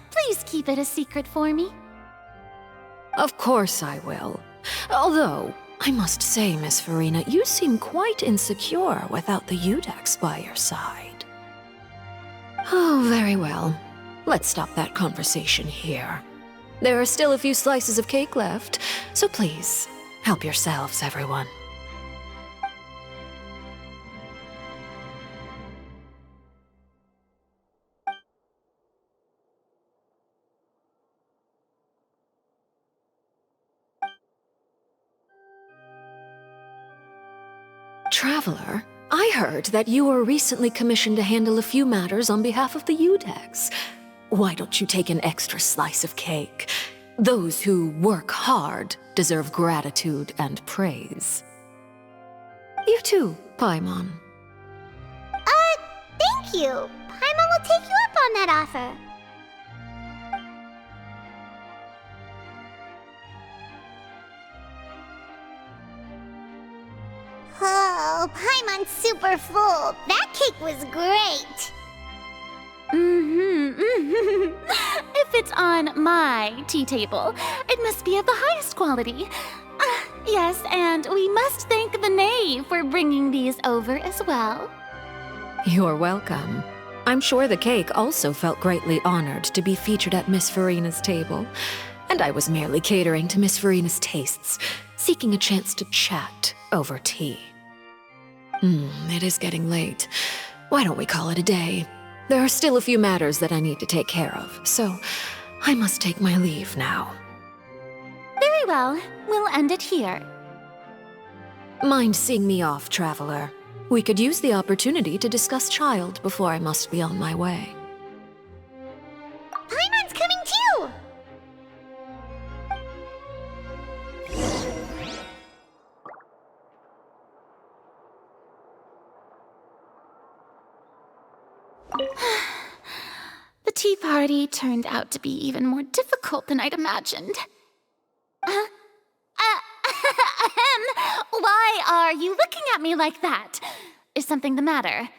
Please keep it a secret for me. Of course I will. Although, I must say, Miss Furina, you seem quite insecure without the Udex by your side. Oh, very well. Let's stop that conversation here. There are still a few slices of cake left, so please, help yourselves, everyone. Traveler, I heard that you were recently commissioned to handle a few matters on behalf of the Udex. Why don't you take an extra slice of cake? Those who work hard deserve gratitude and praise. You too, Paimon. Thank you. Paimon will take you up on that offer. Oh, Paimon's super full. That cake was great. If it's on my tea table, it must be of the highest quality. Yes, and we must thank the knave for bringing these over as well. You're welcome. I'm sure the cake also felt greatly honored to be featured at Miss Furina's table, and I was merely catering to Miss Furina's tastes, seeking a chance to chat over tea. It is getting late. Why don't we call it a day? There are still a few matters that I need to take care of, so I must take my leave now. Very well. We'll end it here. Mind seeing me off, traveler? We could use the opportunity to discuss Child before I must be on my way. Paimon's coming too! The tea party turned out to be even more difficult than I'd imagined. Why are you looking at me like that? Is something the matter?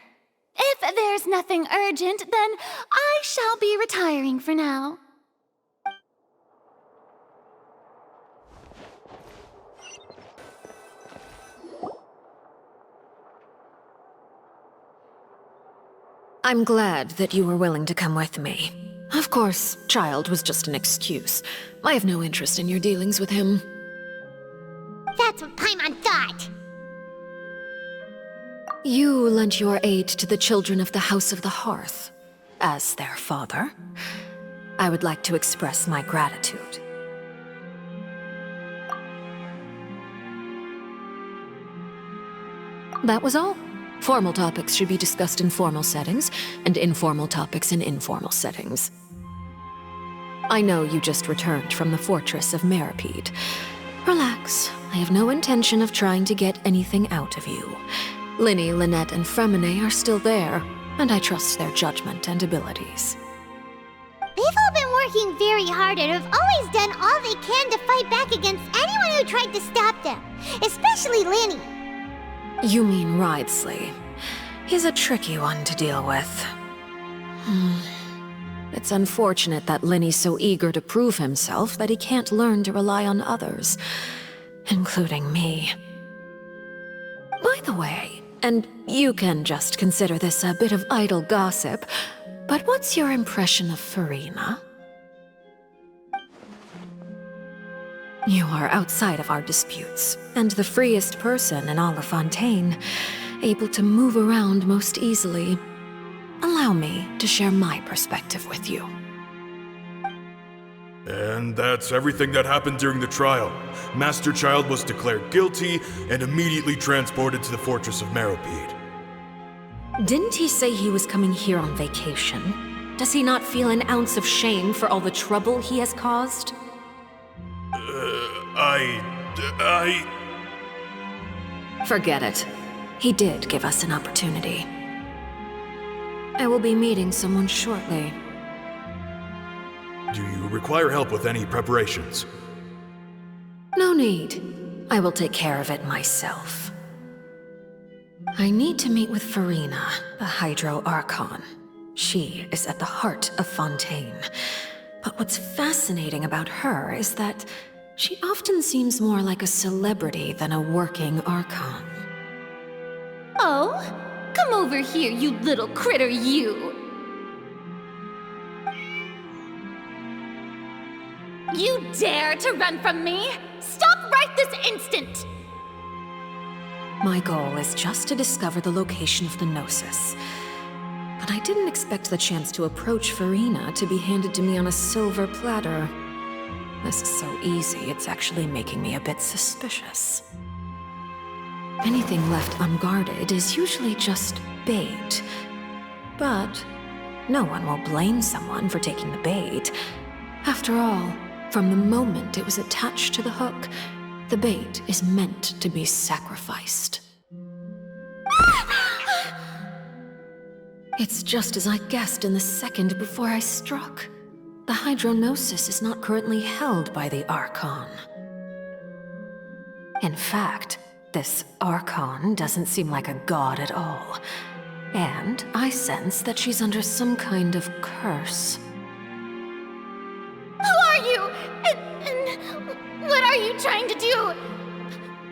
If there's nothing urgent, then I shall be retiring for now. I'm glad that you were willing to come with me. Of course, Child was just an excuse. I have no interest in your dealings with him. That's what Paimon thought! You lent your aid to the children of the House of the Hearth. As their father, I would like to express my gratitude. That was all. Formal topics should be discussed in formal settings, and informal topics in informal settings. I know you just returned from the fortress of Meripede. Relax. I have no intention of trying to get anything out of you. Linny, Lynette, and Fremine are still there, and I trust their judgment and abilities. They've all been working very hard and have always done all they can to fight back against anyone who tried to stop them, especially Linny. You mean Wriothesley. He's a tricky one to deal with. It's unfortunate that Linny's so eager to prove himself that he can't learn to rely on others, including me. By the way, and you can just consider this a bit of idle gossip, but what's your impression of Furina? You are outside of our disputes, and the freest person in all of Fontaine, able to move around most easily. Allow me to share my perspective with you. And that's everything that happened during the trial. Master Child was declared guilty and immediately transported to the Fortress of Meripede. Didn't he say he was coming here on vacation? Does he not feel an ounce of shame for all the trouble he has caused? Forget it. He did give us an opportunity. I will be meeting someone shortly. Do you require help with any preparations? No need. I will take care of it myself. I need to meet with Furina, the Hydro Archon. She is at the heart of Fontaine. But what's fascinating about her is that she often seems more like a celebrity than a working Archon. Oh? Come over here, you little critter, you! You dare to run from me? Stop right this instant! My goal is just to discover the location of the Gnosis. But I didn't expect the chance to approach Furina to be handed to me on a silver platter. This is so easy, it's actually making me a bit suspicious. Anything left unguarded is usually just bait. But no one will blame someone for taking the bait. After all, from the moment it was attached to the hook, the bait is meant to be sacrificed. It's just as I guessed in the second before I struck. The Hydronosis is not currently held by the Archon. In fact, this Archon doesn't seem like a god at all. And I sense that she's under some kind of curse. Who are you? And what are you trying to do?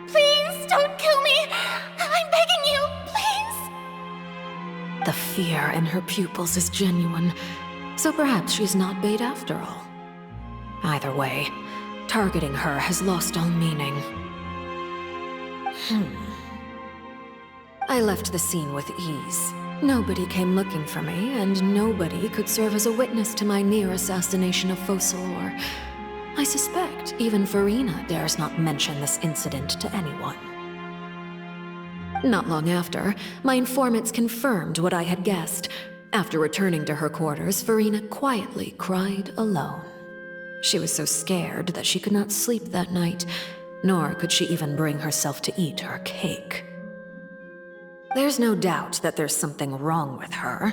Please don't kill me! I'm begging you, please! The fear in her pupils is genuine, so perhaps she's not bait after all. Either way, targeting her has lost all meaning. I left the scene with ease. Nobody came looking for me, and nobody could serve as a witness to my near assassination of Focalor. I suspect even Furina dares not mention this incident to anyone. Not long after, my informants confirmed what I had guessed. After returning to her quarters, Furina quietly cried alone. She was so scared that she could not sleep that night, nor could she even bring herself to eat her cake. There's no doubt that there's something wrong with her.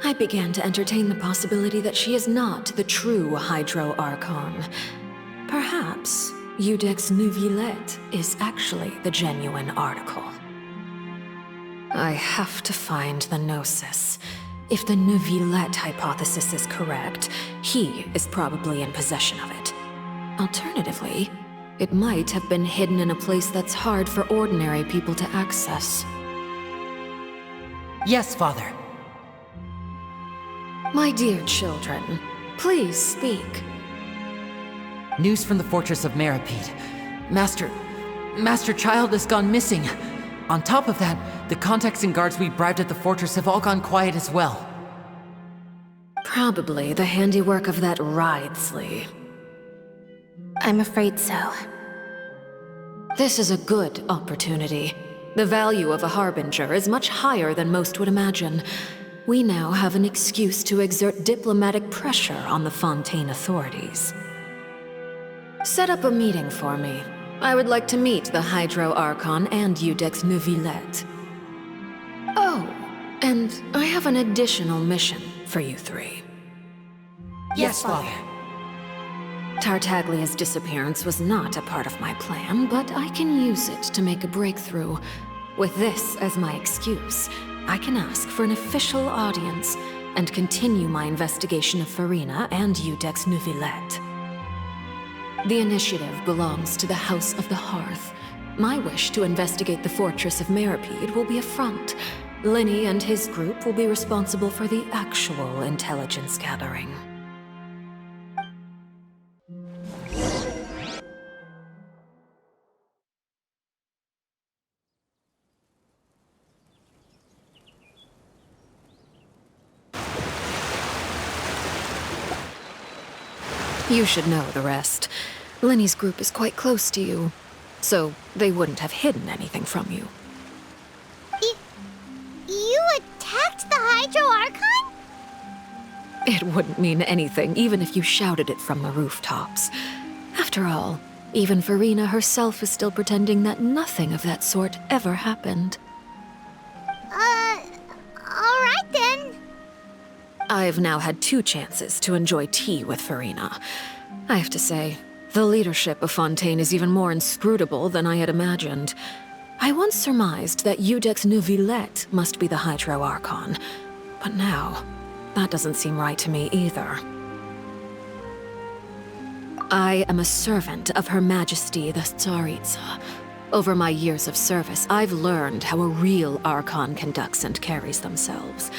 I began to entertain the possibility that she is not the true Hydro Archon. Perhaps Iudex neuvillette is actually the genuine article. I have to find the Gnosis. If the neuvillette hypothesis is correct, he is probably in possession of it. Alternatively, it might have been hidden in a place that's hard for ordinary people to access. Yes, Father. My dear children, please speak. News from the fortress of Meripede. Master Child has gone missing. On top of that, the contacts and guards we bribed at the fortress have all gone quiet as well. Probably the handiwork of that Ridesley. I'm afraid so. This is a good opportunity. The value of a Harbinger is much higher than most would imagine. We now have an excuse to exert diplomatic pressure on the Fontaine authorities. Set up a meeting for me. I would like to meet the Hydro Archon and Iudex neuvillette. Oh, and I have an additional mission for you three. Yes, Father. Tartaglia's disappearance was not a part of my plan, but I can use it to make a breakthrough. With this as my excuse, I can ask for an official audience and continue my investigation of Furina and Iudex neuvillette. The initiative belongs to the House of the Hearth. My wish to investigate the fortress of Meripede will be a front. Lenny and his group will be responsible for the actual intelligence gathering. You should know the rest. Lenny's group is quite close to you, so they wouldn't have hidden anything from you. You attacked the Hydro Archon? It wouldn't mean anything, even if you shouted it from the rooftops. After all, even Furina herself is still pretending that nothing of that sort ever happened. Alright then. I've now had 2 chances to enjoy tea with Furina. I have to say, the leadership of Fontaine is even more inscrutable than I had imagined. I once surmised that Iudex neuvillette must be the Hydro Archon, but now, that doesn't seem right to me either. I am a servant of Her Majesty the Tsaritsa. Over my years of service, I've learned how a real Archon conducts and carries themselves.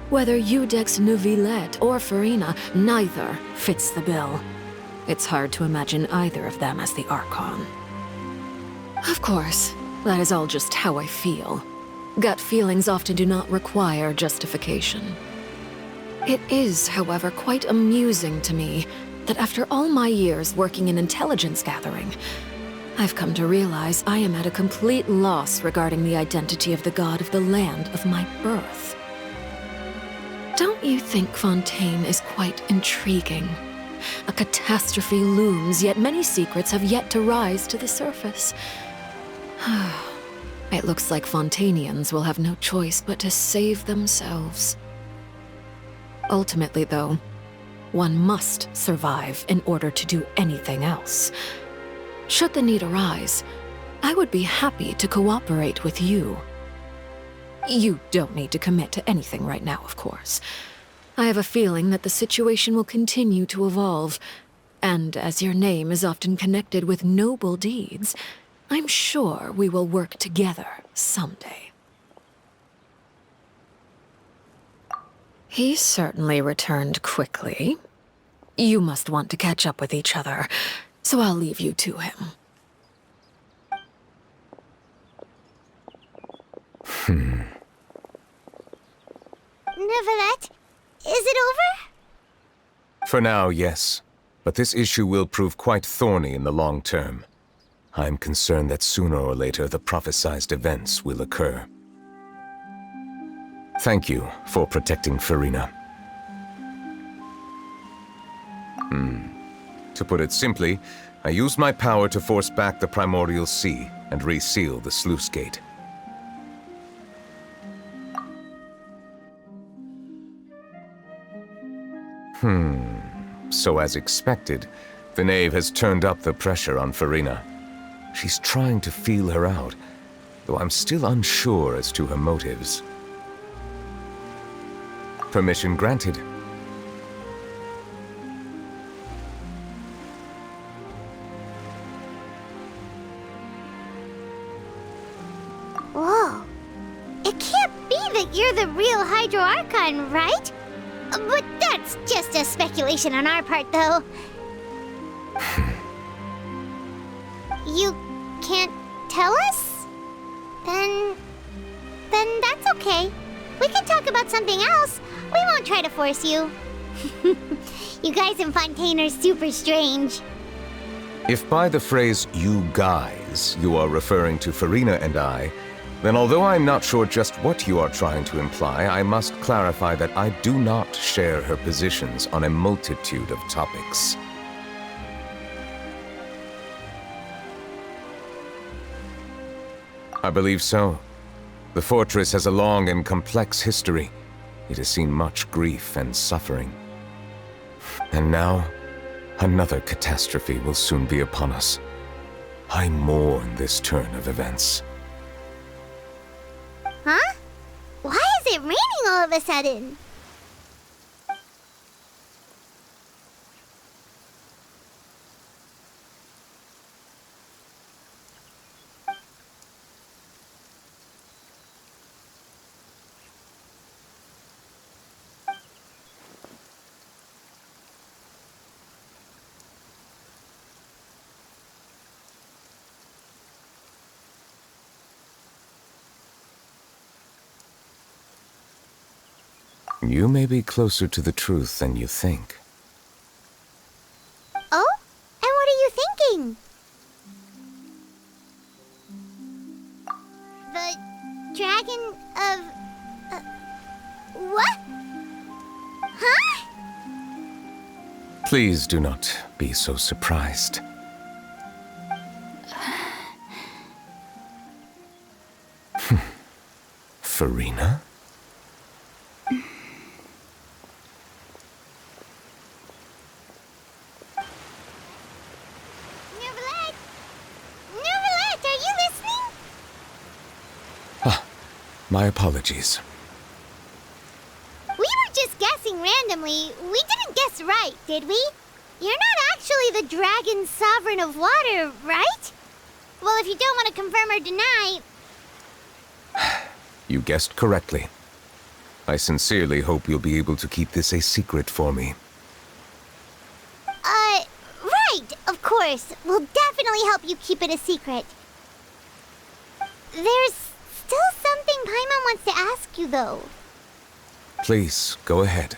Whether Iudex neuvillette or Furina, neither fits the bill. It's hard to imagine either of them as the Archon. Of course, that is all just how I feel. Gut feelings often do not require justification. It is, however, quite amusing to me that after all my years working in intelligence gathering, I've come to realize I am at a complete loss regarding the identity of the god of the land of my birth. Don't you think Fontaine is quite intriguing? A catastrophe looms, yet many secrets have yet to rise to the surface. It looks like Fontainians will have no choice but to save themselves. Ultimately, though, one must survive in order to do anything else. Should the need arise, I would be happy to cooperate with you. You don't need to commit to anything right now, of course. I have a feeling that the situation will continue to evolve, and as your name is often connected with noble deeds, I'm sure we will work together someday. He certainly returned quickly. You must want to catch up with each other, so I'll leave you to him. Neuvillette, is it over? For now, yes. But this issue will prove quite thorny in the long term. I'm concerned that sooner or later the prophesized events will occur. Thank you for protecting Furina. To put it simply, I used my power to force back the primordial sea and reseal the sluice gate. So as expected, the knave has turned up the pressure on Furina. She's trying to feel her out, though I'm still unsure as to her motives. Permission granted. Whoa. It can't be that you're the real Hydro Archon, right? But that's just a speculation on our part, though. You can't tell us? Then that's okay. We can talk about something else. We won't try to force you. You guys in Fontaine are super strange. If by the phrase, "you guys," you are referring to Furina and I, then although I'm not sure just what you are trying to imply, I must clarify that I do not share her positions on a multitude of topics. I believe so. The fortress has a long and complex history. It has seen much grief and suffering. And now, another catastrophe will soon be upon us. I mourn this turn of events. Huh? Why is it raining all of a sudden? You may be closer to the truth than you think. Oh? And what are you thinking? The dragon of... what? Huh? Please do not be so surprised. Furina? My apologies. We were just guessing randomly. We didn't guess right, did we? You're not actually the dragon sovereign of water, right? Well, if you don't want to confirm or deny... You guessed correctly. I sincerely hope you'll be able to keep this a secret for me. Right, of course. We'll definitely help you keep it a secret. There's still something Paimon wants to ask you, though. Please, go ahead.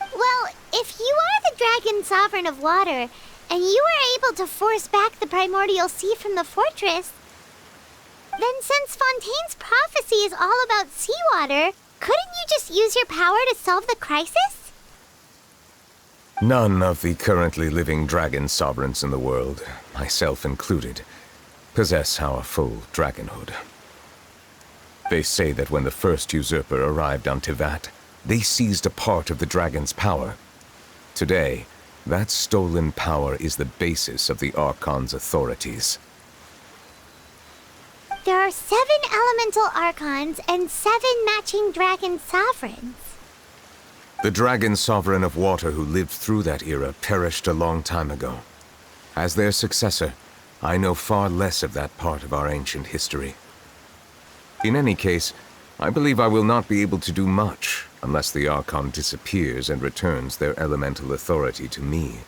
Well, if you are the dragon sovereign of water, and you were able to force back the primordial sea from the fortress, then since Fontaine's prophecy is all about seawater, couldn't you just use your power to solve the crisis? None of the currently living dragon sovereigns in the world, myself included, possess our full dragonhood. They say that when the first usurper arrived on Tivat, they seized a part of the dragon's power. Today, that stolen power is the basis of the Archon's authorities. There are 7 elemental Archons and 7 matching dragon sovereigns. The dragon sovereign of water who lived through that era perished a long time ago. As their successor, I know far less of that part of our ancient history. In any case, I believe I will not be able to do much, unless the Archon disappears and returns their elemental authority to me.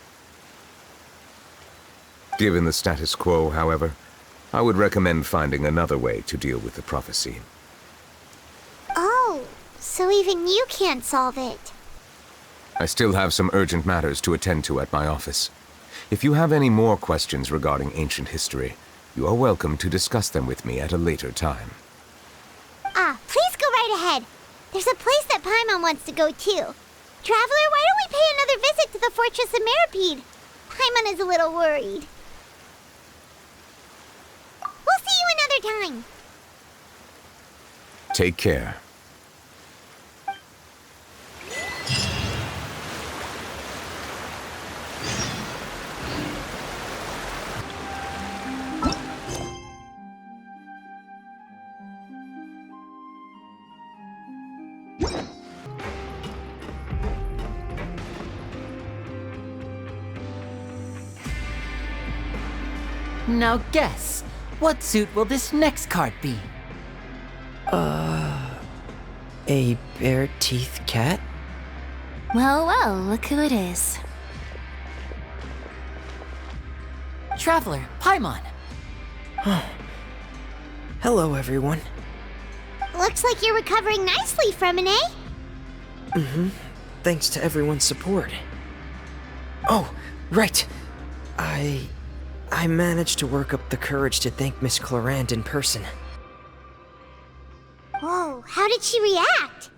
Given the status quo, however, I would recommend finding another way to deal with the prophecy. Oh, so even you can't solve it. I still have some urgent matters to attend to at my office. If you have any more questions regarding ancient history, you are welcome to discuss them with me at a later time. Please go right ahead. There's a place that Paimon wants to go too. Traveler, why don't we pay another visit to the Fortress of Meripede? Paimon is a little worried. We'll see you another time. Take care. Now guess, what suit will this next card be? A bare-teeth cat? Well, well, look who it is. Traveler, Paimon. Hello, everyone. Looks like you're recovering nicely from it, eh? Mm-hmm. Thanks to everyone's support. Oh, right. I managed to work up the courage to thank Miss Clorand in person. Whoa, how did she react?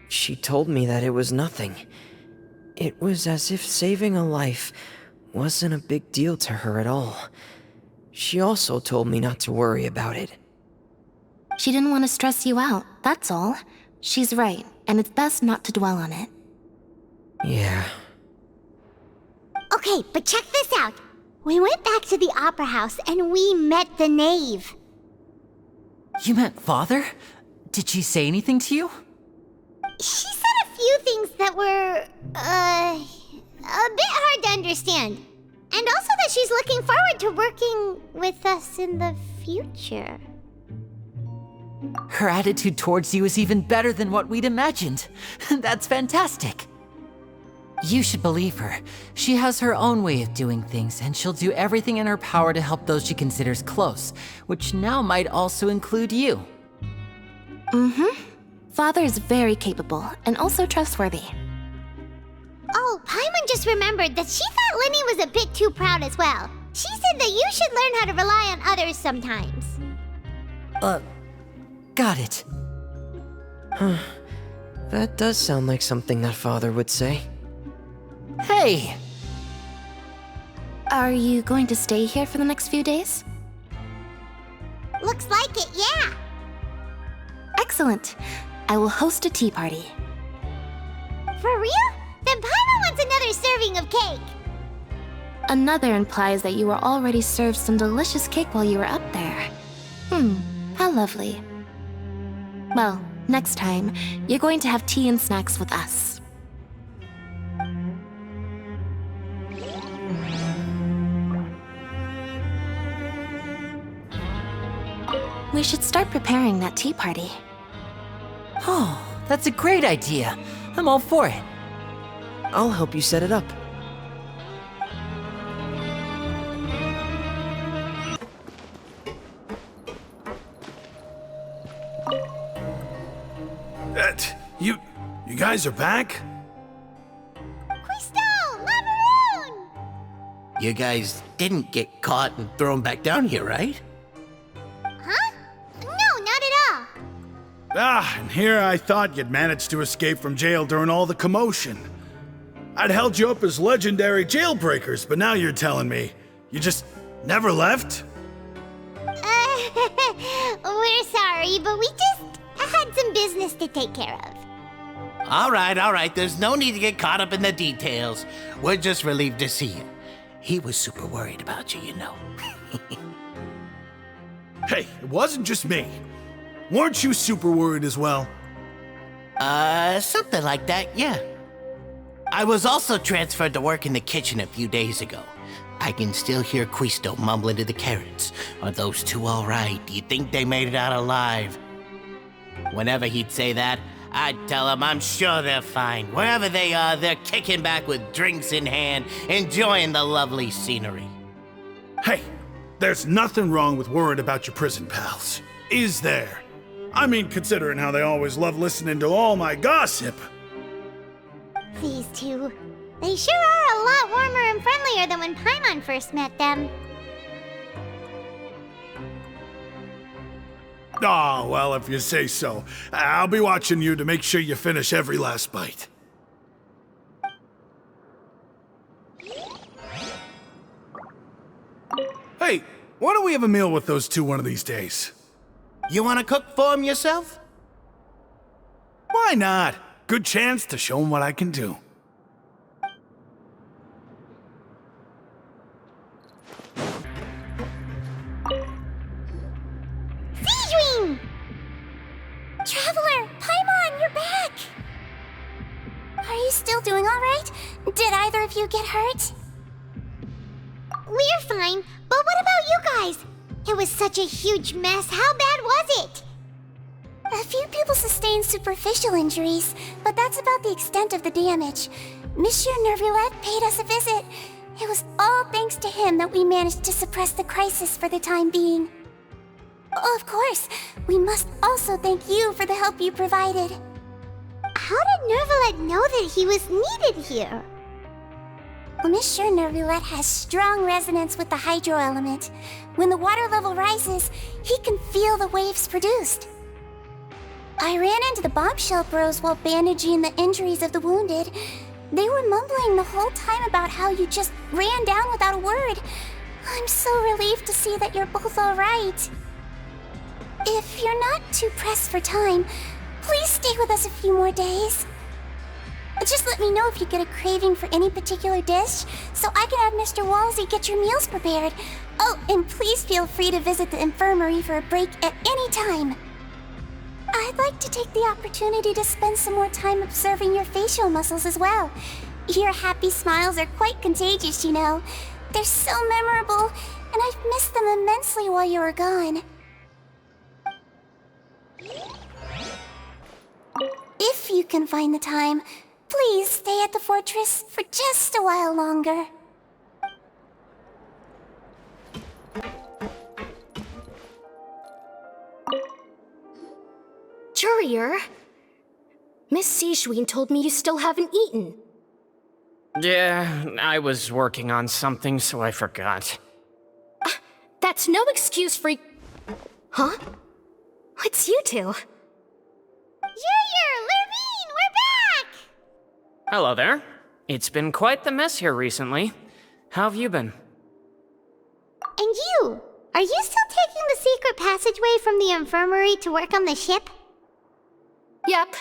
She told me that it was nothing. It was as if saving a life wasn't a big deal to her at all. She also told me not to worry about it. She didn't want to stress you out, that's all. She's right, and it's best not to dwell on it. Yeah. Okay, but check this out. We went back to the opera house and we met the knave. You met Father? Did she say anything to you? She said a few things that were, a bit hard to understand. And also that she's looking forward to working with us in the future. Her attitude towards you is even better than what we'd imagined. That's fantastic. You should believe her. She has her own way of doing things, and she'll do everything in her power to help those she considers close, which now might also include you. Mm-hmm. Father is very capable, and also trustworthy. Oh, Paimon just remembered that she thought Linny was a bit too proud as well. She said that you should learn how to rely on others sometimes. Got it. Huh. That does sound like something that Father would say. Hey! Are you going to stay here for the next few days? Looks like it, yeah. Excellent. I will host a tea party. For real? Then Paimon wants another serving of cake. Another implies that you were already served some delicious cake while you were up there. How lovely. Well, next time, you're going to have tea and snacks with us. We should start preparing that tea party. Oh, that's a great idea. I'm all for it. I'll help you set it up. You guys are back? You guys didn't get caught and thrown back down here, right? Huh? No, not at all. And here I thought you'd managed to escape from jail during all the commotion. I'd held you up as legendary jailbreakers, but now you're telling me you just never left? We're sorry, but we just had some business to take care of. All right. There's no need to get caught up in the details. We're just relieved to see you. He was super worried about you, you know. Hey, it wasn't just me. Weren't you super worried as well? Something like that, yeah. I was also transferred to work in the kitchen a few days ago. I can still hear Quisto mumbling to the carrots. Are those two all right? Do you think they made it out alive? Whenever he'd say that, I'd tell him I'm sure they're fine. Wherever they are, they're kicking back with drinks in hand, enjoying the lovely scenery. Hey, there's nothing wrong with worrying about your prison pals, is there? I mean, considering how they always love listening to all my gossip. These two. They sure are a lot warmer and friendlier than when Paimon first met them. Oh, well, if you say so. I'll be watching you to make sure you finish every last bite. Hey, why don't we have a meal with those two one of these days? You want to cook for them yourself? Why not? Good chance to show them what I can do. Sijuin! Traveler, Paimon, you're back! Are you still doing alright? Did either of you get hurt? We're fine, but what about you guys? It was such a huge mess. How bad was it? A few people sustained superficial injuries, but that's about the extent of the damage. Monsieur Neuvillette paid us a visit. It was all thanks to him that we managed to suppress the crisis for the time being. Of course, we must also thank you for the help you provided. How did Neuvillette know that he was needed here? Well, Monsieur Neuvillette has strong resonance with the hydro element. When the water level rises, he can feel the waves produced. I ran into the bombshell bros while bandaging the injuries of the wounded. They were mumbling the whole time about how you just ran down without a word. I'm so relieved to see that you're both alright. If you're not too pressed for time, please stay with us a few more days. Just let me know if you get a craving for any particular dish, so I can have Mr. Walsey get your meals prepared. Oh, and please feel free to visit the infirmary for a break at any time. I'd like to take the opportunity to spend some more time observing your facial muscles as well. Your happy smiles are quite contagious, you know. They're so memorable, and I've missed them immensely while you were gone. If you can find the time, please stay at the fortress for just a while longer. Courier, Miss Sijuin told me you still haven't eaten. Yeah, I was working on something, so I forgot. That's no excuse for... Huh? It's you two. Courier, Lurvine, we're back! Hello there. It's been quite the mess here recently. How have you been? And you? Are you still taking the secret passageway from the infirmary to work on the ship? Yep.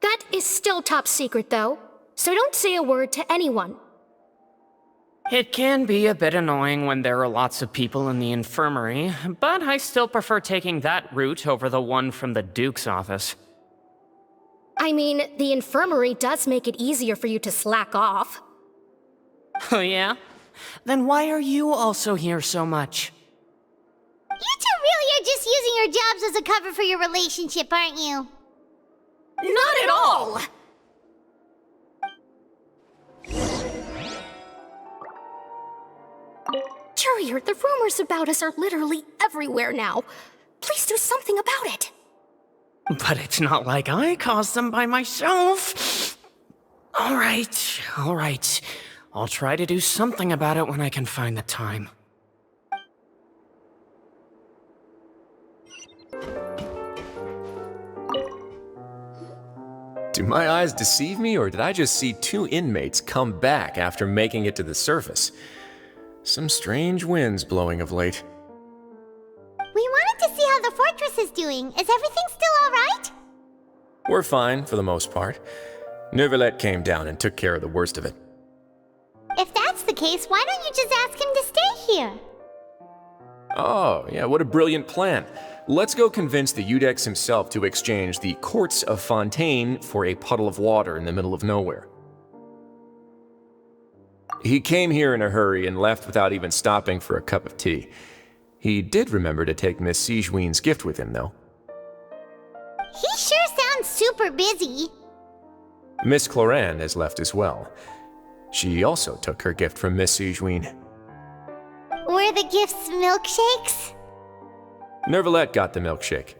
That is still top secret, though, so don't say a word to anyone. It can be a bit annoying when there are lots of people in the infirmary, but I still prefer taking that route over the one from the Duke's office. I mean, the infirmary does make it easier for you to slack off. Oh yeah? Then why are you also here so much? You two really are just using your jobs as a cover for your relationship, aren't you? Not at all! Courier, the rumors about us are literally everywhere now. Please do something about it. But it's not like I caused them by myself. All right. I'll try to do something about it when I can find the time. Do my eyes deceive me, or did I just see two inmates come back after making it to the surface? Some strange winds blowing of late. We wanted to see how the fortress is doing. Is everything still alright? We're fine, for the most part. Neuvillette came down and took care of the worst of it. If that's the case, why don't you just ask him to stay here? Oh, yeah, what a brilliant plan. Let's go convince the Udex himself to exchange the Courts of Fontaine for a puddle of water in the middle of nowhere. He came here in a hurry and left without even stopping for a cup of tea. He did remember to take Miss Sijuin's gift with him, though. He sure sounds super busy. Miss Cloran has left as well. She also took her gift from Miss Sigewine. Were the gifts milkshakes? Neuvillette got the milkshake.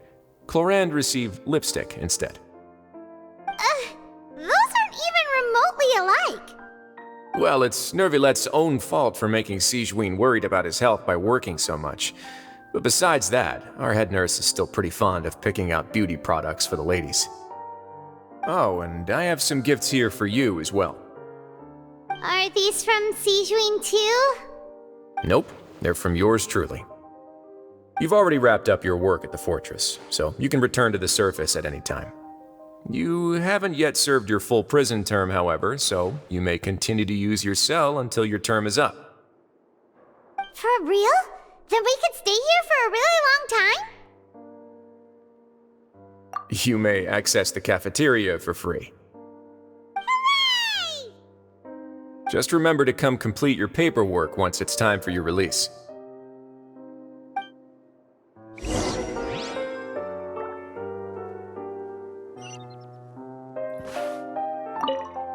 Cloran received lipstick instead. Those aren't even remotely alike. Well, it's Neuvillette's own fault for making Sigewine worried about his health by working so much. But besides that, our head nurse is still pretty fond of picking out beauty products for the ladies. Oh, and I have some gifts here for you as well. Are these from Sigewine too? Nope, they're from yours truly. You've already wrapped up your work at the fortress, so you can return to the surface at any time. You haven't yet served your full prison term, however, so you may continue to use your cell until your term is up. For real? Then we could stay here for a really long time? You may access the cafeteria for free. Hooray! Just remember to come complete your paperwork once it's time for your release.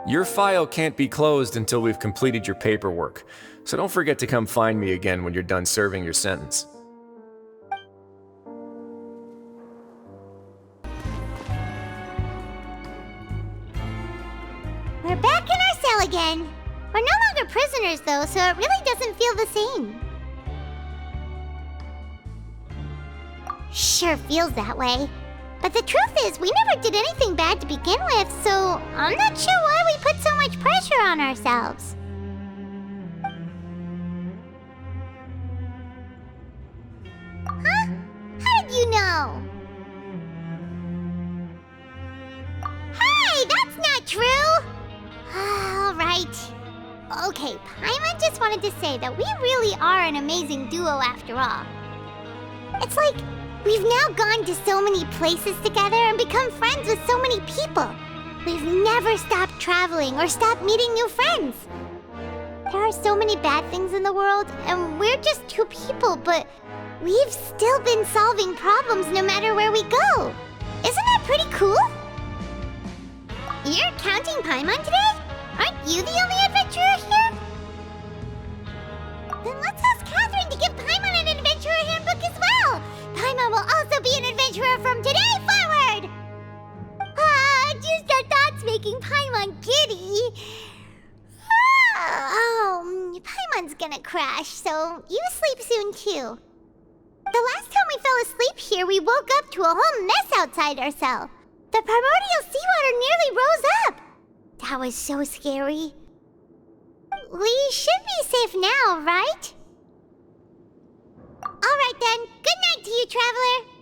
Your file can't be closed until we've completed your paperwork, so don't forget to come find me again when you're done serving your sentence. We're back in our cell again. We're no longer prisoners though, so it really doesn't feel the same. Sure feels that way. But the truth is, we never did anything bad to begin with, so I'm not sure why we put so much pressure on ourselves. Huh? How did you know? Hey, that's not true! Alright. Okay, Paimon just wanted to say that we really are an amazing duo after all. It's like, we've now gone to so many places together and become friends with so many people. We've never stopped traveling or stopped meeting new friends. There are so many bad things in the world, and we're just two people, but we've still been solving problems no matter where we go. Isn't that pretty cool? You're counting Paimon today? Aren't you the only adventurer here? Then let's ask Catherine to give Paimon an adventurer handbook as well. Paimon will also be an adventurer from today forward! Just our thoughts making Paimon giddy. Paimon's gonna crash, so you sleep soon too. The last time we fell asleep here, we woke up to a whole mess outside our cell. The primordial seawater nearly rose up. That was so scary. We should be safe now, right? Alright then, good night to you, traveler.